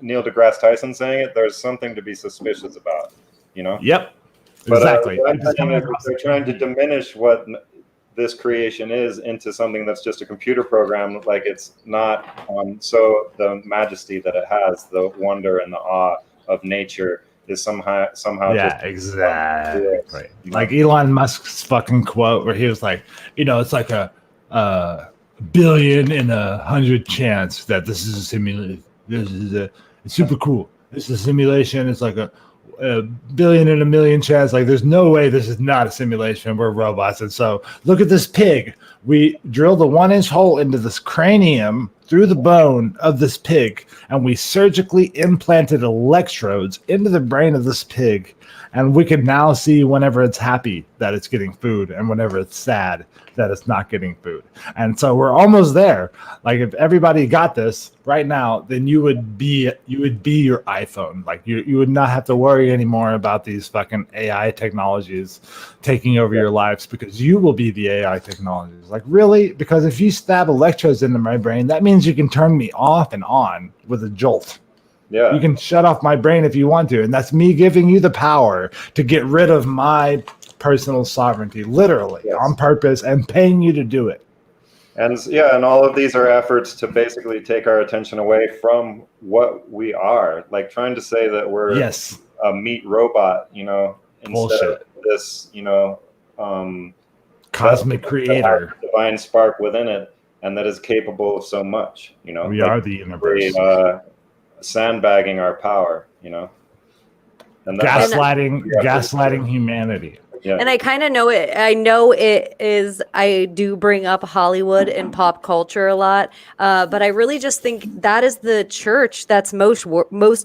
Neil deGrasse Tyson saying it, there's something to be suspicious about, you know? Yep. But, exactly. They're trying to diminish what this creation is into something that's just a computer program. Like, it's not so the majesty that it has, the wonder and the awe of nature is somehow yeah, exactly. Like Elon Musk's fucking quote where he was like, it's like a billion in 100 chance that this is a simulation. It's super cool. This is a simulation. It's like a billion in a million chance. Like, there's no way this is not a simulation. We're robots. And so look at this pig. We drilled a 1-inch hole into this cranium through the bone of this pig, and we surgically implanted electrodes into the brain of this pig, and we can now see whenever it's happy that it's getting food, and whenever it's sad that it's not getting food. And so we're almost there. Like, if everybody got this right now, then you would be your iPhone. Like, you would not have to worry anymore about these fucking AI technologies taking over your lives, because you will be the AI technologies. Like, really? Because if you stab electrodes into my brain, that means you can turn me off and on with a jolt. Yeah. You can shut off my brain if you want to. And that's me giving you the power to get rid of my personal sovereignty, literally, on purpose, and paying you to do it. And and all of these are efforts to basically take our attention away from what we are. Like, trying to say that we're a meat robot, instead bullshit. Of this, cosmic creator, divine spark within it, and that is capable of so much. We are the universe. Sandbagging our power, and gaslighting humanity. Yeah. And I kind of know it. I know it is. I do bring up Hollywood and pop culture a lot, but I really just think that is the church that's most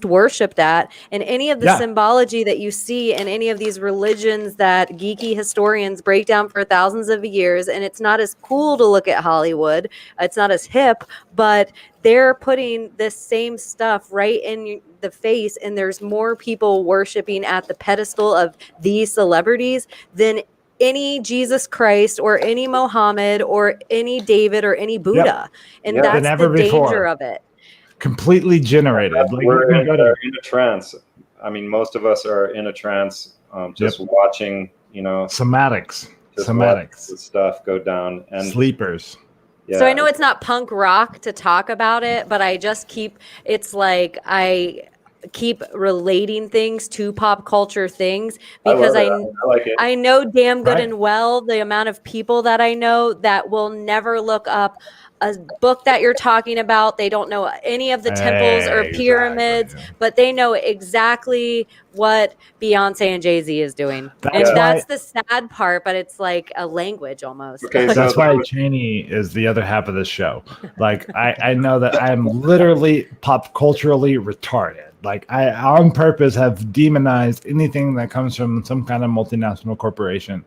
worshipped at. And any of the Yeah. symbology that you see in any of these religions that geeky historians break down for thousands of years, and it's not as cool to look at Hollywood. It's not as hip, but they're putting this same stuff right in the face, and there's more people worshiping at the pedestal of these celebrities than any Jesus Christ or any Mohammed or any David or any Buddha. And Yeah. that's Than ever the danger before. of it. Completely generated. Like, you We're can in, go to, in a trance. I mean, most of us are in a trance, just watching, somatics. just watching Somatics. the stuff go down. And Sleepers. yeah, So I know it's not punk rock to talk about it, but I just it's like I keep relating things to pop culture things because I like it. I know damn good Right. and well the amount of people that I know that will never look up a book that you're talking about. They don't know any of the temples or Exactly, pyramids, yeah. but they know exactly what Beyonce and Jay-Z is doing. That's And why- that's the sad part, but it's like a language almost. Okay, so That's why Cheney is the other half of the show. Like, I know that I'm literally pop culturally retarded. Like, I on purpose have demonized anything that comes from some kind of multinational corporation.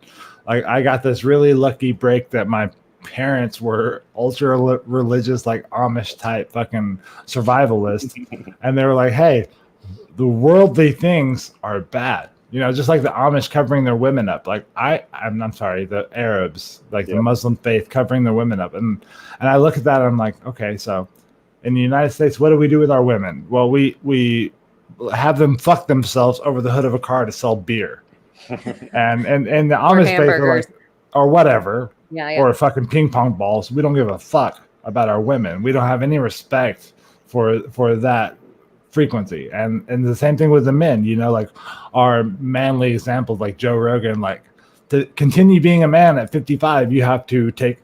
Like, I got this really lucky break that my parents were ultra religious, like Amish type fucking survivalists, and they were like, "Hey, the worldly things are bad." Just like the Amish covering their women up. Like I'm sorry, the Arabs, like the Muslim faith covering their women up. And I look at that and I'm like, okay, so in the United States, what do we do with our women? Well, we have them fuck themselves over the hood of a car to sell beer. and the Amish faith are like, or whatever, or fucking ping pong balls. We don't give a fuck about our women. We don't have any respect for that frequency. And the same thing with the men, like our manly examples like Joe Rogan, like to continue being a man at 55, you have to take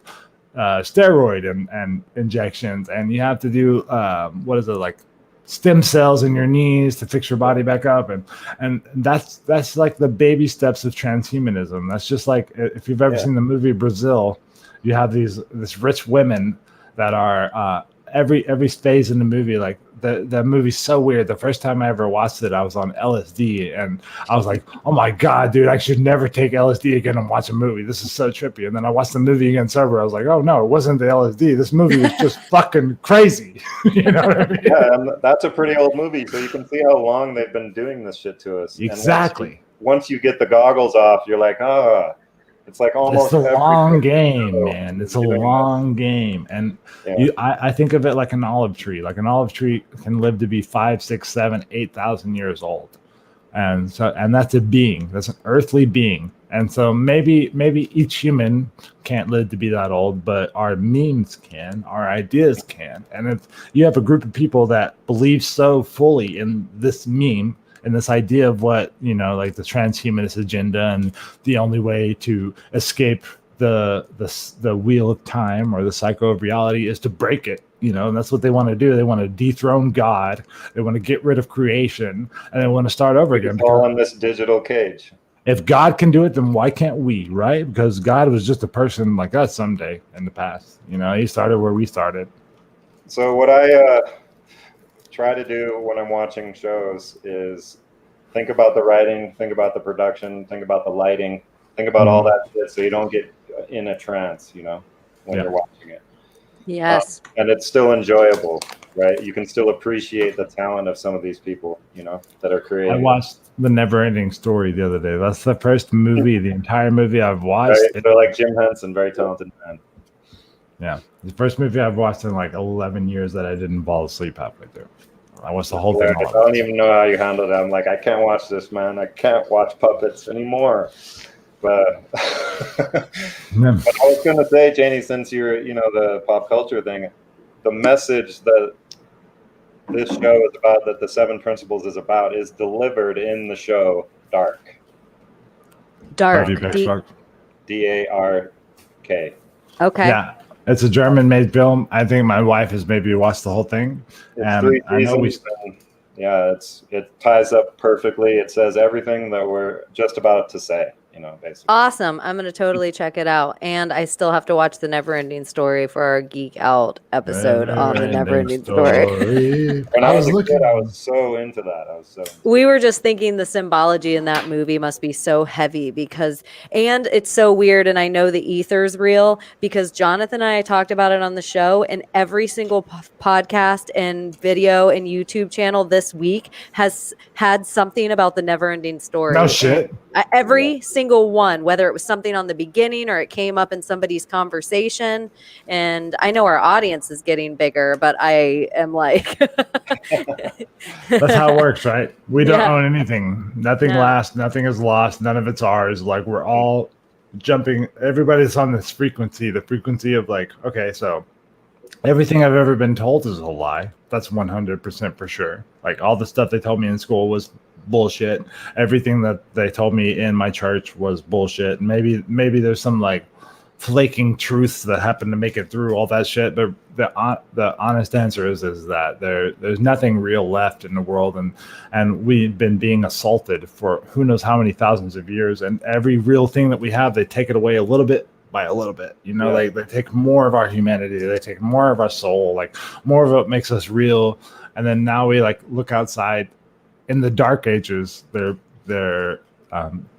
steroid and injections, and you have to do like stem cells in your knees to fix your body back up, and that's like the baby steps of transhumanism. That's just like, if you've ever seen the movie Brazil, you have this rich women that are every phase in the movie, like the movie's so weird. The first time I ever watched it, I was on LSD, and I was like, oh my God, dude, I should never take LSD again and watch a movie. This is so trippy. And then I watched the movie again sober. I was like, oh no, it wasn't the LSD. This movie was just fucking crazy. You know what I mean? Yeah, and that's a pretty old movie, so you can see how long they've been doing this shit to us. Exactly. And once you get the goggles off, you're like, it's like almost. It's a long game, man. It's a long game, and I think of it like an olive tree. Like an olive tree can live to be 5, 6, 7, 8,000 years old, and that's a being. That's an earthly being, and so maybe each human can't live to be that old, but our memes can, our ideas can, and if you have a group of people that believe so fully in this meme. And this idea of what, like the transhumanist agenda, and the only way to escape the wheel of time or the cycle of reality is to break it, and that's what they want to do. They want to dethrone God. They want to get rid of creation, and they want to start over again. All in this digital cage. If God can do it, then why can't we, right? Because God was just a person like us someday in the past. He started where we started. So what I try to do when I'm watching shows is think about the writing, think about the production, think about the lighting, think about all that shit, so you don't get in a trance, when you're watching it. Yes. And it's still enjoyable, right? You can still appreciate the talent of some of these people, that are creating. I watched The Never-Ending Story the other day. That's the first movie, the entire movie I've watched. Right? So like Jim Henson, very talented man. Yeah, the first movie I've watched in like 11 years that I didn't fall asleep halfway through. I watched the whole thing. I don't even know how you handled it. I'm like, I can't watch this, man. I can't watch puppets anymore. But, but I was going to say, Janie, since you're, the pop culture thing, the message that this show is about, that the Seven Principles is about, is delivered in the show Dark. Dark. D-A-R-K. Okay. Yeah. It's a German-made film. I think my wife has maybe watched the whole thing. It's 3 seasons. It ties up perfectly. It says everything that we're just about to say. basically. Awesome. I'm going to totally check it out. And I still have to watch the Neverending Story for our Geek Out episode on the Neverending Story. When I was a kid, I was so into that. We were just thinking the symbology in that movie must be so heavy and it's so weird. And I know the ether's real because Jonathan and I talked about it on the show, and every single podcast and video and YouTube channel this week has had something about the Neverending Story. No shit. Every single one, whether it was something on the beginning or it came up in somebody's conversation. And I know our audience is getting bigger, but I am like, that's how it works, right? We don't own anything. Nothing lasts. Nothing is lost. None of it's ours. Like, we're all jumping. Everybody's on this frequency, the frequency of like, okay, so everything I've ever been told is a lie. That's 100% for sure. Like, all the stuff they told me in school was bullshit. Everything that they told me in my church was bullshit. Maybe there's some like flaking truths that happen to make it through all that shit, but the honest answer is that there's nothing real left in the world, and we've been being assaulted for who knows how many thousands of years, and every real thing that we have, they take it away a little bit by a little bit, like they take more of our humanity, they take more of our soul, like more of what makes us real. And then now we like look outside. In the Dark Ages, their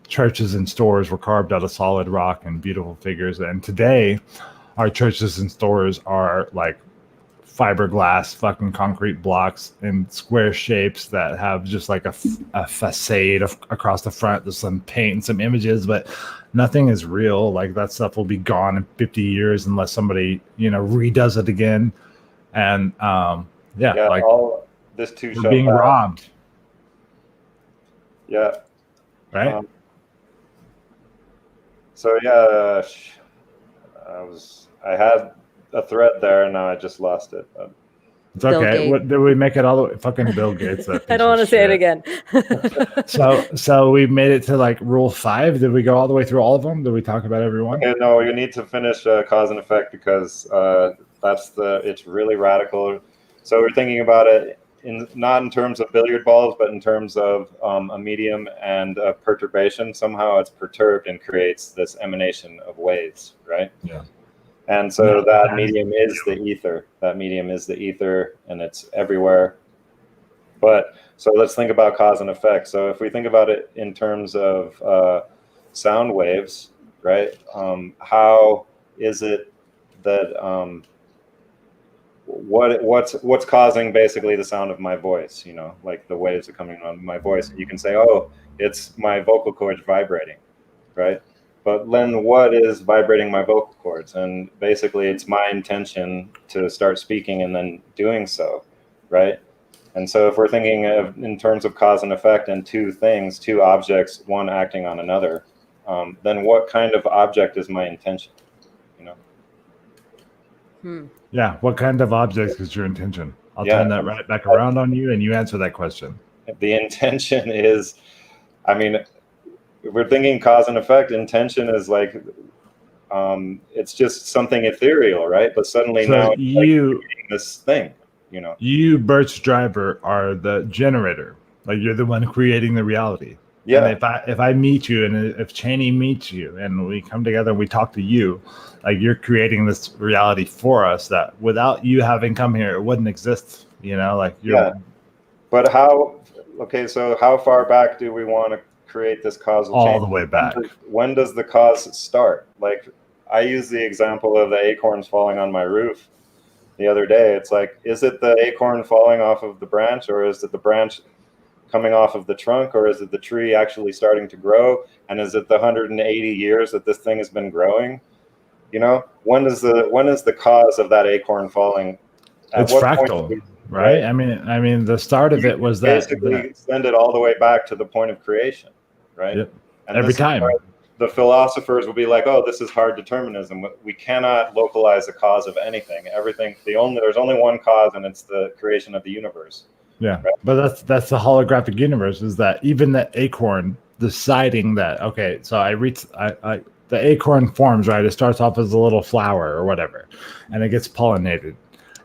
churches and stores were carved out of solid rock and beautiful figures. And today, our churches and stores are like fiberglass fucking concrete blocks in square shapes that have just like a facade across the front. There's some paint and some images, but nothing is real. Like, that stuff will be gone in 50 years unless somebody, redoes it again. And like all this too we're being robbed. Yeah. Right. I had a thread there, and now I just lost it. It's okay. What, did we make it all the way? Fucking Bill Gates. I don't want to say it again. So we made it to like rule 5. Did we go all the way through all of them? Did we talk about everyone? Okay, no, you need to finish cause and effect because it's really radical. So we're thinking about it not in terms of billiard balls, but in terms of a medium and a perturbation. Somehow it's perturbed and creates this emanation of waves, right? Yeah. And so that medium is the ether. That medium is the ether, and it's everywhere. But so let's think about cause and effect. So if we think about it in terms of sound waves, right? How is it that what's causing basically the sound of my voice? Like the waves are coming on my voice. You can say, oh, it's my vocal cords vibrating, right? But then what is vibrating my vocal cords? And basically it's my intention to start speaking and then doing so, right? And so if we're thinking of in terms of cause and effect and two objects, one acting on another, then what kind of object is my intention? Yeah, what kind of object is your intention? I'll turn that right back around on you, and you answer that question. The intention is, if we're thinking cause and effect, intention is like, it's just something ethereal, right? But suddenly now you like this thing, You, Burch Driver, are the generator. Like, you're the one creating the reality. Yeah. And if I meet you, and if Cheney meets you, and we come together and we talk to you, like, you're creating this reality for us that without you having come here, it wouldn't exist. Like you're. Yeah. But how? Okay, so how far back do we want to create this causal chain? All the way back. When does the cause start? Like, I use the example of the acorns falling on my roof the other day. It's like, is it the acorn falling off of the branch, or is it the branch coming off of the trunk, or is it the tree actually starting to grow? And is it the 180 years that this thing has been growing? When is the cause of that acorn falling? It's fractal, right? I mean, the start of it was basically extend it all the way back to the point of creation, right? Yep. And every time the philosophers will be like, "Oh, this is hard determinism. We cannot localize the cause of anything. Everything. There's only one cause, and it's the creation of the universe." Yeah, right? But that's the holographic universe. Is that even the acorn deciding that? Okay, so the acorn forms, right? It starts off as a little flower or whatever, and it gets pollinated,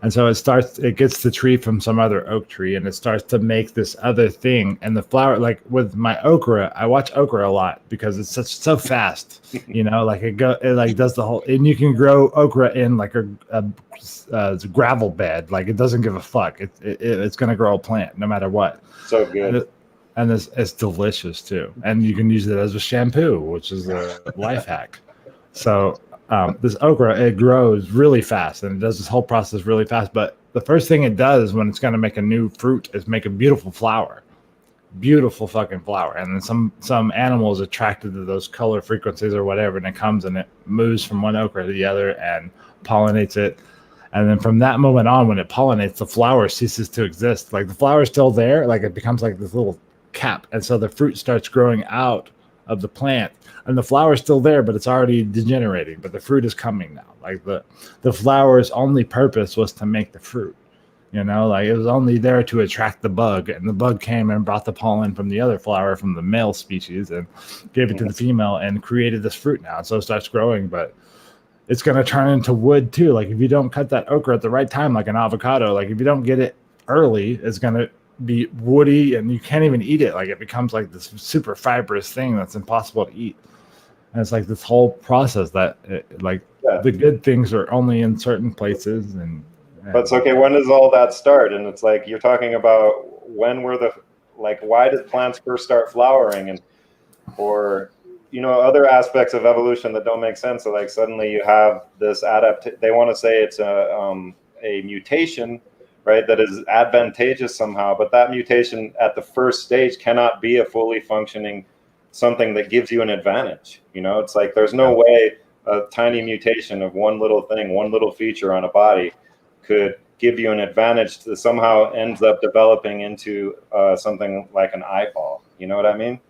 And so it gets the tree from some other oak tree, and it starts to make this other thing. And the flower, like with my okra, I watch okra a lot because it's so fast, like it like does the whole, and you can grow okra in like a gravel bed. Like it doesn't give a fuck. It's going to grow a plant no matter what. So good. And it's delicious too. And you can use it as a shampoo, which is a life hack. So this okra, it grows really fast, and it does this whole process really fast. But the first thing it does when it's going to make a new fruit is make a beautiful flower, beautiful fucking flower. And then some animal is attracted to those color frequencies or whatever, and it comes and it moves from one okra to the other and pollinates it. And then from that moment on, when it pollinates, the flower ceases to exist. Like the flower is still there, like it becomes like this little cap, and so the fruit starts growing out of the plant, and the flower is still there, but it's already degenerating, but the fruit is coming now. Like the flower's only purpose was to make the fruit, like it was only there to attract the bug, and the bug came and brought the pollen from the other flower, from the male species, and gave it to the female and created this fruit now. And so it starts growing, but it's going to turn into wood too. Like if you don't cut that okra at the right time, like an avocado, like if you don't get it early, it's going to be woody, and you can't even eat it. Like it becomes like this super fibrous thing that's impossible to eat. And it's like this whole process that the good things are only in certain places. But it's okay, when does all that start? And it's like you're talking about when were why did plants first start flowering, or other aspects of evolution that don't make sense. So like suddenly you have this they want to say it's a mutation, right, that is advantageous somehow, but that mutation at the first stage cannot be a fully functioning something that gives you an advantage. It's like there's no way a tiny mutation of one little thing, one little feature on a body could give you an advantage that somehow ends up developing into something like an eyeball. You know what I mean?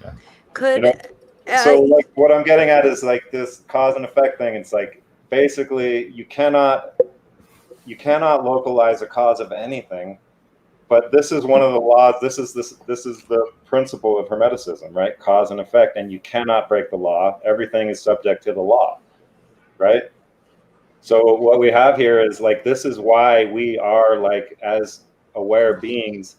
Yeah. So like what I'm getting at is like this cause and effect thing. It's like basically you cannot localize a cause of anything, but this is one of the laws. This is the principle of Hermeticism, right? Cause and effect, and you cannot break the law. Everything is subject to the law, right? So what we have here is like, this is why we are like, as aware beings,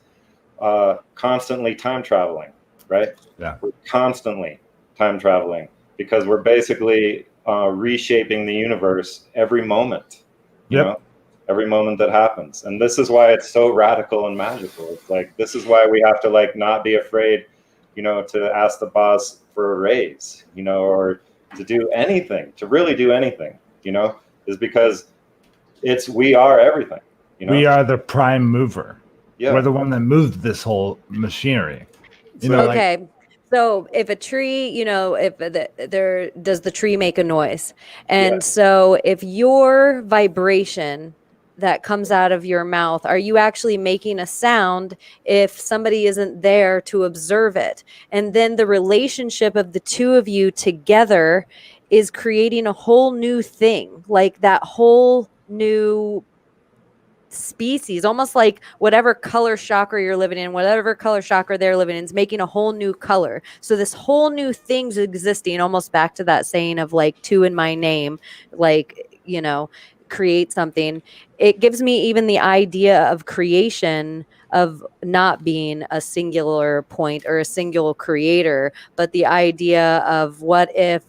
constantly time traveling, right? Yeah. We're constantly time traveling because we're basically reshaping the universe every moment, every moment that happens. And this is why it's so radical and magical. It's like, this is why we have to like not be afraid, to ask the boss for a raise, or to do anything, to really do anything, is because we are everything. We are the prime mover. Yeah. We're the one that moved this whole machinery. Okay. So if a tree, does the tree make a noise? And so if your vibration that comes out of your mouth, are you actually making a sound if somebody isn't there to observe it? And then the relationship of the two of you together is creating a whole new thing, like that whole new species, almost like whatever color chakra you're living in, whatever color chakra they're living in, is making a whole new color. So this whole new thing's existing, almost back to that saying of like two in my name, like, create something. It gives me even the idea of creation, of not being a singular point or a singular creator, but the idea of what if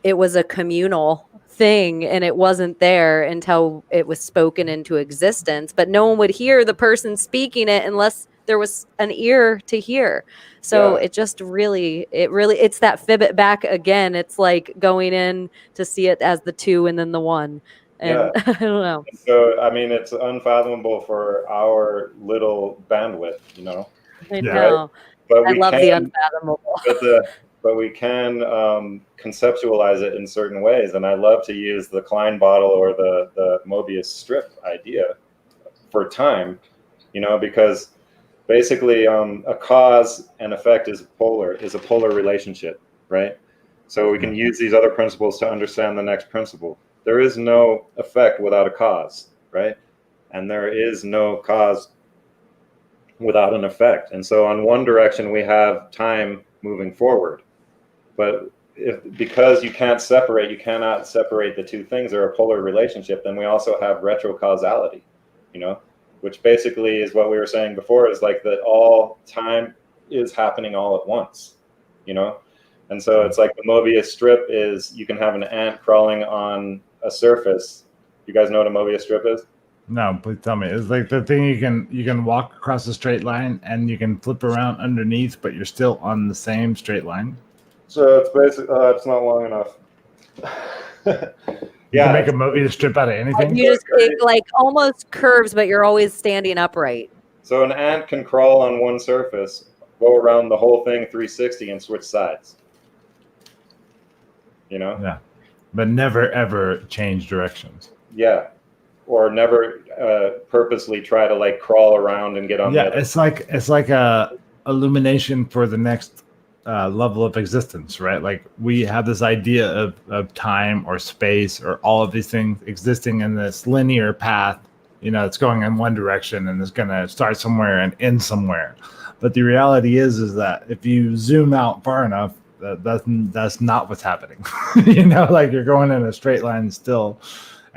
it was a communal thing and it wasn't there until it was spoken into existence, but no one would hear the person speaking it unless there was an ear to hear. So it just it's that fib it back again. It's like going in to see it as the two and then the one. And I don't know. So I mean, it's unfathomable for our little bandwidth, I know. Right? But I love the unfathomable. But we can conceptualize it in certain ways. And I love to use the Klein bottle or the Mobius strip idea for time, because basically a cause and effect is a polar relationship, right? So we can use these other principles to understand the next principle. There is no effect without a cause, right? And there is no cause without an effect. And so on one direction, we have time moving forward. But because you cannot separate the two things, or a polar relationship, then we also have retrocausality, you know, which basically is what we were saying before, is like that all time is happening all at once, you know. And so it's like the Mobius strip is, you can have an ant crawling on a surface. You guys know what a Mobius strip is? No, please tell me. It's like the thing you can walk across a straight line and you can flip around underneath, but you're still on the same straight line. So it's basically it's not long enough. You can make a Mobius strip out of anything. You just take like almost curves, but you're always standing upright. So an ant can crawl on one surface, go around the whole thing 360 and switch sides. You know? Yeah. But never ever change directions. Yeah. Or never purposely try to like crawl around and get on. Yeah, it's like a illumination for the next level of existence, right? Like we have this idea of time or space or all of these things existing in this linear path. You know, it's going in one direction and it's going to start somewhere and end somewhere. But the reality is that if you zoom out far enough, that's not what's happening. You know, like you're going in a straight line still.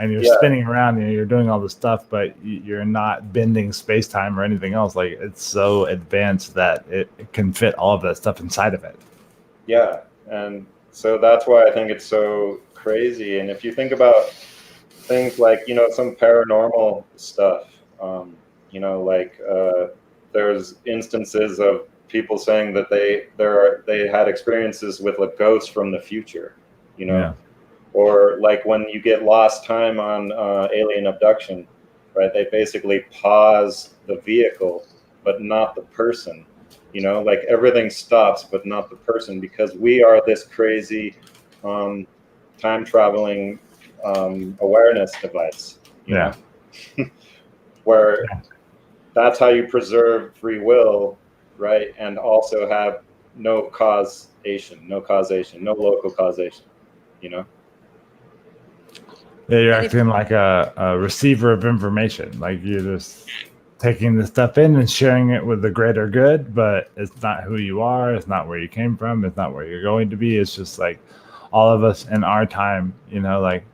And you're spinning around and you're doing all this stuff, but you're not bending space-time or anything else. Like it's so advanced that it can fit all of that stuff inside of it. Yeah, and so that's why I think it's so crazy. And if you think about things like, you know, some paranormal stuff, you know, like there's instances of people saying that they had experiences with a ghost from the future, you know. Yeah. Or like when you get lost time on alien abduction, right? They basically pause the vehicle, but not the person. You know, like everything stops, but not the person, because we are this crazy time traveling awareness device. You know? Where that's how you preserve free will, right? And also have no causation, no local causation. You know. Yeah, you're acting like a receiver of information. Like you're just taking the stuff in and sharing it with the greater good, but it's not who you are. It's not where you came from. It's not where you're going to be. It's just like all of us in our time, you know, like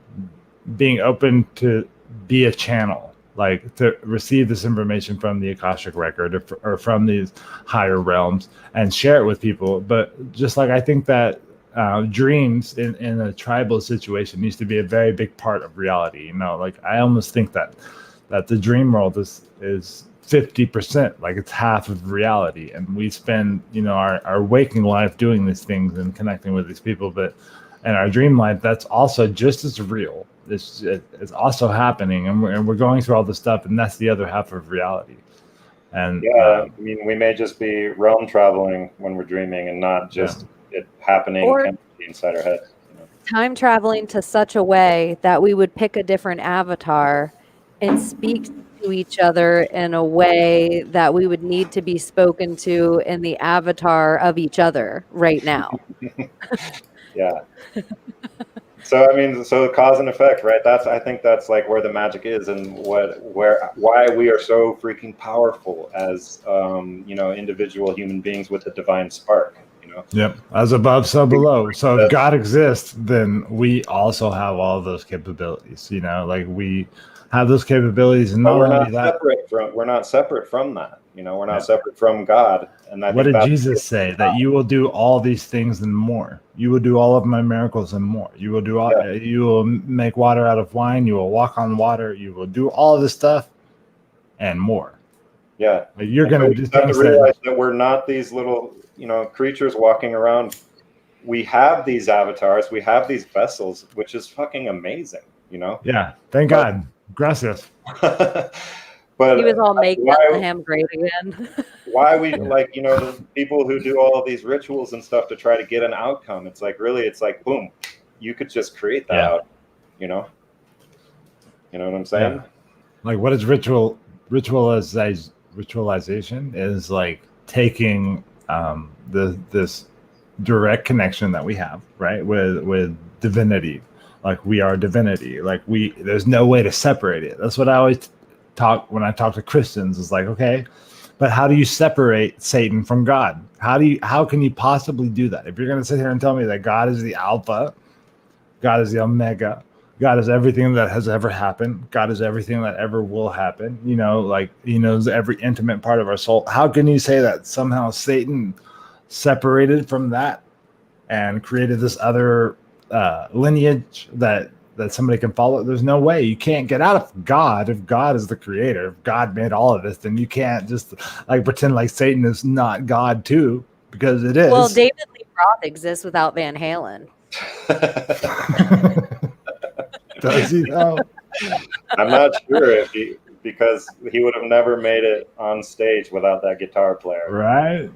being open to be a channel, like to receive this information from the Akashic record or from these higher realms and share it with people. But just like I think that dreams in a tribal situation needs to be a very big part of reality. You know, like I almost think that the dream world is 50%, like it's half of reality, and we spend, you know, our waking life doing these things and connecting with these people, but in our dream life, that's also just as real. It's also happening, and we're going through all this stuff, and that's the other half of reality. And I mean, we may just be realm traveling when we're dreaming, and not just it happening inside our head. You know? Time traveling to such a way that we would pick a different avatar and speak to each other in a way that we would need to be spoken to in the avatar of each other right now. Yeah. So I mean, so cause and effect, right? I think that's like where the magic is, and why we are so freaking powerful as you know, individual human beings with the divine spark. Yep. As above, so below. So if God exists, then we also have all those capabilities. You know, like we have those capabilities, and not only that, we're not separate from that. You know, we're not separate from God. And what did Jesus say? That you will do all these things and more. You will do all of my miracles and more. You will do all. You will make water out of wine. You will walk on water. You will do all of this stuff and more. Yeah, like you're going to have to realize that we're not these little, you know, creatures walking around. We have these avatars. We have these vessels, which is fucking amazing. You know. Yeah. Thank God. Gracias. But he was all make him great again. Why we like, you know, the people who do all of these rituals and stuff to try to get an outcome. It's like, really, it's like, boom, you could just create that out. You know what I'm saying? Yeah. Like, what is ritualization is like taking this direct connection that we have, right, with divinity. Like we are divinity. Like there's no way to separate it. That's what I always talk when I talk to Christians. Is like, okay, but how do you separate Satan from God? How can you possibly do that? If you're going to sit here and tell me that God is the Alpha, God is the Omega, God is everything that has ever happened. God is everything that ever will happen. You know, like he knows every intimate part of our soul. How can you say that somehow Satan separated from that and created this other lineage that somebody can follow? There's no way. You can't get out of God. If God is the creator, if God made all of this, then you can't just like pretend like Satan is not God too, because it is. Well, David Lee Roth exists without Van Halen. Does he though? I'm not sure because he would have never made it on stage without that guitar player. Right?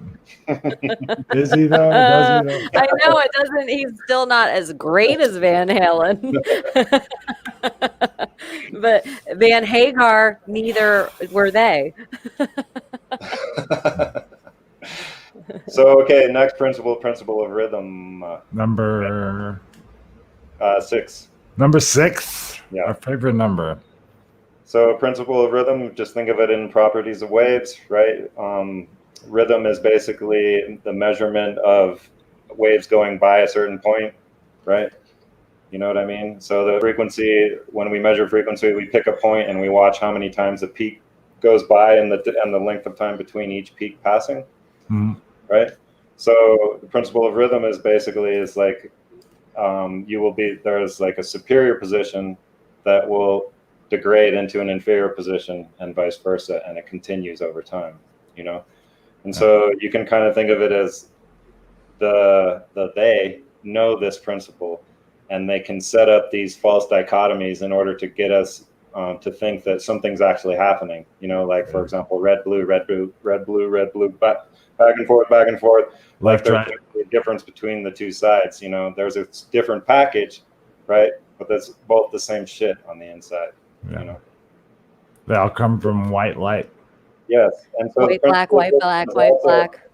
Is he though? Does he though? I know it doesn't. He's still not as great as Van Halen. But Van Hagar, neither were they. So, okay, next principle of rhythm. Number 6. Number 6. Yeah. Our favorite number. So, principle of rhythm, just think of it in properties of waves, right? Rhythm is basically the measurement of waves going by a certain point, right? You know what I mean? So the frequency, when we measure frequency, we pick a point and we watch how many times a peak goes by and the length of time between each peak passing, right? So the principle of rhythm is basically like there's like a superior position that will degrade into an inferior position and vice versa, and it continues over time, you know? And so you can kind of think of it as they know this principle, and they can set up these false dichotomies in order to get us to think that something's actually happening. You know, like for example, red, blue, red, blue, red, blue, red, blue, back and forth, back and forth. Like there's a difference between the two sides. You know, there's a different package, right? But that's both the same shit on the inside. Yeah. You know, they all come from white light. Yes, and so white, black, white, black, white, black.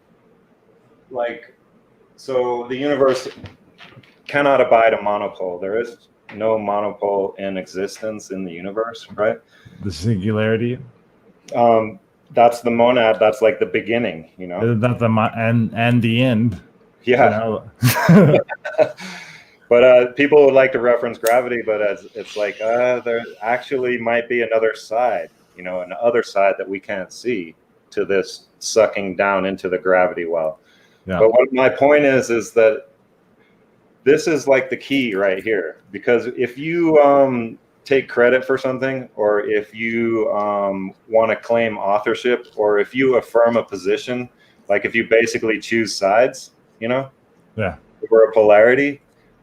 Like, so the universe cannot abide a monopole. There is no monopole in existence in the universe, right? The singularity. That's the monad. That's like the beginning, you know. Isn't that and the end? Yeah. You know? But people would like to reference gravity, but it's like there actually might be another side, you know, an other side that we can't see to this sucking down into the gravity well. Yeah. But what my point is that this is like the key right here, because if you take credit for something, or if you want to claim authorship, or if you affirm a position, like if you basically choose sides, you know, or a polarity,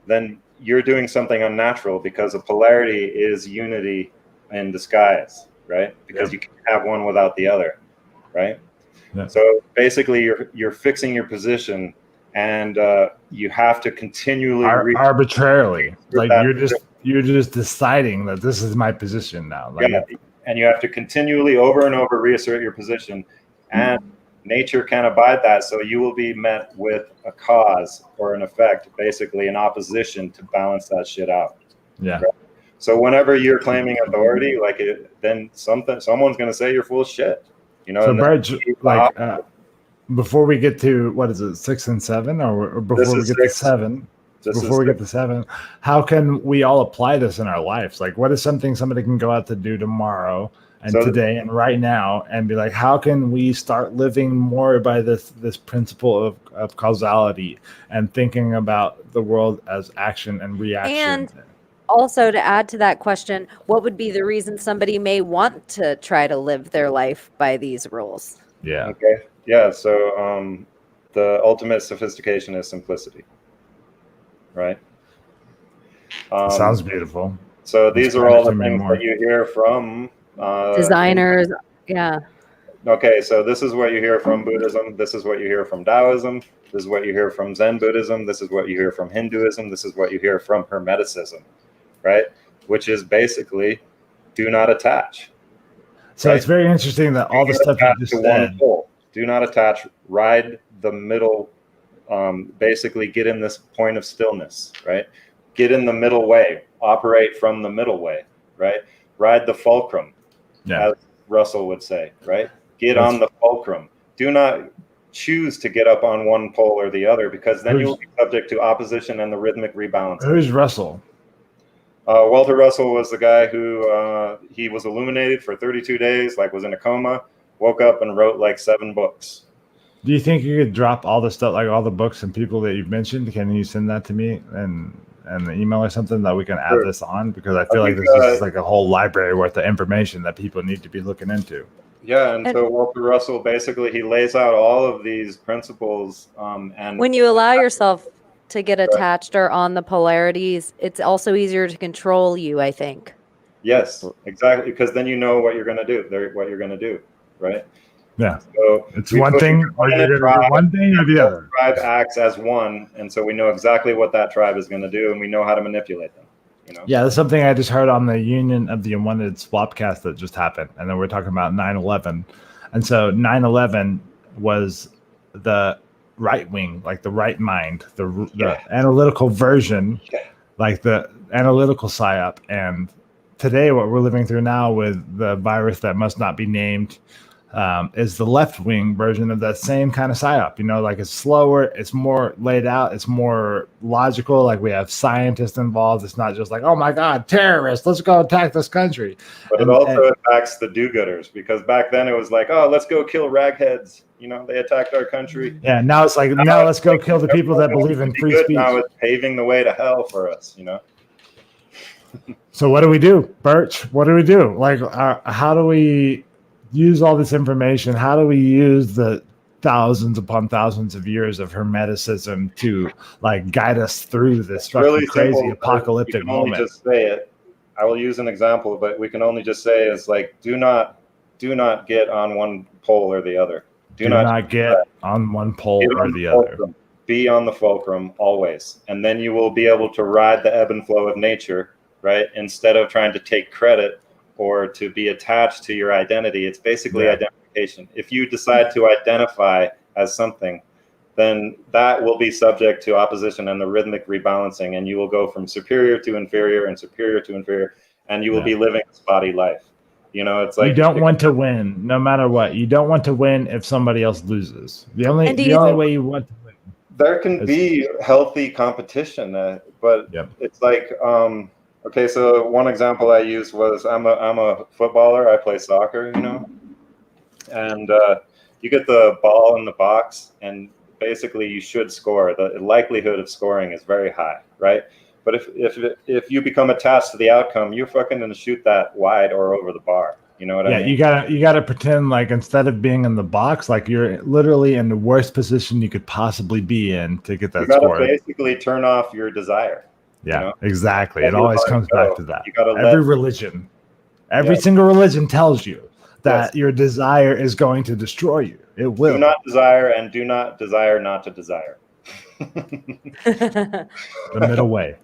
then you're doing something unnatural, because a polarity is unity in disguise, right? Because you can't have one without the other, right? Yeah. So basically you're fixing your position, and you have to continually arbitrarily, like you're just deciding that this is my position now. Like, and you have to continually over and over reassert your position, and nature can't abide that, so you will be met with a cause or an effect, basically an opposition to balance that shit out. Yeah. Right? So whenever you're claiming authority, then someone's going to say you're full of shit. You know. So Burch, like before we get to what is it, 6 and 7, or before we get to 7? Before we get to 7, how can we all apply this in our lives? Like, what is something somebody can go out to do tomorrow and today and right now, and be like, how can we start living more by this principle of causality and thinking about the world as action and reaction? And also, to add to that question, what would be the reason somebody may want to try to live their life by these rules? Yeah. Okay. Yeah. So the ultimate sophistication is simplicity. Right. Sounds beautiful. So these are all the things that you hear from designers. Yeah. Okay, so this is what you hear from Buddhism. This is what you hear from Taoism. This is what you hear from Zen Buddhism. This is what you hear from Hinduism. This is what you hear from Hermeticism, right? Which is basically do not attach. So right? It's very interesting that all the stuff you just said. Do not attach. Ride the middle. Basically get in this point of stillness, right? Get in the middle way, operate from the middle way, right? Ride the fulcrum, as Russell would say, right? Get on the fulcrum. Do not choose to get up on one pole or the other, because then you'll be subject to opposition and the rhythmic rebalance. Who's Russell? Walter Russell was the guy who he was illuminated for 32 days, like was in a coma, woke up and wrote like 7 books. Do you think you could drop all the stuff, like all the books and people that you've mentioned? Can you send that to me and the email or something that we can add this on? Because I feel like this is like a whole library worth of information that people need to be looking into. Yeah, and so Walter Russell basically he lays out all of these principles. And when you allow yourself to get attached or on the polarities, it's also easier to control you, I think. Yes, exactly, because then you know what you're going to do. What you're going to do, right? Yeah. So it's one thing, or you're going to do one thing or the other. Tribe acts as one, and so we know exactly what that tribe is going to do, and we know how to manipulate them. You know? Yeah, that's something I just heard on the Union of the Unwanted Swapcast that just happened, and then we're talking about 9/11, and so 9/11 was the right wing, like the right mind, the analytical version, like the analytical psyop, and today what we're living through now with the virus that must not be named. Is the left wing version of that same kind of psyop. You know, like it's slower, it's more laid out, it's more logical. Like we have scientists involved. It's not just like, oh my God, terrorists, let's go attack this country. But it also attacks the do-gooders, because back then it was like, oh, let's go kill ragheads. You know, they attacked our country. Yeah, now it's like, now let's go kill the people that believe in free speech. Now it's paving the way to hell for us, you know? So what do we do, Burch? What do we do? Like, how do we use all this information? How do we use the thousands upon thousands of years of Hermeticism to like guide us through this fucking really crazy simple, apocalyptic moment? Just say it. I will use an example, but we can only just say is like, do not get on one pole or the other. Do not get on one pole or the other. Be on the fulcrum always, and then you will be able to ride the ebb and flow of nature, right? Instead of trying to take credit or to be attached to your identity. It's basically identification. If you decide to identify as something, then that will be subject to opposition and the rhythmic rebalancing, and you will go from superior to inferior and superior to inferior, and you will be living a spotty life. You know, it's like you don't want to win, no matter what. You don't want to win if somebody else loses. The only way you want to win. There can be healthy competition, but it's like okay, so one example I used was I'm a footballer. I play soccer, you know, and you get the ball in the box, and basically you should score. The likelihood of scoring is very high, right? But if you become attached to the outcome, you're fucking gonna shoot that wide or over the bar. You know what I mean? Yeah, you gotta pretend like instead of being in the box, like you're literally in the worst position you could possibly be in to get that score. You gotta basically turn off your desire. Yeah, you know? It always comes back to that. You gotta every single religion tells you that your desire is going to destroy you. It will. Do not desire and do not desire not to desire. The middle way.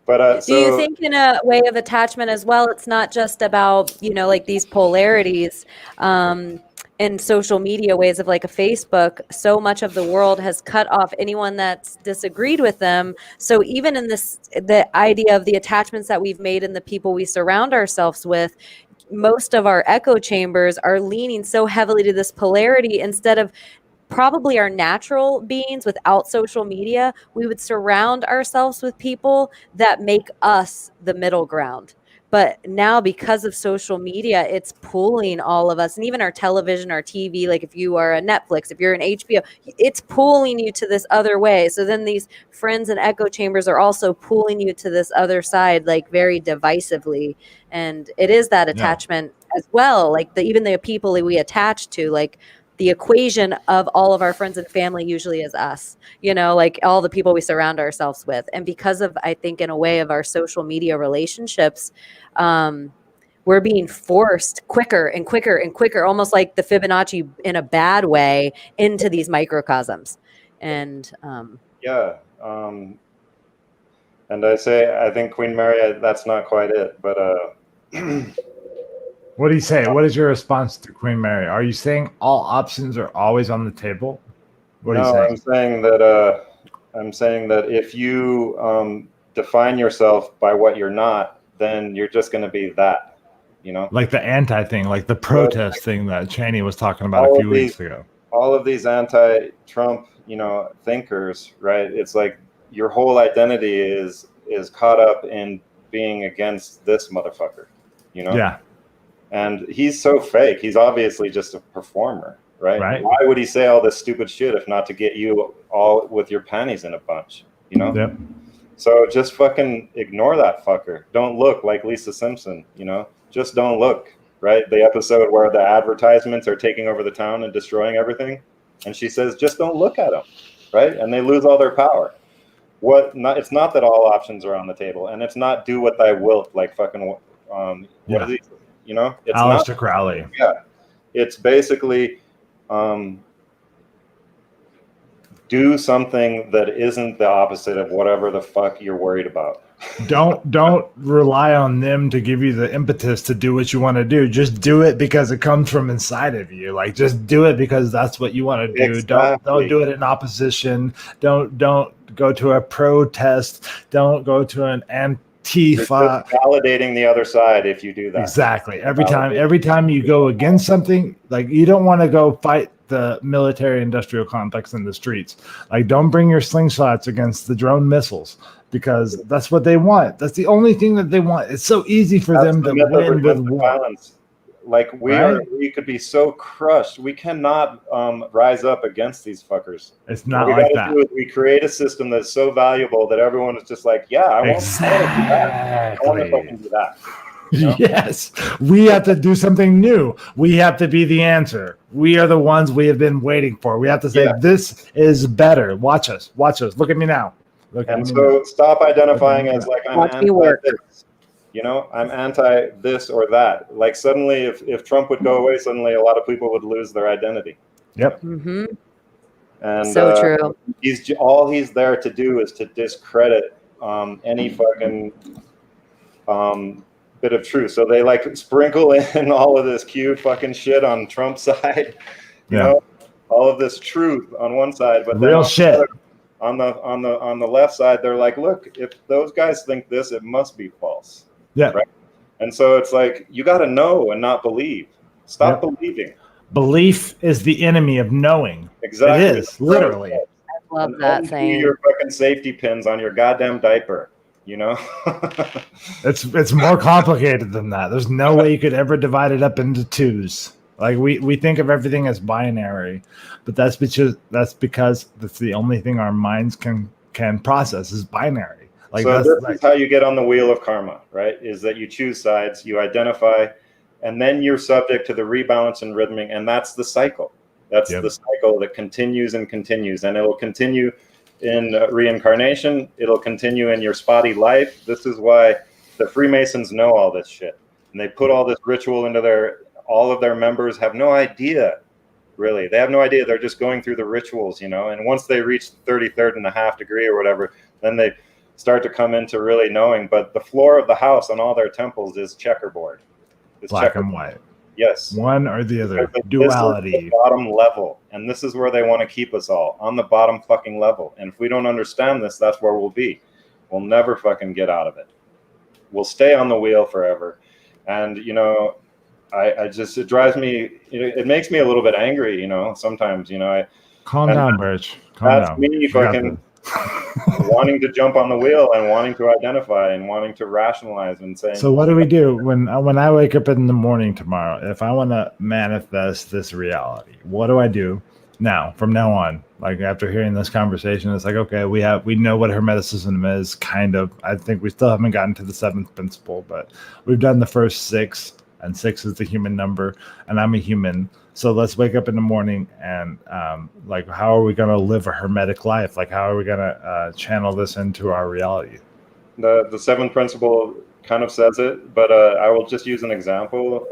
But do you think in a way of attachment as well, it's not just about, you know, like these polarities in social media ways of like a Facebook, so much of the world has cut off anyone that's disagreed with them. So even in the idea of the attachments that we've made and the people we surround ourselves with, most of our echo chambers are leaning so heavily to this polarity instead of probably our natural beings without social media. We would surround ourselves with people that make us the middle ground. But now because of social media, it's pulling all of us, and even our television, our TV, like if you are a Netflix, if you're an HBO, it's pulling you to this other way. So then these friends and echo chambers are also pulling you to this other side, like very divisively. And it is that attachment as well. Like even the people that we attach to, like the equation of all of our friends and family usually is us, you know, like all the people we surround ourselves with. And because of, I think in a way of our social media relationships, we're being forced quicker and quicker and quicker, almost like the Fibonacci in a bad way, into these microcosms. And and I think Queen Mary, that's not quite it, but what do you say? What is your response to Queen Mary? Are you saying all options are always on the table? What are you saying? I'm saying that if you define yourself by what you're not, then you're just going to be that, you know? Like the anti thing, like the protest thing that Cheney was talking about a few weeks ago. All of these anti-Trump, you know, thinkers, right? It's like your whole identity is caught up in being against this motherfucker, you know? Yeah. And he's so fake. He's obviously just a performer, right? Right. Why would he say all this stupid shit if not to get you all with your panties in a bunch, you know? Yep. So just fucking ignore that fucker. Don't look like Lisa Simpson, you know? Just don't look, right? The episode where the advertisements are taking over the town and destroying everything. And she says, just don't look at them, right? And they lose all their power. It's not that all options are on the table, and it's not do what thy wilt, like fucking what is he, you know? It's Aleister Crowley. Yeah, it's basically do something that isn't the opposite of whatever the fuck you're worried about. Don't rely on them to give you the impetus to do what you want to do. Just do it because it comes from inside of you. Like, just do it because that's what you want to do. Exactly. Don't do it in opposition. Don't go to a protest. Don't go to an Antifa. You're validating the other side if you do that. Exactly. Every time you go against something, like, you don't want to go fight the military industrial complex in the streets. Like, don't bring your slingshots against the drone missiles, because that's what they want. That's the only thing that they want. It's so easy for them to win with violence. Like, we could be so crushed. We cannot rise up against these fuckers. It's not like that. We create a system that's so valuable that everyone is just like, yeah, I want to do that. I want to fucking do that. You know? Yes, we have to do something new. We have to be the answer. We are the ones we have been waiting for. We have to say, this is better. Watch us. Look at me now. Stop identifying as like, I'm anti this. You know, I'm anti this or that. Like, suddenly, if Trump would go away, suddenly a lot of people would lose their identity. Yep. Mm-hmm. And so true. All he's there to do is to discredit any fucking bit of truth. So they like sprinkle in all of this cute fucking shit on Trump's side, you know, all of this truth on one side, but then real shit on the left side, they're like, look, if those guys think this, it must be false. Yeah. Right. And so it's like, you got to know and not believe. Stop believing. Belief is the enemy of knowing. Exactly. It is, literally. I love that saying. Your fucking safety pins on your goddamn diaper. You know, it's more complicated than that. There's no way you could ever divide it up into twos. Like, we think of everything as binary, but that's because that's the only thing our minds can process is binary. Like, so this is how you get on the wheel of karma, right? Is that you choose sides, you identify, and then you're subject to the rebalance and rhythming, and that's the cycle. That's the cycle that continues and continues, and it'll continue in reincarnation. It'll continue in your spotty life. This is why the Freemasons know all this shit, and they put all this ritual into all of their members have no idea, really. They have no idea. They're just going through the rituals, you know, and once they reach the 33rd and a half degree or whatever, then they start to come into really knowing. But the floor of the house on all their temples is checkerboard. It's black and white. Yes. One or the other. Duality. This is the bottom level. And this is where they want to keep us all, on the bottom fucking level. And if we don't understand this, that's where we'll be. We'll never fucking get out of it. We'll stay on the wheel forever. And, you know, it drives me, it makes me a little bit angry, you know, sometimes, you know. Calm down, Burch. Calm down. Me fucking wanting to jump on the wheel and wanting to identify and wanting to rationalize and saying. So what do we do when I wake up in the morning tomorrow? If I want to manifest this reality, what do I do now, from now on? Like, after hearing this conversation, it's like, okay, we know what Hermeticism is, kind of. I think we still haven't gotten to the seventh principle, but we've done the first six, and 6 is the human number, and I'm a human. So let's wake up in the morning and like, how are we going to live a Hermetic life? Like, how are we going to channel this into our reality? The seventh principle kind of says it, but I will just use an example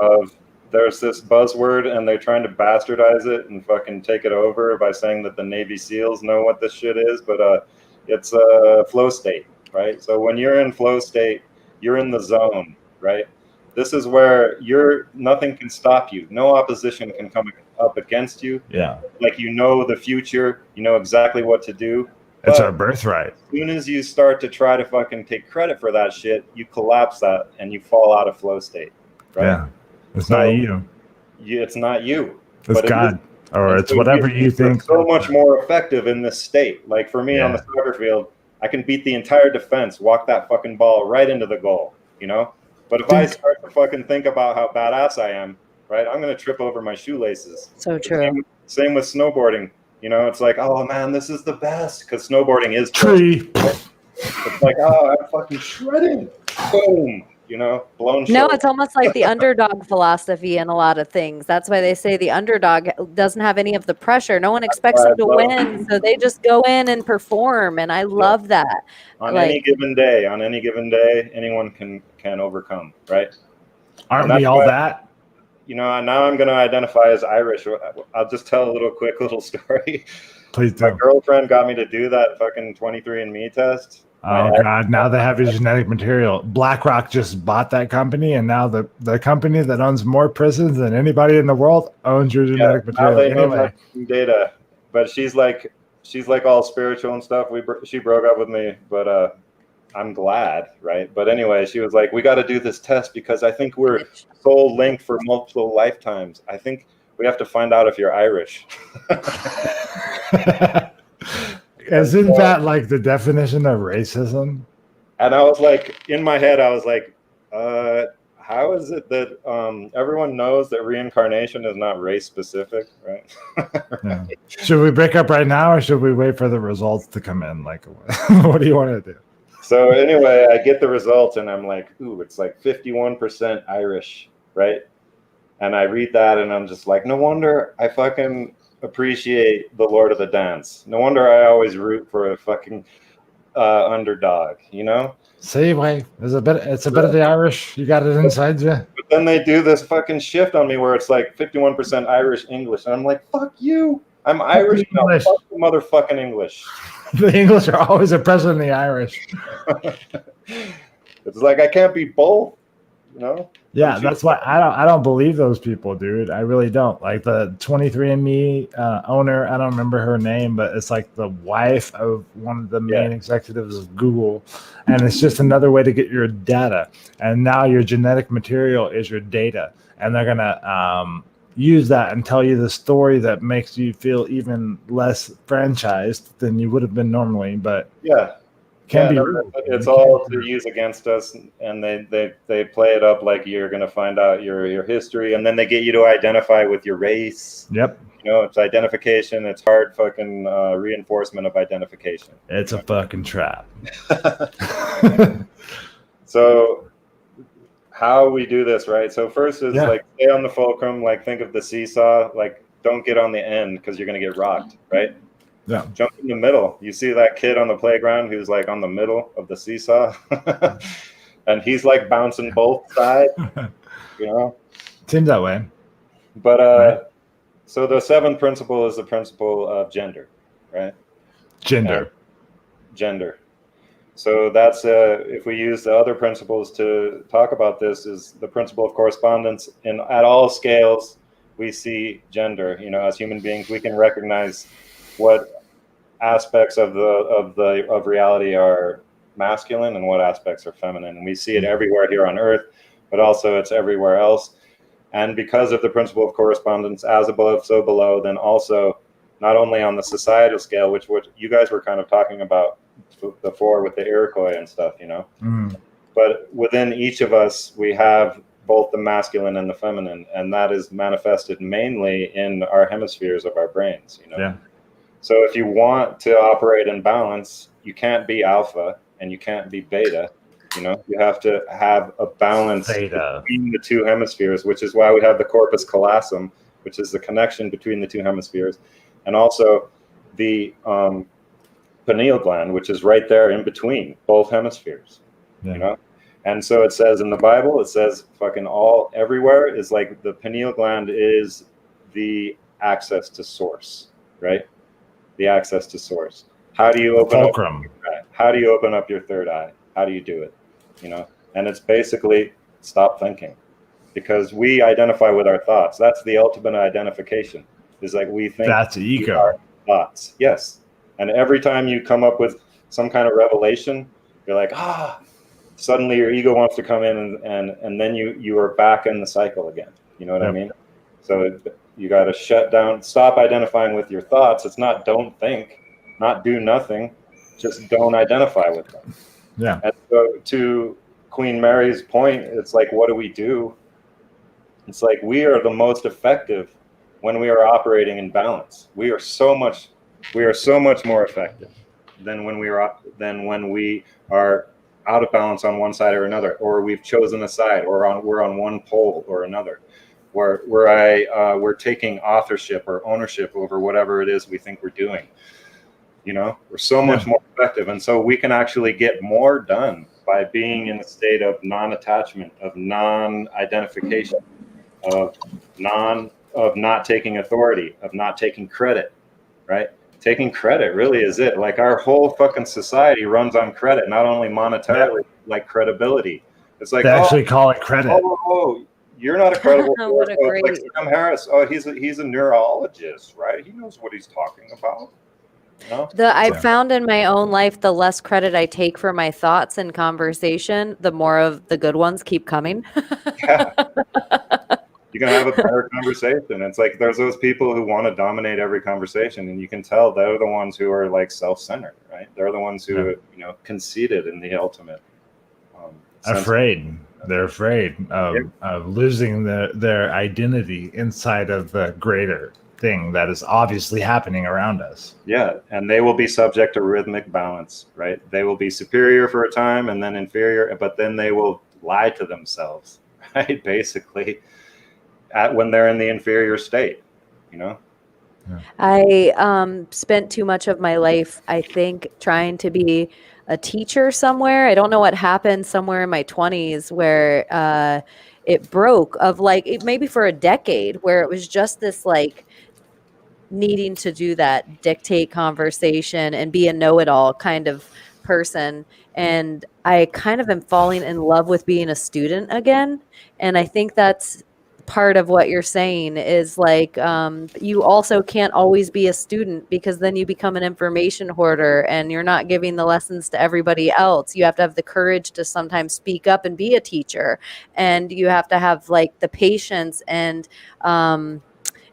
of, there's this buzzword and they're trying to bastardize it and fucking take it over by saying that the Navy SEALs know what this shit is, but it's a flow state, right? So when you're in flow state, you're in the zone, right? This is where nothing can stop you. No opposition can come up against you. Yeah. Like, you know the future, you know exactly what to do. It's our birthright. As soon as you start to try to fucking take credit for that shit, you collapse that and you fall out of flow state. Right? Yeah. It's not you. It's not you. It's God. Or it's whatever you think. So much more effective in this state. Like, for me on the soccer field, I can beat the entire defense, walk that fucking ball right into the goal, you know? But if I start to fucking think about how badass I am, right, I'm going to trip over my shoelaces. So true. Same with snowboarding. You know, it's like, oh man, this is the best, because snowboarding is tree. It's like, oh, I'm fucking shredding. Boom. You know, blown. No, it's almost like the underdog philosophy in a lot of things. That's why they say the underdog doesn't have any of the pressure. No one expects them to win, so they just go in and perform. And I love that. On any given day, anyone can overcome, right? Aren't we all that? You know, now I'm going to identify as Irish. I'll just tell a quick little story. Please do. My girlfriend got me to do that fucking 23andMe test. Oh God! Now they have your genetic material. BlackRock just bought that company, and now the company that owns more prisons than anybody in the world owns your genetic material. Now they know Anyway, my data, but she's like all spiritual and stuff. She broke up with me, but I'm glad, right? But anyway, she was like, "We got to do this test because I think we're soul linked for multiple lifetimes. I think we have to find out if you're Irish." Isn't that like the definition of racism? And I was like, in my head, I was like, how is it that everyone knows that reincarnation is not race specific, right? Yeah. Should we break up right now, or should we wait for the results to come in? Like, what do you want to do? So anyway, I get the results, and I'm like, ooh, it's like 51% Irish, right? And I read that, and I'm just like, no wonder I fucking appreciate the Lord of the Dance. No wonder I always root for a fucking underdog, you know? See, wait, it's a bit of the Irish. You got it inside you. But then they do this fucking shift on me where it's like 51% Irish English, and I'm like, fuck you. I'm Irish now. Fuck the motherfucking English. The English are always oppressing the Irish. It's like I can't be both, you know? Yeah, that's why I don't believe those people, dude. I really don't. Like the 23andMe owner, I don't remember her name, but it's like the wife of one of the main executives of Google, and it's just another way to get your data. And now your genetic material is your data, and they're gonna use that and tell you the story that makes you feel even less franchised than you would have been normally. But it's all to use against us, and they play it up like you're going to find out your history, and then they get you to identify with your race. Yep. You know, it's identification. It's hard fucking reinforcement of identification. It's a fucking trap. So how we do this, right? So first is like stay on the fulcrum, like think of the seesaw, like don't get on the end because you're going to get rocked, right? Yeah. Jump in the middle. You see that kid on the playground who's like on the middle of the seesaw, and he's like bouncing both sides. You know, seems that way. But so the seventh principle is the principle of gender, right? Gender. So that's if we use the other principles to talk about this, is the principle of correspondence. At all scales, we see gender. You know, as human beings, we can recognize what aspects of reality are masculine and what aspects are feminine, and we see it everywhere here on Earth, but also it's everywhere else. And because of the principle of correspondence, as above, so below, then also not only on the societal scale, which what you guys were kind of talking about before with the Iroquois and stuff, you know, but within each of us, we have both the masculine and the feminine, and that is manifested mainly in our hemispheres of our brains, you know. Yeah. So if you want to operate in balance, you can't be alpha and you can't be beta. You know, you have to have a balance between the two hemispheres, which is why we have the corpus callosum, which is the connection between the two hemispheres, and also the pineal gland, which is right there in between both hemispheres. You know, and so it says in the Bible, it says fucking everywhere is like the pineal gland is the access to source, right? The access to source. How do you open up? How do you open up your third eye? How do you do it? You know, and it's basically stop thinking, because we identify with our thoughts. That's the ultimate identification. Is like we think that's ego. Thoughts, yes. And every time you come up with some kind of revelation, you're like, suddenly your ego wants to come in, and then you are back in the cycle again. You know what I mean? So you got to shut down, stop identifying with your thoughts. It's not don't think, not do nothing. just don't identify with them. Yeah. And so to Queen Mary's point, it's like, what do we do? It's like we are the most effective when we are operating in balance. We are so much more effective than when we are out of balance on one side or another, or we've chosen a side, or we're on one pole or another, where we're taking authorship or ownership over whatever it is we think we're doing. We're so much more effective, and so we can actually get more done by being in a state of non-attachment, of non-identification, of not taking authority, of not taking credit, right? Taking credit really is it. Like our whole fucking society runs on credit, not only monetarily, like credibility. It's like they actually call it credit. Oh, you're not a credible source. What a great... Like Sam Harris. Oh, he's a neurologist, right? He knows what he's talking about. I found in my own life, the less credit I take for my thoughts and conversation, the more of the good ones keep coming. Yeah. You're going to have a better conversation. It's like there's those people who want to dominate every conversation, and you can tell they're the ones who are like self-centered, right? They're the ones who, conceited in the ultimate. Afraid. They're afraid of losing their identity inside of the greater thing that is obviously happening around us. Yeah, and they will be subject to rhythmic balance, right? They will be superior for a time and then inferior, but then they will lie to themselves, right? Basically, when they're in the inferior state, Yeah. I spent too much of my life, I think, trying to be a teacher somewhere. I don't know what happened somewhere in my 20s where it broke maybe for a decade, where it was just this like needing to do that, dictate conversation and be a know-it-all kind of person. And I kind of am falling in love with being a student again. And I think that's part of what you're saying is like, you also can't always be a student, because then you become an information hoarder and you're not giving the lessons to everybody else. You have to have the courage to sometimes speak up and be a teacher. And you have to have like the patience and,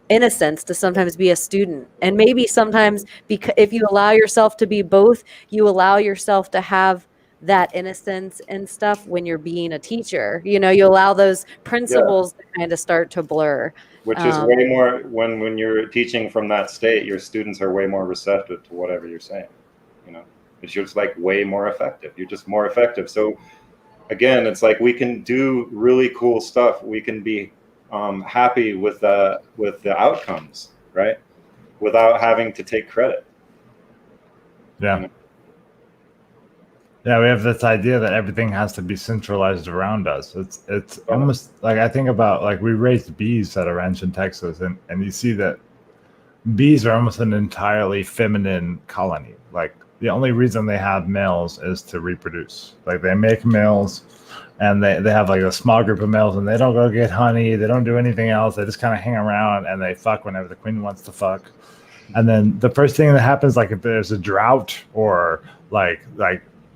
innocence to sometimes be a student. And maybe sometimes, because if you allow yourself to be both, you allow yourself to have that innocence and stuff when you're being a teacher. You allow those principles to kind of start to blur. Which is way more, when you're teaching from that state, your students are way more receptive to whatever you're saying, because you're just like way more effective. You're just more effective. So again, it's like we can do really cool stuff. We can be happy with the outcomes, right? Without having to take credit. Yeah. Yeah, we have this idea that everything has to be centralized around us. It's almost like, I think about like we raised bees at a ranch in Texas, and you see that bees are almost an entirely feminine colony. Like the only reason they have males is to reproduce. Like they make males, and they have like a small group of males, and they don't go get honey. They don't do anything else. They just kind of hang around and they fuck whenever the queen wants to fuck. And then the first thing that happens, like if there's a drought or like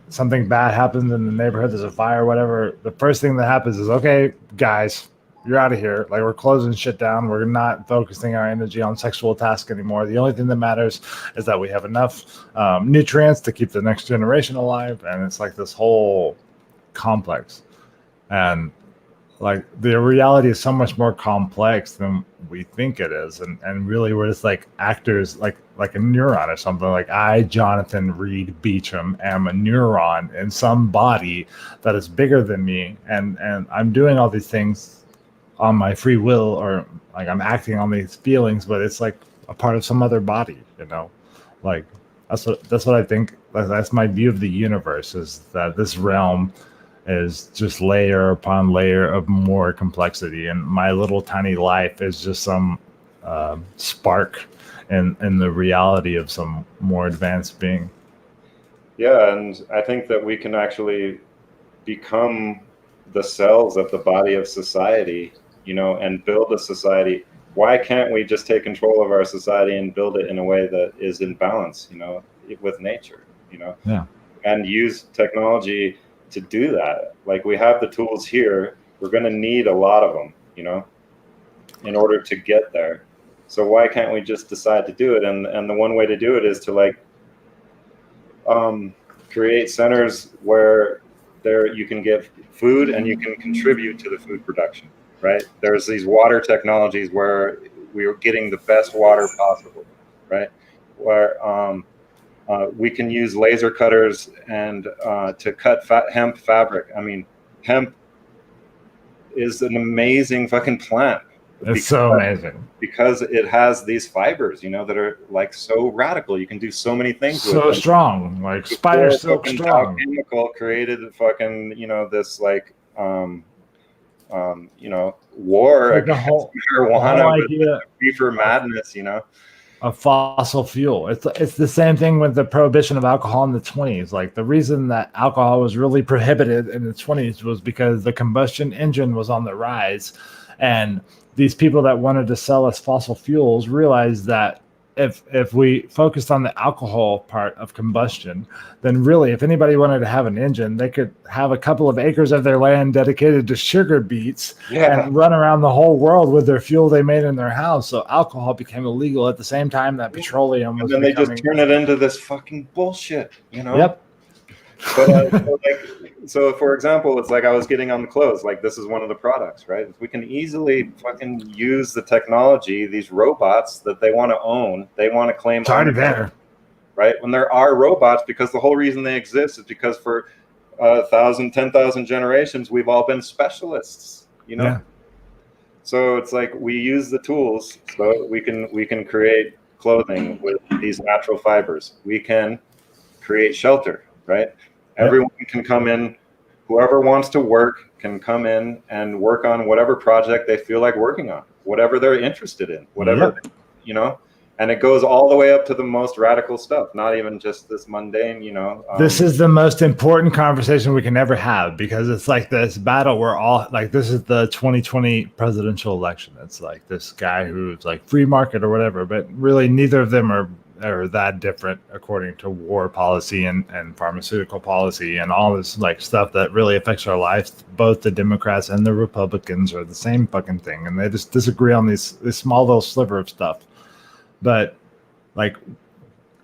something bad happens in the neighborhood, there's a fire or whatever, the first thing that happens is, okay, guys, you're out of here. Like we're closing shit down. We're not focusing our energy on sexual tasks anymore. The only thing that matters is that we have enough nutrients to keep the next generation alive. And it's like this whole complex. And like the reality is so much more complex than we think it is. And really we're just like actors, like a neuron or something. Like I, Jonathan Reed Beecham, am a neuron in some body that is bigger than me. And I'm doing all these things on my free will, or like I'm acting on these feelings, but it's like a part of some other body, like that's what I think. That's my view of the universe, is that this realm is just layer upon layer of more complexity, and my little tiny life is just some spark in the reality of some more advanced being. Yeah, and I think that we can actually become the cells of the body of society, and build a society. Why can't we just take control of our society and build it in a way that is in balance, with nature, Yeah. and use technology to do that? Like we have the tools here. We're going to need a lot of them, in order to get there. So why can't we just decide to do it? And the one way to do it is to like create centers where you can get food and you can contribute to the food production, right? There's these water technologies where we are getting the best water possible, right? Where we can use laser cutters and to cut hemp fabric. I mean, hemp is an amazing fucking plant. It's so amazing because it has these fibers, that are like so radical. You can do so many things with so them. strong, like spider silk strong. Chemical created fucking this like war like against marijuana with reefer madness. A fossil fuel. It's the same thing with the prohibition of alcohol in the 20s. Like the reason that alcohol was really prohibited in the 20s was because the combustion engine was on the rise, and these people that wanted to sell us fossil fuels realized that if we focused on the alcohol part of combustion, then really, if anybody wanted to have an engine, they could have a couple of acres of their land dedicated to sugar beets and run around the whole world with their fuel they made in their house. So alcohol became illegal at the same time that petroleum was. And then they just turn it into this fucking bullshit, Yep. But so for example, it's like I was getting on the clothes. Like this is one of the products, right? If we can easily fucking use the technology, these robots that they want to own, they want to claim. It's already there, right? When there are robots, because the whole reason they exist is because for 1,000, 10,000 generations, we've all been specialists, Yeah. So it's like we use the tools so we can create clothing with these natural fibers. We can create shelter, right? Everyone can come in. Whoever wants to work can come in and work on whatever project they feel like working on, whatever they're interested in, whatever, and it goes all the way up to the most radical stuff, not even just this mundane, This is the most important conversation we can ever have, because it's like this battle we're all like, this is the 2020 presidential election. It's like this guy who's like free market or whatever, but really neither of them are that different according to war policy and pharmaceutical policy and all this like stuff that really affects our lives. Both the Democrats and the Republicans are the same fucking thing, and they just disagree on this small little sliver of stuff. But like,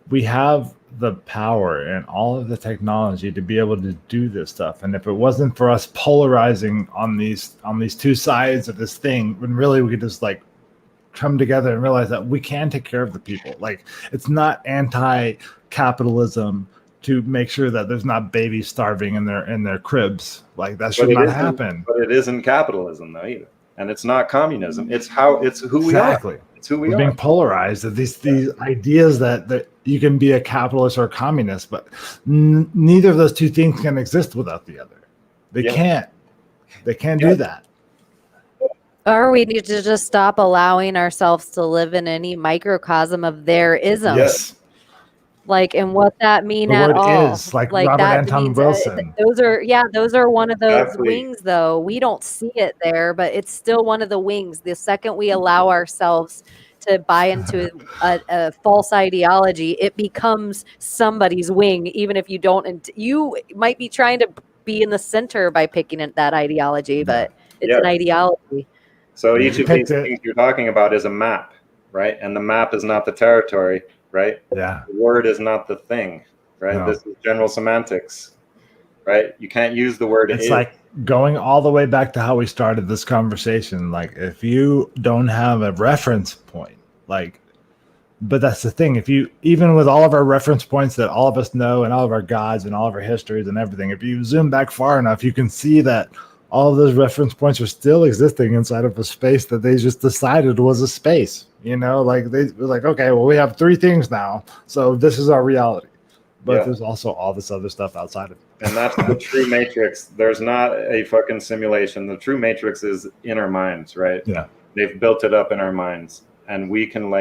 we have the power and all of the technology to be able to do this stuff, and if it wasn't for us polarizing on these two sides of this thing, when really we could just like come together and realize that we can take care of the people. Like, it's not anti-capitalism to make sure that there's not babies starving in their cribs. Like, that should not happen. But it isn't capitalism though either, and it's not communism. It's who we are. It's who we are. We're being polarized. These ideas that you can be a capitalist or a communist, but neither of those two things can exist without the other. They can't. They can't do that. Or we need to just stop allowing ourselves to live in any microcosm of their isms. Yes. Like, and what that mean the at word all? Is like Robert Anton Wilson. Those are one of those wings, though. We don't see it there, but it's still one of the wings. The second we allow ourselves to buy into a false ideology, it becomes somebody's wing, even if you don't. You might be trying to be in the center by picking at that ideology, but it's an ideology. So each of these things you're talking about is a map, right? And the map is not the territory, right? Yeah. The word is not the thing, right? No. This is general semantics, right? You can't use the word. It's like going all the way back to how we started this conversation. Like, if you don't have a reference point, but that's the thing. If you, even with all of our reference points that all of us know and all of our gods and all of our histories and everything, if you zoom back far enough, you can see that all of those reference points are still existing inside of a space that they just decided was a space. Like they were like, okay, well, we have three things now, so this is our reality. But there's also all this other stuff outside of it. And that's the true matrix. There's not a fucking simulation. The true matrix is in our minds, right? Yeah. They've built it up in our minds, and we can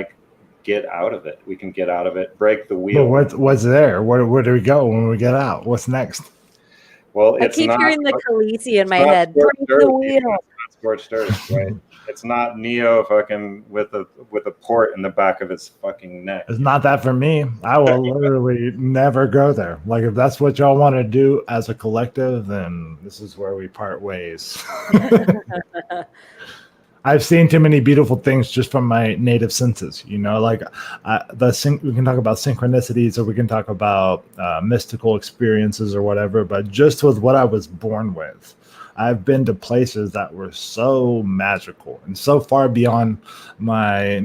get out of it. We can get out of it, break the wheel. But what's there? Where do we go when we get out? What's next? Well, I keep hearing the Khaleesi in my head. Break the wheel. It's not scorched earth, right? It's not Neo fucking with a port in the back of his fucking neck. It's not that for me. I will literally never go there. Like, if that's what y'all want to do as a collective, then this is where we part ways. I've seen too many beautiful things just from my native senses. You know, like we can talk about synchronicities, or we can talk about mystical experiences or whatever. But just with what I was born with, I've been to places that were so magical and so far beyond my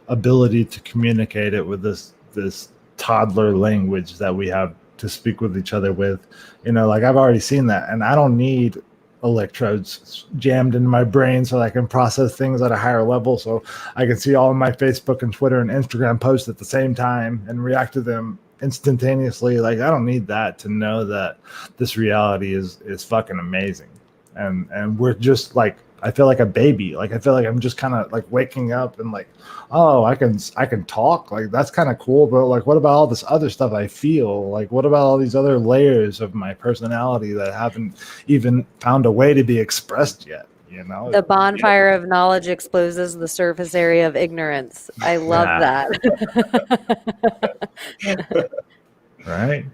ability to communicate it with this toddler language that we have to speak with each other with. You know, like I've already seen that, and I don't need electrodes jammed into my brain so that I can process things at a higher level, so I can see all of my Facebook and Twitter and Instagram posts at the same time and react to them instantaneously. Like I don't need that to know that this reality is fucking amazing, and we're just like, I feel like a baby. Like I feel like I'm just kind of like waking up and like, oh, I can talk. Like that's kind of cool. But like, what about all this other stuff I feel? Like, what about all these other layers of my personality that haven't even found a way to be expressed yet? You know, the bonfire of knowledge exposes the surface area of ignorance. I love that. Right.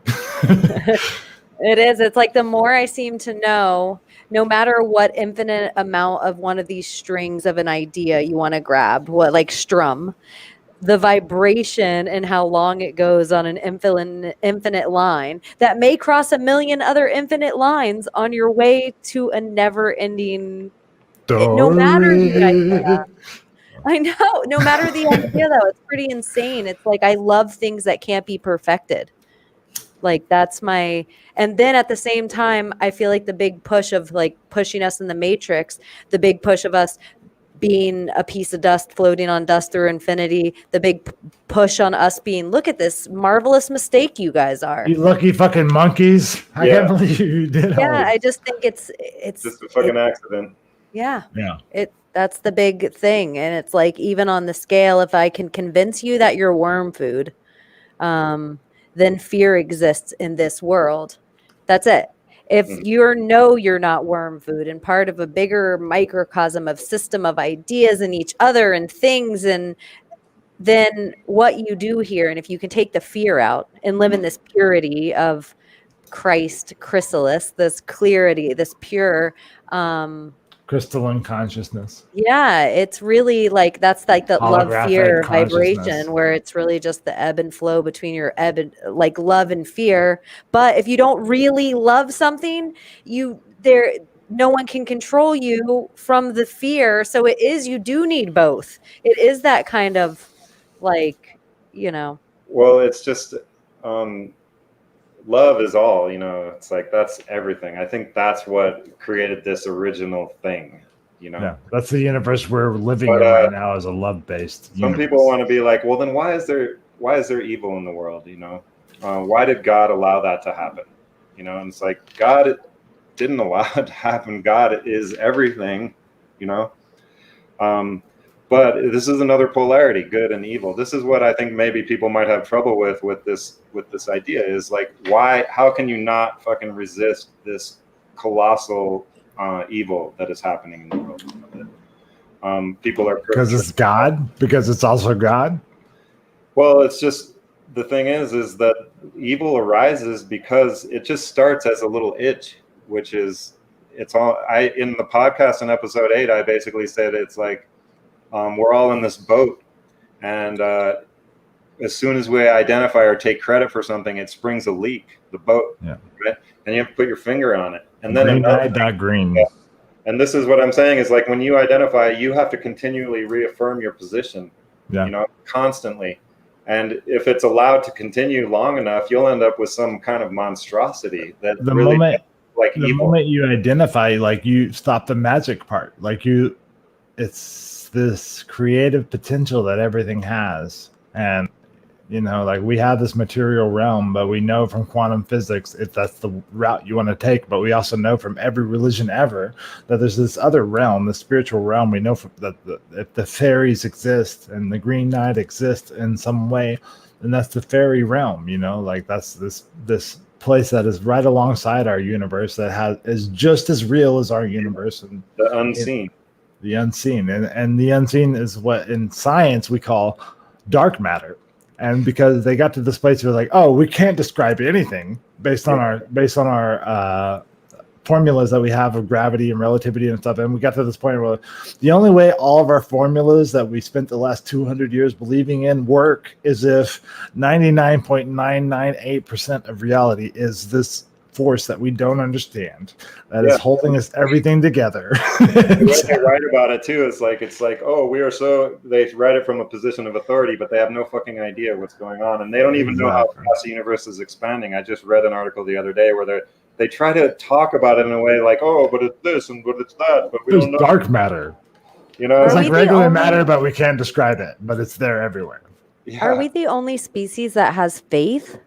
It is. It's like the more I seem to know, no matter what infinite amount of one of these strings of an idea you want to grab, what like strum, the vibration and how long it goes on an infinite line that may cross a million other infinite lines on your way to a never-ending. No matter the idea. I know. No matter the idea, though, it's pretty insane. It's like I love things that can't be perfected. Like that's my, and then at the same time, I feel like the big push of like pushing us in the matrix, the big push of us being a piece of dust floating on dust through infinity, the big push on us being, look at this marvelous mistake you guys are. You lucky fucking monkeys. I can't believe you did all Yeah, this. I just think it's just a fucking accident. Yeah. Yeah. That's the big thing. And it's like, even on the scale, if I can convince you that you're worm food, then fear exists in this world. That's it. If you're not worm food and part of a bigger microcosm of system of ideas and each other and things, and then what you do here, and if you can take the fear out and live in this purity of Christ chrysalis, this clarity, this pure crystalline consciousness. Yeah, it's really like, that's like the love fear consciousness. vibration, where it's really just the ebb and flow between your ebb and like love and fear. But if you don't really love something, no one can control you from the fear. So you do need both. It is that kind of like, Well, it's just love is all, it's like, that's everything. I think that's what created this original thing, Yeah, that's the universe we're living in right now, is a love-based some people want to be like, well, then why is there evil in the world? Why did God allow that to happen? And it's like, God didn't allow it to happen. God is everything, but this is another polarity, good and evil. This is what I think maybe people might have trouble with this idea, is like, how can you not fucking resist this colossal evil that is happening in the world? People are, because it's God, because it's also God. Well, it's just, the thing is that evil arises because it just starts as a little itch, which is, it's all, in the podcast in episode 8, I basically said, it's like, we're all in this boat, and as soon as we identify or take credit for something, it springs a leak, the boat. Yeah. Right? And you have to put your finger on it. And then green. Yeah. And this is what I'm saying, is like, when you identify, you have to continually reaffirm your position, constantly. And if it's allowed to continue long enough, you'll end up with some kind of monstrosity that the really moment evil. You identify, like, you stop the magic part. Like, it's this creative potential that everything has. And like, we have this material realm, but we know from quantum physics, if that's the route you want to take, but we also know from every religion ever that there's this other realm, the spiritual realm. We know that if the fairies exist and the Green Knight exists in some way, then that's the fairy realm. Like, that's this place that is right alongside our universe, that is just as real as our universe, and the unseen. The unseen, and the unseen is what in science we call dark matter. And because they got to this place where, like, oh, we can't describe anything based on our formulas that we have of gravity and relativity and stuff, and we got to this point where the only way all of our formulas that we spent the last 200 years believing in work is if 99.998% of reality is this force that we don't understand that is holding us everything together. The way they write about it too is like, it's like, oh, we are so, they write it from a position of authority, but they have no fucking idea what's going on, and they don't even know how fast the universe is expanding. I just read an article the other day where they try to talk about it in a way like, oh, but it's this and but it's that, but we don't know. Dark matter, you know, it's like regular matter, but we can't describe it, but it's there everywhere. Yeah. Are we the only species that has faith?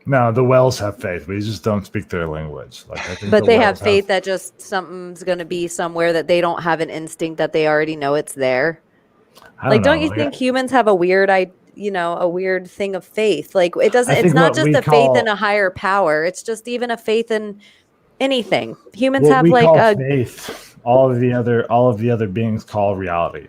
No, the whales have faith. We just don't speak their language. Like, I think but they have faith that just something's going to be somewhere that they don't have an instinct that they already know it's there. Don't you think humans have a weird, a weird thing of faith? Like it doesn't. It's not just a faith in a higher power. It's just even a faith in anything. Humans have like a faith. All of the other beings call reality.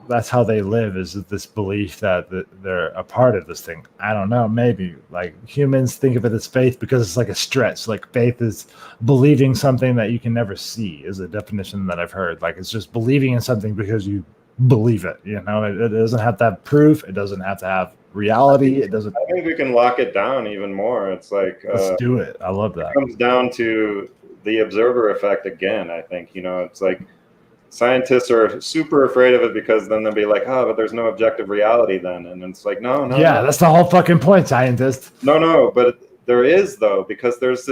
That's how they live, is this belief that they're a part of this thing. I don't know, maybe like humans think of it as faith because it's like a stretch. Like faith is believing something that you can never see, is a definition that I've heard. Like it's just believing in something because you believe it. It doesn't have to have proof. It doesn't have to have reality. It doesn't. I think we can lock it down even more. It's like, let's do it. I love that. It comes down to the observer effect again. I think, it's like, scientists are super afraid of it because then they'll be like, oh, but there's no objective reality then. And it's like, no. Yeah, that's the whole fucking point, scientists. No, but there is though, because there's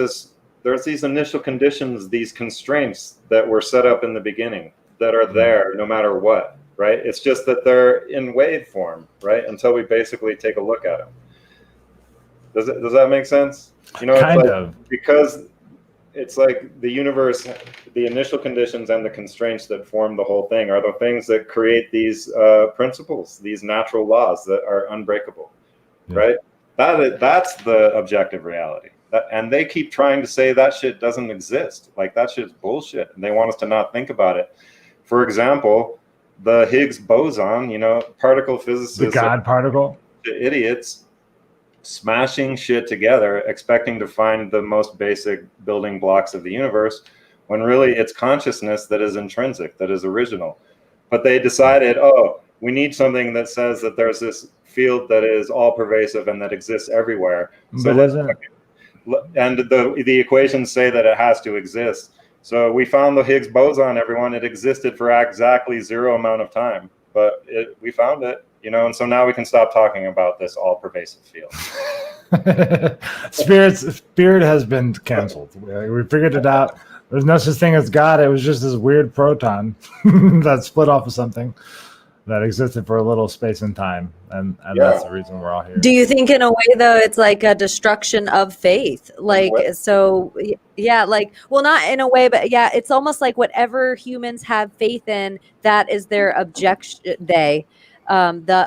these initial conditions, these constraints that were set up in the beginning that are there no matter what, right? It's just that they're in wave form, right? Until we basically take a look at them. Does that make sense? Kind of. Because it's like the universe, the initial conditions and the constraints that form the whole thing are the things that create these principles, these natural laws that are unbreakable, right? That's the objective reality. And they keep trying to say that shit doesn't exist. Like that shit's bullshit. And they want us to not think about it. For example, the Higgs boson, particle physicists, the God particle, idiots, smashing shit together, expecting to find the most basic building blocks of the universe, when really it's consciousness that is intrinsic, that is original. But they decided, oh, we need something that says that there's this field that is all pervasive and that exists everywhere. So the equations say that it has to exist. So we found the Higgs boson, everyone. It existed for exactly 0 amount of time, but we found it. And so now we can stop talking about this all-pervasive field. Spirit has been canceled. We figured it out. There's no such thing as God. It was just this weird proton that split off of something that existed for a little space and time, and that's the reason we're all here. Do you think, in a way, though, it's like a destruction of faith? Like, so, yeah, like, well, not in a way, but yeah, it's almost like whatever humans have faith in, that is their objection. The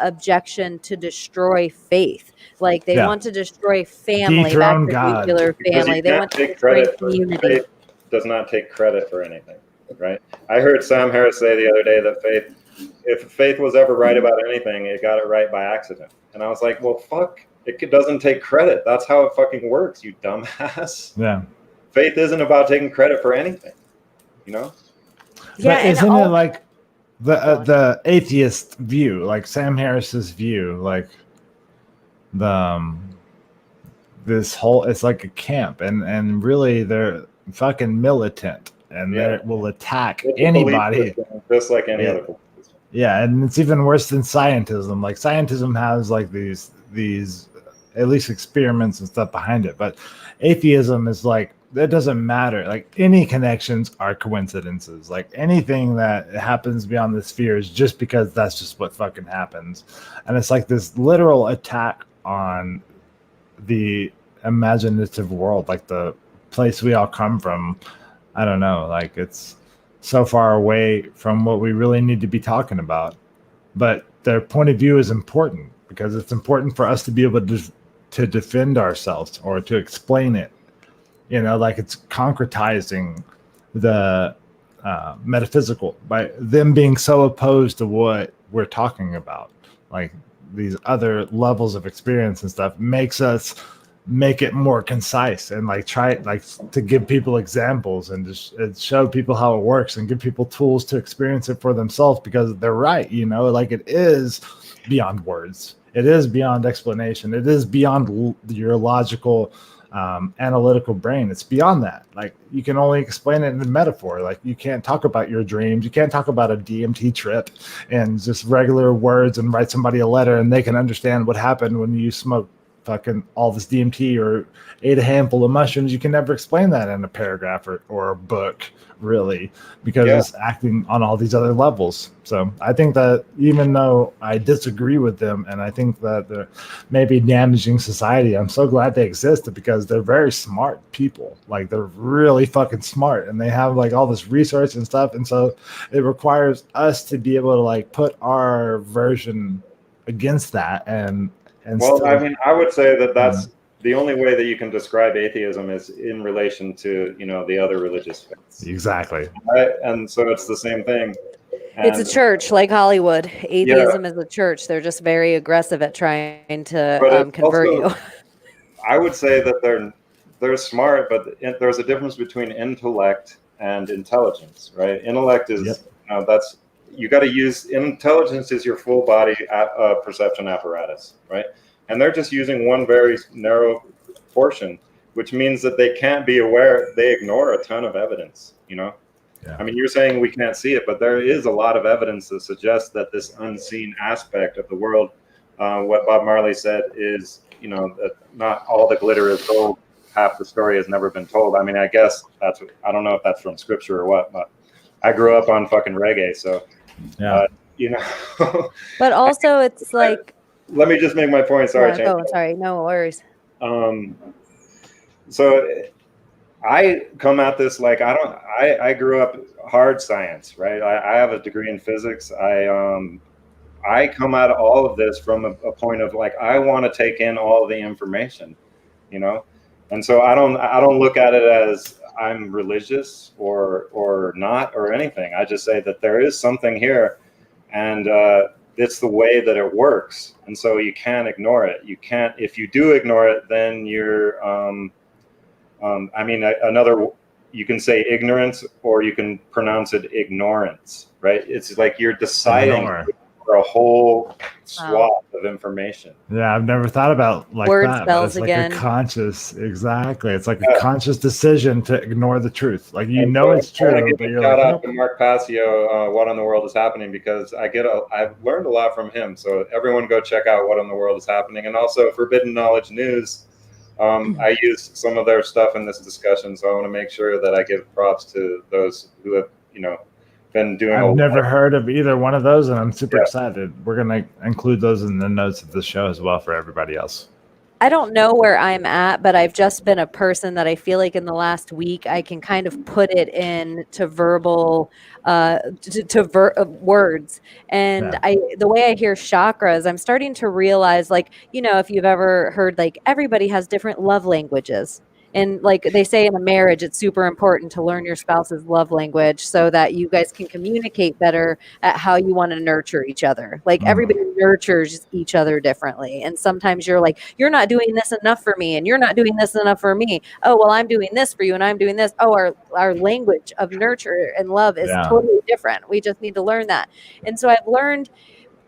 objection to destroy faith. Like they want to destroy family, dethrone back to nuclear family. They want to destroy community. Faith does not take credit for anything, right? I heard Sam Harris say the other day that if faith was ever right about anything, it got it right by accident. And I was like, well, fuck, it doesn't take credit. That's how it fucking works, you dumbass. Yeah. Faith isn't about taking credit for anything, Yeah, but isn't it like the atheist view, like Sam Harris's view, like this whole, it's like a camp, and really they're fucking militant, and they will attack anybody, just like any other belief system. Yeah, and it's even worse than scientism. Like scientism has like these at least experiments and stuff behind it, but atheism is like, that doesn't matter. Like any connections are coincidences. Like anything that happens beyond the sphere is just because that's just what fucking happens. And it's like this literal attack on the imaginative world, like the place we all come from. I don't know, like it's so far away from what we really need to be talking about. But their point of view is important because it's important for us to be able to defend ourselves or to explain it. Like it's concretizing the metaphysical by them being so opposed to what we're talking about. Like these other levels of experience and stuff makes us make it more concise and like try like to give people examples and just show people how it works and give people tools to experience it for themselves, because they're right, you know, like it is beyond words, it is beyond explanation, it is beyond your logical analytical brain. It's beyond that. Like you can only explain it in metaphor. Like you can't talk about your dreams, you can't talk about a DMT trip and just regular words and write somebody a letter and they can understand what happened when you smoke fucking all this DMT or ate a handful of mushrooms. You can never explain that in a paragraph or a book, really, because it's acting on all these other levels. So I think that even though I disagree with them and I think that they're maybe damaging society, I'm so glad they exist because they're very smart people. Like they're really fucking smart and they have like all this research and stuff. And so it requires us to be able to like put our version against that and well, still, I mean, I would say that that's the only way that you can describe atheism is in relation to, you know, the other religious faiths. Exactly. Right? And so it's the same thing. And it's a church like Hollywood. Atheism is a church. They're just very aggressive at trying to convert you. I would say that they're smart, but there's a difference between intellect and intelligence, right? Intellect is, you know, that's, you got to use, intelligence is your full body perception apparatus, right? And they're just using one very narrow portion, which means that they can't be aware. They ignore a ton of evidence, you know? Yeah. I mean, you're saying we can't see it, but there is a lot of evidence that suggests that this unseen aspect of the world, what Bob Marley said is, you know, that not all the glitter is gold. Half the story has never been told. I mean, I guess I don't know if that's from scripture or what, but I grew up on fucking reggae, so you know. But also, it's like. Let me just make my point. Sorry, sorry, no worries. So I come at this like I grew up hard science, right? I have a degree in physics. I come at all of this from a point of like I want to take in all of the information, you know, and so I don't look at it as I'm religious or not or anything. I just say that there is something here, and it's the way that it works, and so you can't ignore it. You can't. If you do ignore it, then you're. I mean, you can say ignorance, or you can pronounce it ignorance, right? It's like you're deciding for a whole swath of information. Yeah, I've never thought about like word that. spells it's again. Like a conscious, exactly. It's like a conscious decision to ignore the truth. Like you know it's true, but you're shout like, out to Mark Passio, What in the World is Happening, because I've learned a lot from him. So everyone go check out What in the World is Happening, and also Forbidden Knowledge News. I use some of their stuff in this discussion, so I want to make sure that I give props to those who have, you know, been doing. I've never heard of either one of those, and I'm super excited. We're gonna include those in the notes of the show as well for everybody else. I don't know where I'm at, but I've just been a person that I feel like in the last week I can kind of put it into verbal, words. And the way I hear chakras, I'm starting to realize, like, you know, if you've ever heard, like, everybody has different love languages. And like they say in a marriage, it's super important to learn your spouse's love language so that you guys can communicate better at how you want to nurture each other. Like everybody nurtures each other differently. And sometimes you're like, you're not doing this enough for me and you're not doing this enough for me. Oh, well, I'm doing this for you and I'm doing this. Oh, our language of nurture and love is totally different. We just need to learn that. And so I've learned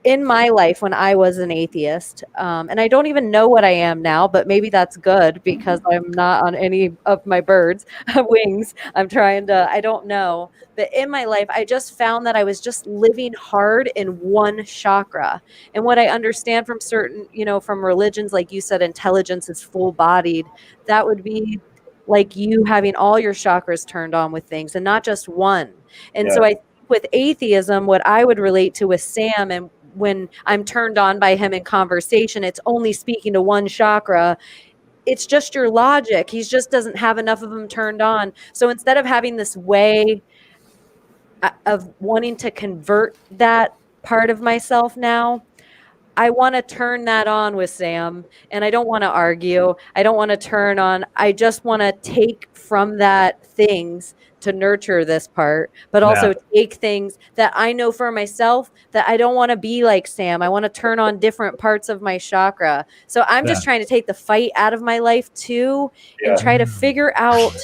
in my life when I was an atheist, and I don't even know what I am now, but maybe that's good because I'm not on any of my birds' wings. I'm trying to, I don't know. But in my life, I just found that I was just living hard in one chakra. And what I understand from certain, you know, from religions, like you said, intelligence is full bodied. That would be like you having all your chakras turned on with things and not just one. And so I think with atheism, what I would relate to with Sam, and when I'm turned on by him in conversation, it's only speaking to one chakra. It's just your logic. He just doesn't have enough of them turned on. So instead of having this way of wanting to convert that part of myself now, I want to turn that on with Sam, and I don't want to argue. I don't want to turn on. I just want to take from that things to nurture this part, but also take things that I know for myself that I don't want to be like Sam. I want to turn on different parts of my chakra. So I'm just trying to take the fight out of my life too, and try to figure out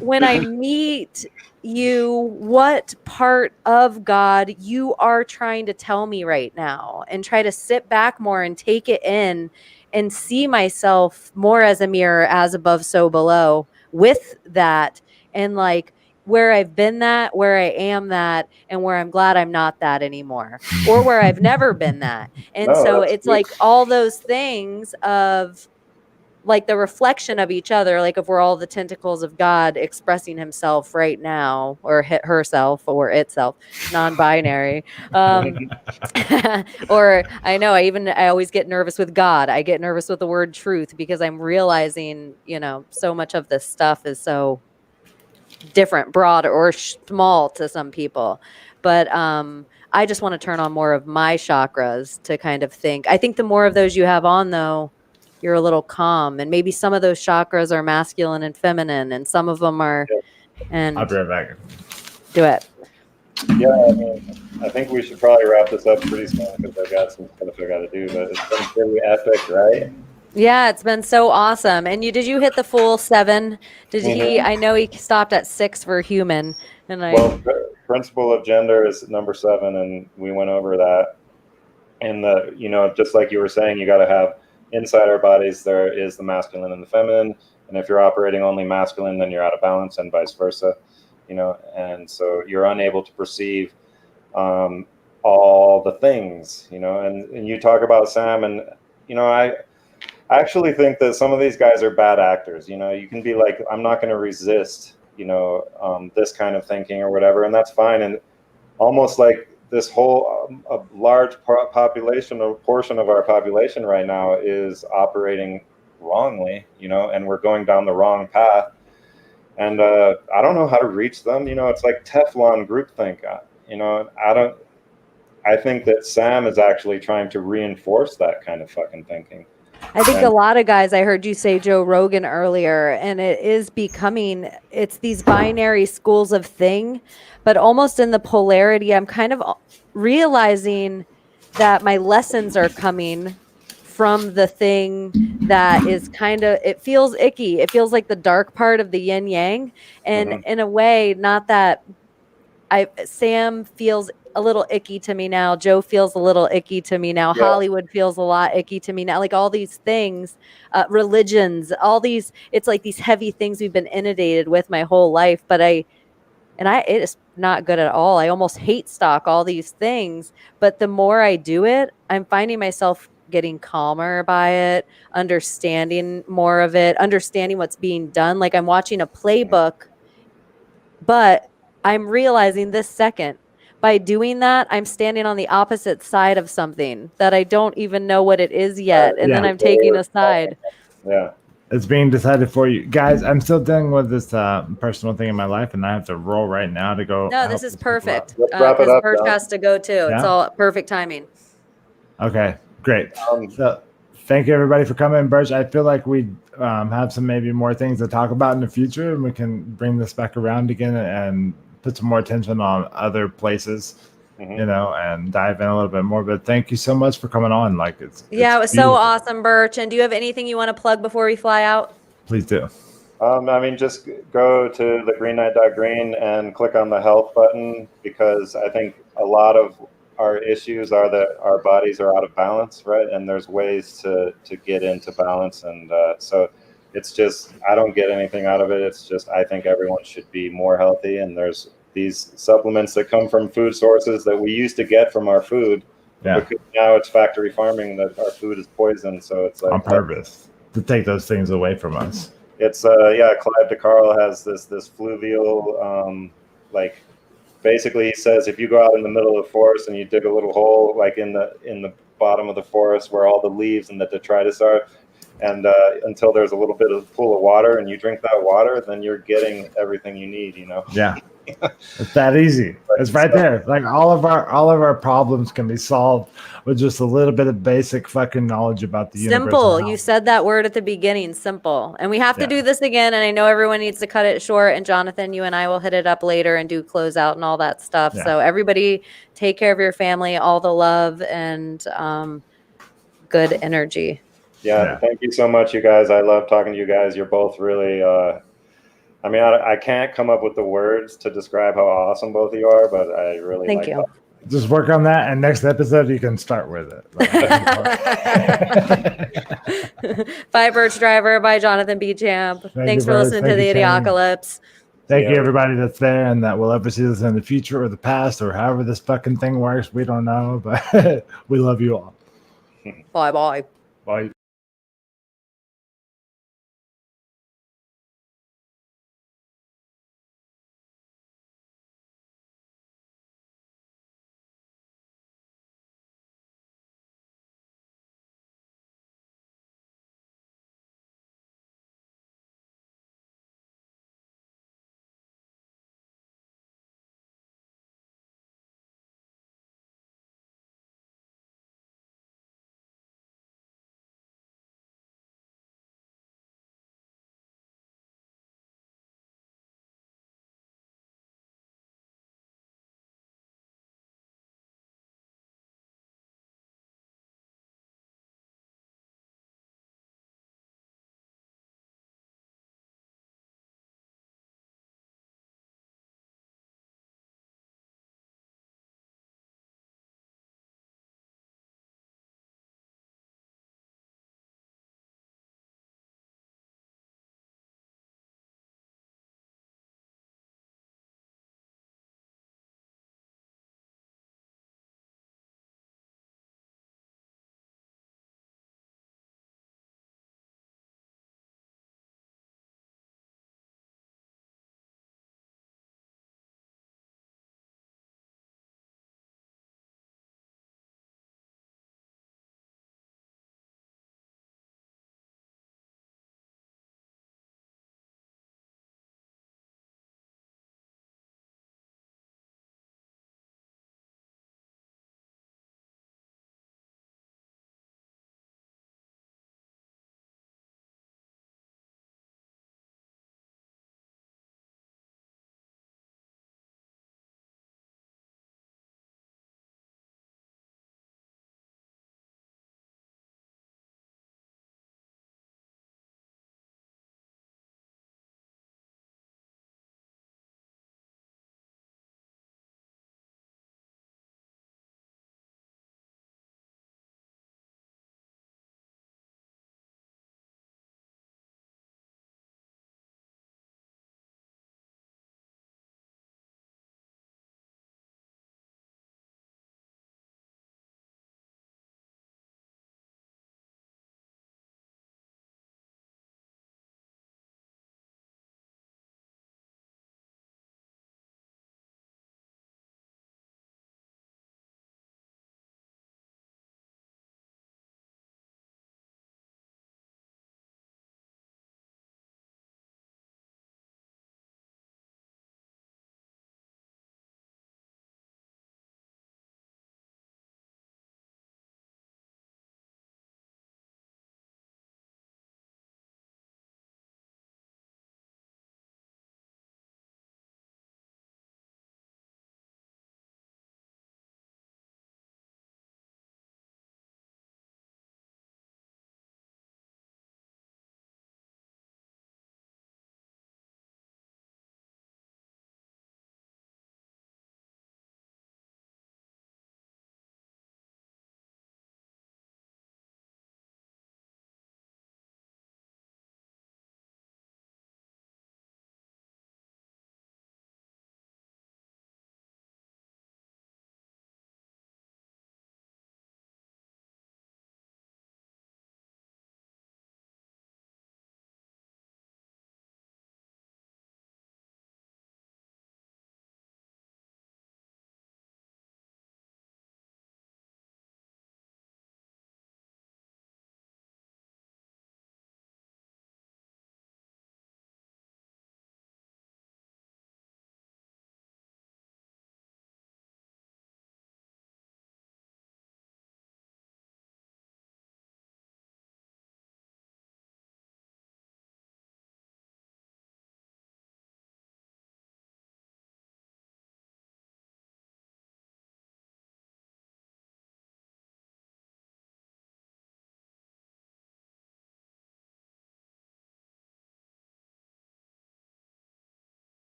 when I meet you what part of God you are trying to tell me right now, and try to sit back more and take it in and see myself more as a mirror, as above so below, with that, and like where I've been that, where I am that, and where I'm glad I'm not that anymore, or where I've never been that. And so it's like all those things of like the reflection of each other, like if we're all the tentacles of God expressing himself right now, or herself, or itself, non-binary. Or I know I always get nervous with God. I get nervous with the word truth, because I'm realizing, so much of this stuff is so different, broad or small to some people. But I just want to turn on more of my chakras to kind of think. I think the more of those you have on, though, you're a little calm, and maybe some of those chakras are masculine and feminine, and some of them are. And I'll be right back. Do it. Yeah, I mean, I think we should probably wrap this up pretty soon, because I've got some stuff I got to do. But it's been pretty epic, right? Yeah, it's been so awesome. And did you hit the full 7? Did he? I know he stopped at 6 for human, and Well, the principle of gender is number 7, and we went over that. And just like you were saying, you got to have inside our bodies, there is the masculine and the feminine, and if you're operating only masculine, then you're out of balance, and vice versa. And so you're unable to perceive all the things. And you talk about Sam, and I actually think that some of these guys are bad actors. You can be like, I'm not going to resist this kind of thinking or whatever, and that's fine. And almost like this whole a large portion of our population right now is operating wrongly, and we're going down the wrong path. And I don't know how to reach them. It's like Teflon groupthink. I think that Sam is actually trying to reinforce that kind of fucking thinking. I think a lot of guys, I heard you say Joe Rogan earlier, and it is becoming, it's these binary schools of thing, but almost in the polarity, I'm kind of realizing that my lessons are coming from the thing that is kind of, it feels icky. It feels like the dark part of the yin yang. And in a way, not that Sam feels a little icky to me now. Joe feels a little icky to me now. Yeah. Hollywood feels a lot icky to me now. Like all these things, religions, all these, it's like these heavy things we've been inundated with my whole life. But it is not good at all. I almost hate stock all these things. But the more I do it, I'm finding myself getting calmer by it, understanding more of it, understanding what's being done. Like I'm watching a playbook, but I'm realizing this second, by doing that, I'm standing on the opposite side of something that I don't even know what it is yet. And then I'm taking a side. Yeah. It's being decided for you. Guys, I'm still dealing with this personal thing in my life, and I have to roll right now to go. No, this is perfect. Let's wrap it up. Burch has to go too. Yeah? It's all perfect timing. Okay, great. So thank you, everybody, for coming. Burch, I feel like we have some maybe more things to talk about in the future, and we can bring this back around again and put some more attention on other places, and dive in a little bit more. But thank you so much for coming on. Like it was beautiful. So awesome, Burch. And do you have anything you want to plug before we fly out? Please do. Just go to the greenknight.green and click on the health button, because I think a lot of our issues are that our bodies are out of balance, right? And there's ways to get into balance. And so it's just, I don't get anything out of it. It's just, I think everyone should be more healthy. And there's these supplements that come from food sources that we used to get from our food. Yeah. Because now it's factory farming that our food is poisoned. So it's like on purpose to take those things away from us. It's Clive DeCarl has this fluvial, basically he says, if you go out in the middle of the forest and you dig a little hole, like in the bottom of the forest where all the leaves and the detritus are, and until there's a little bit of pool of water, and you drink that water, then you're getting everything you need, Yeah, it's that easy. It's right there. Like all of our problems can be solved with just a little bit of basic fucking knowledge about the universe. Simple. You said that word at the beginning, simple. And we have to do this again. And I know everyone needs to cut it short. And Jonathan, you and I will hit it up later and do closeout and all that stuff. Yeah. So everybody take care of your family, all the love and good energy. Yeah, thank you so much, you guys. I love talking to you guys. You're both really, I mean, I can't come up with the words to describe how awesome both of you are, but I really Thank like you. Just work on that, and next episode you can start with it. Bye, Burch Driver. Bye, Jonathan B. Champ. Thanks for listening to the Idiocalypse. Thank you, everybody that's there and that will ever see this in the future or the past or however this fucking thing works. We don't know, but we love you all. Bye-bye. Bye.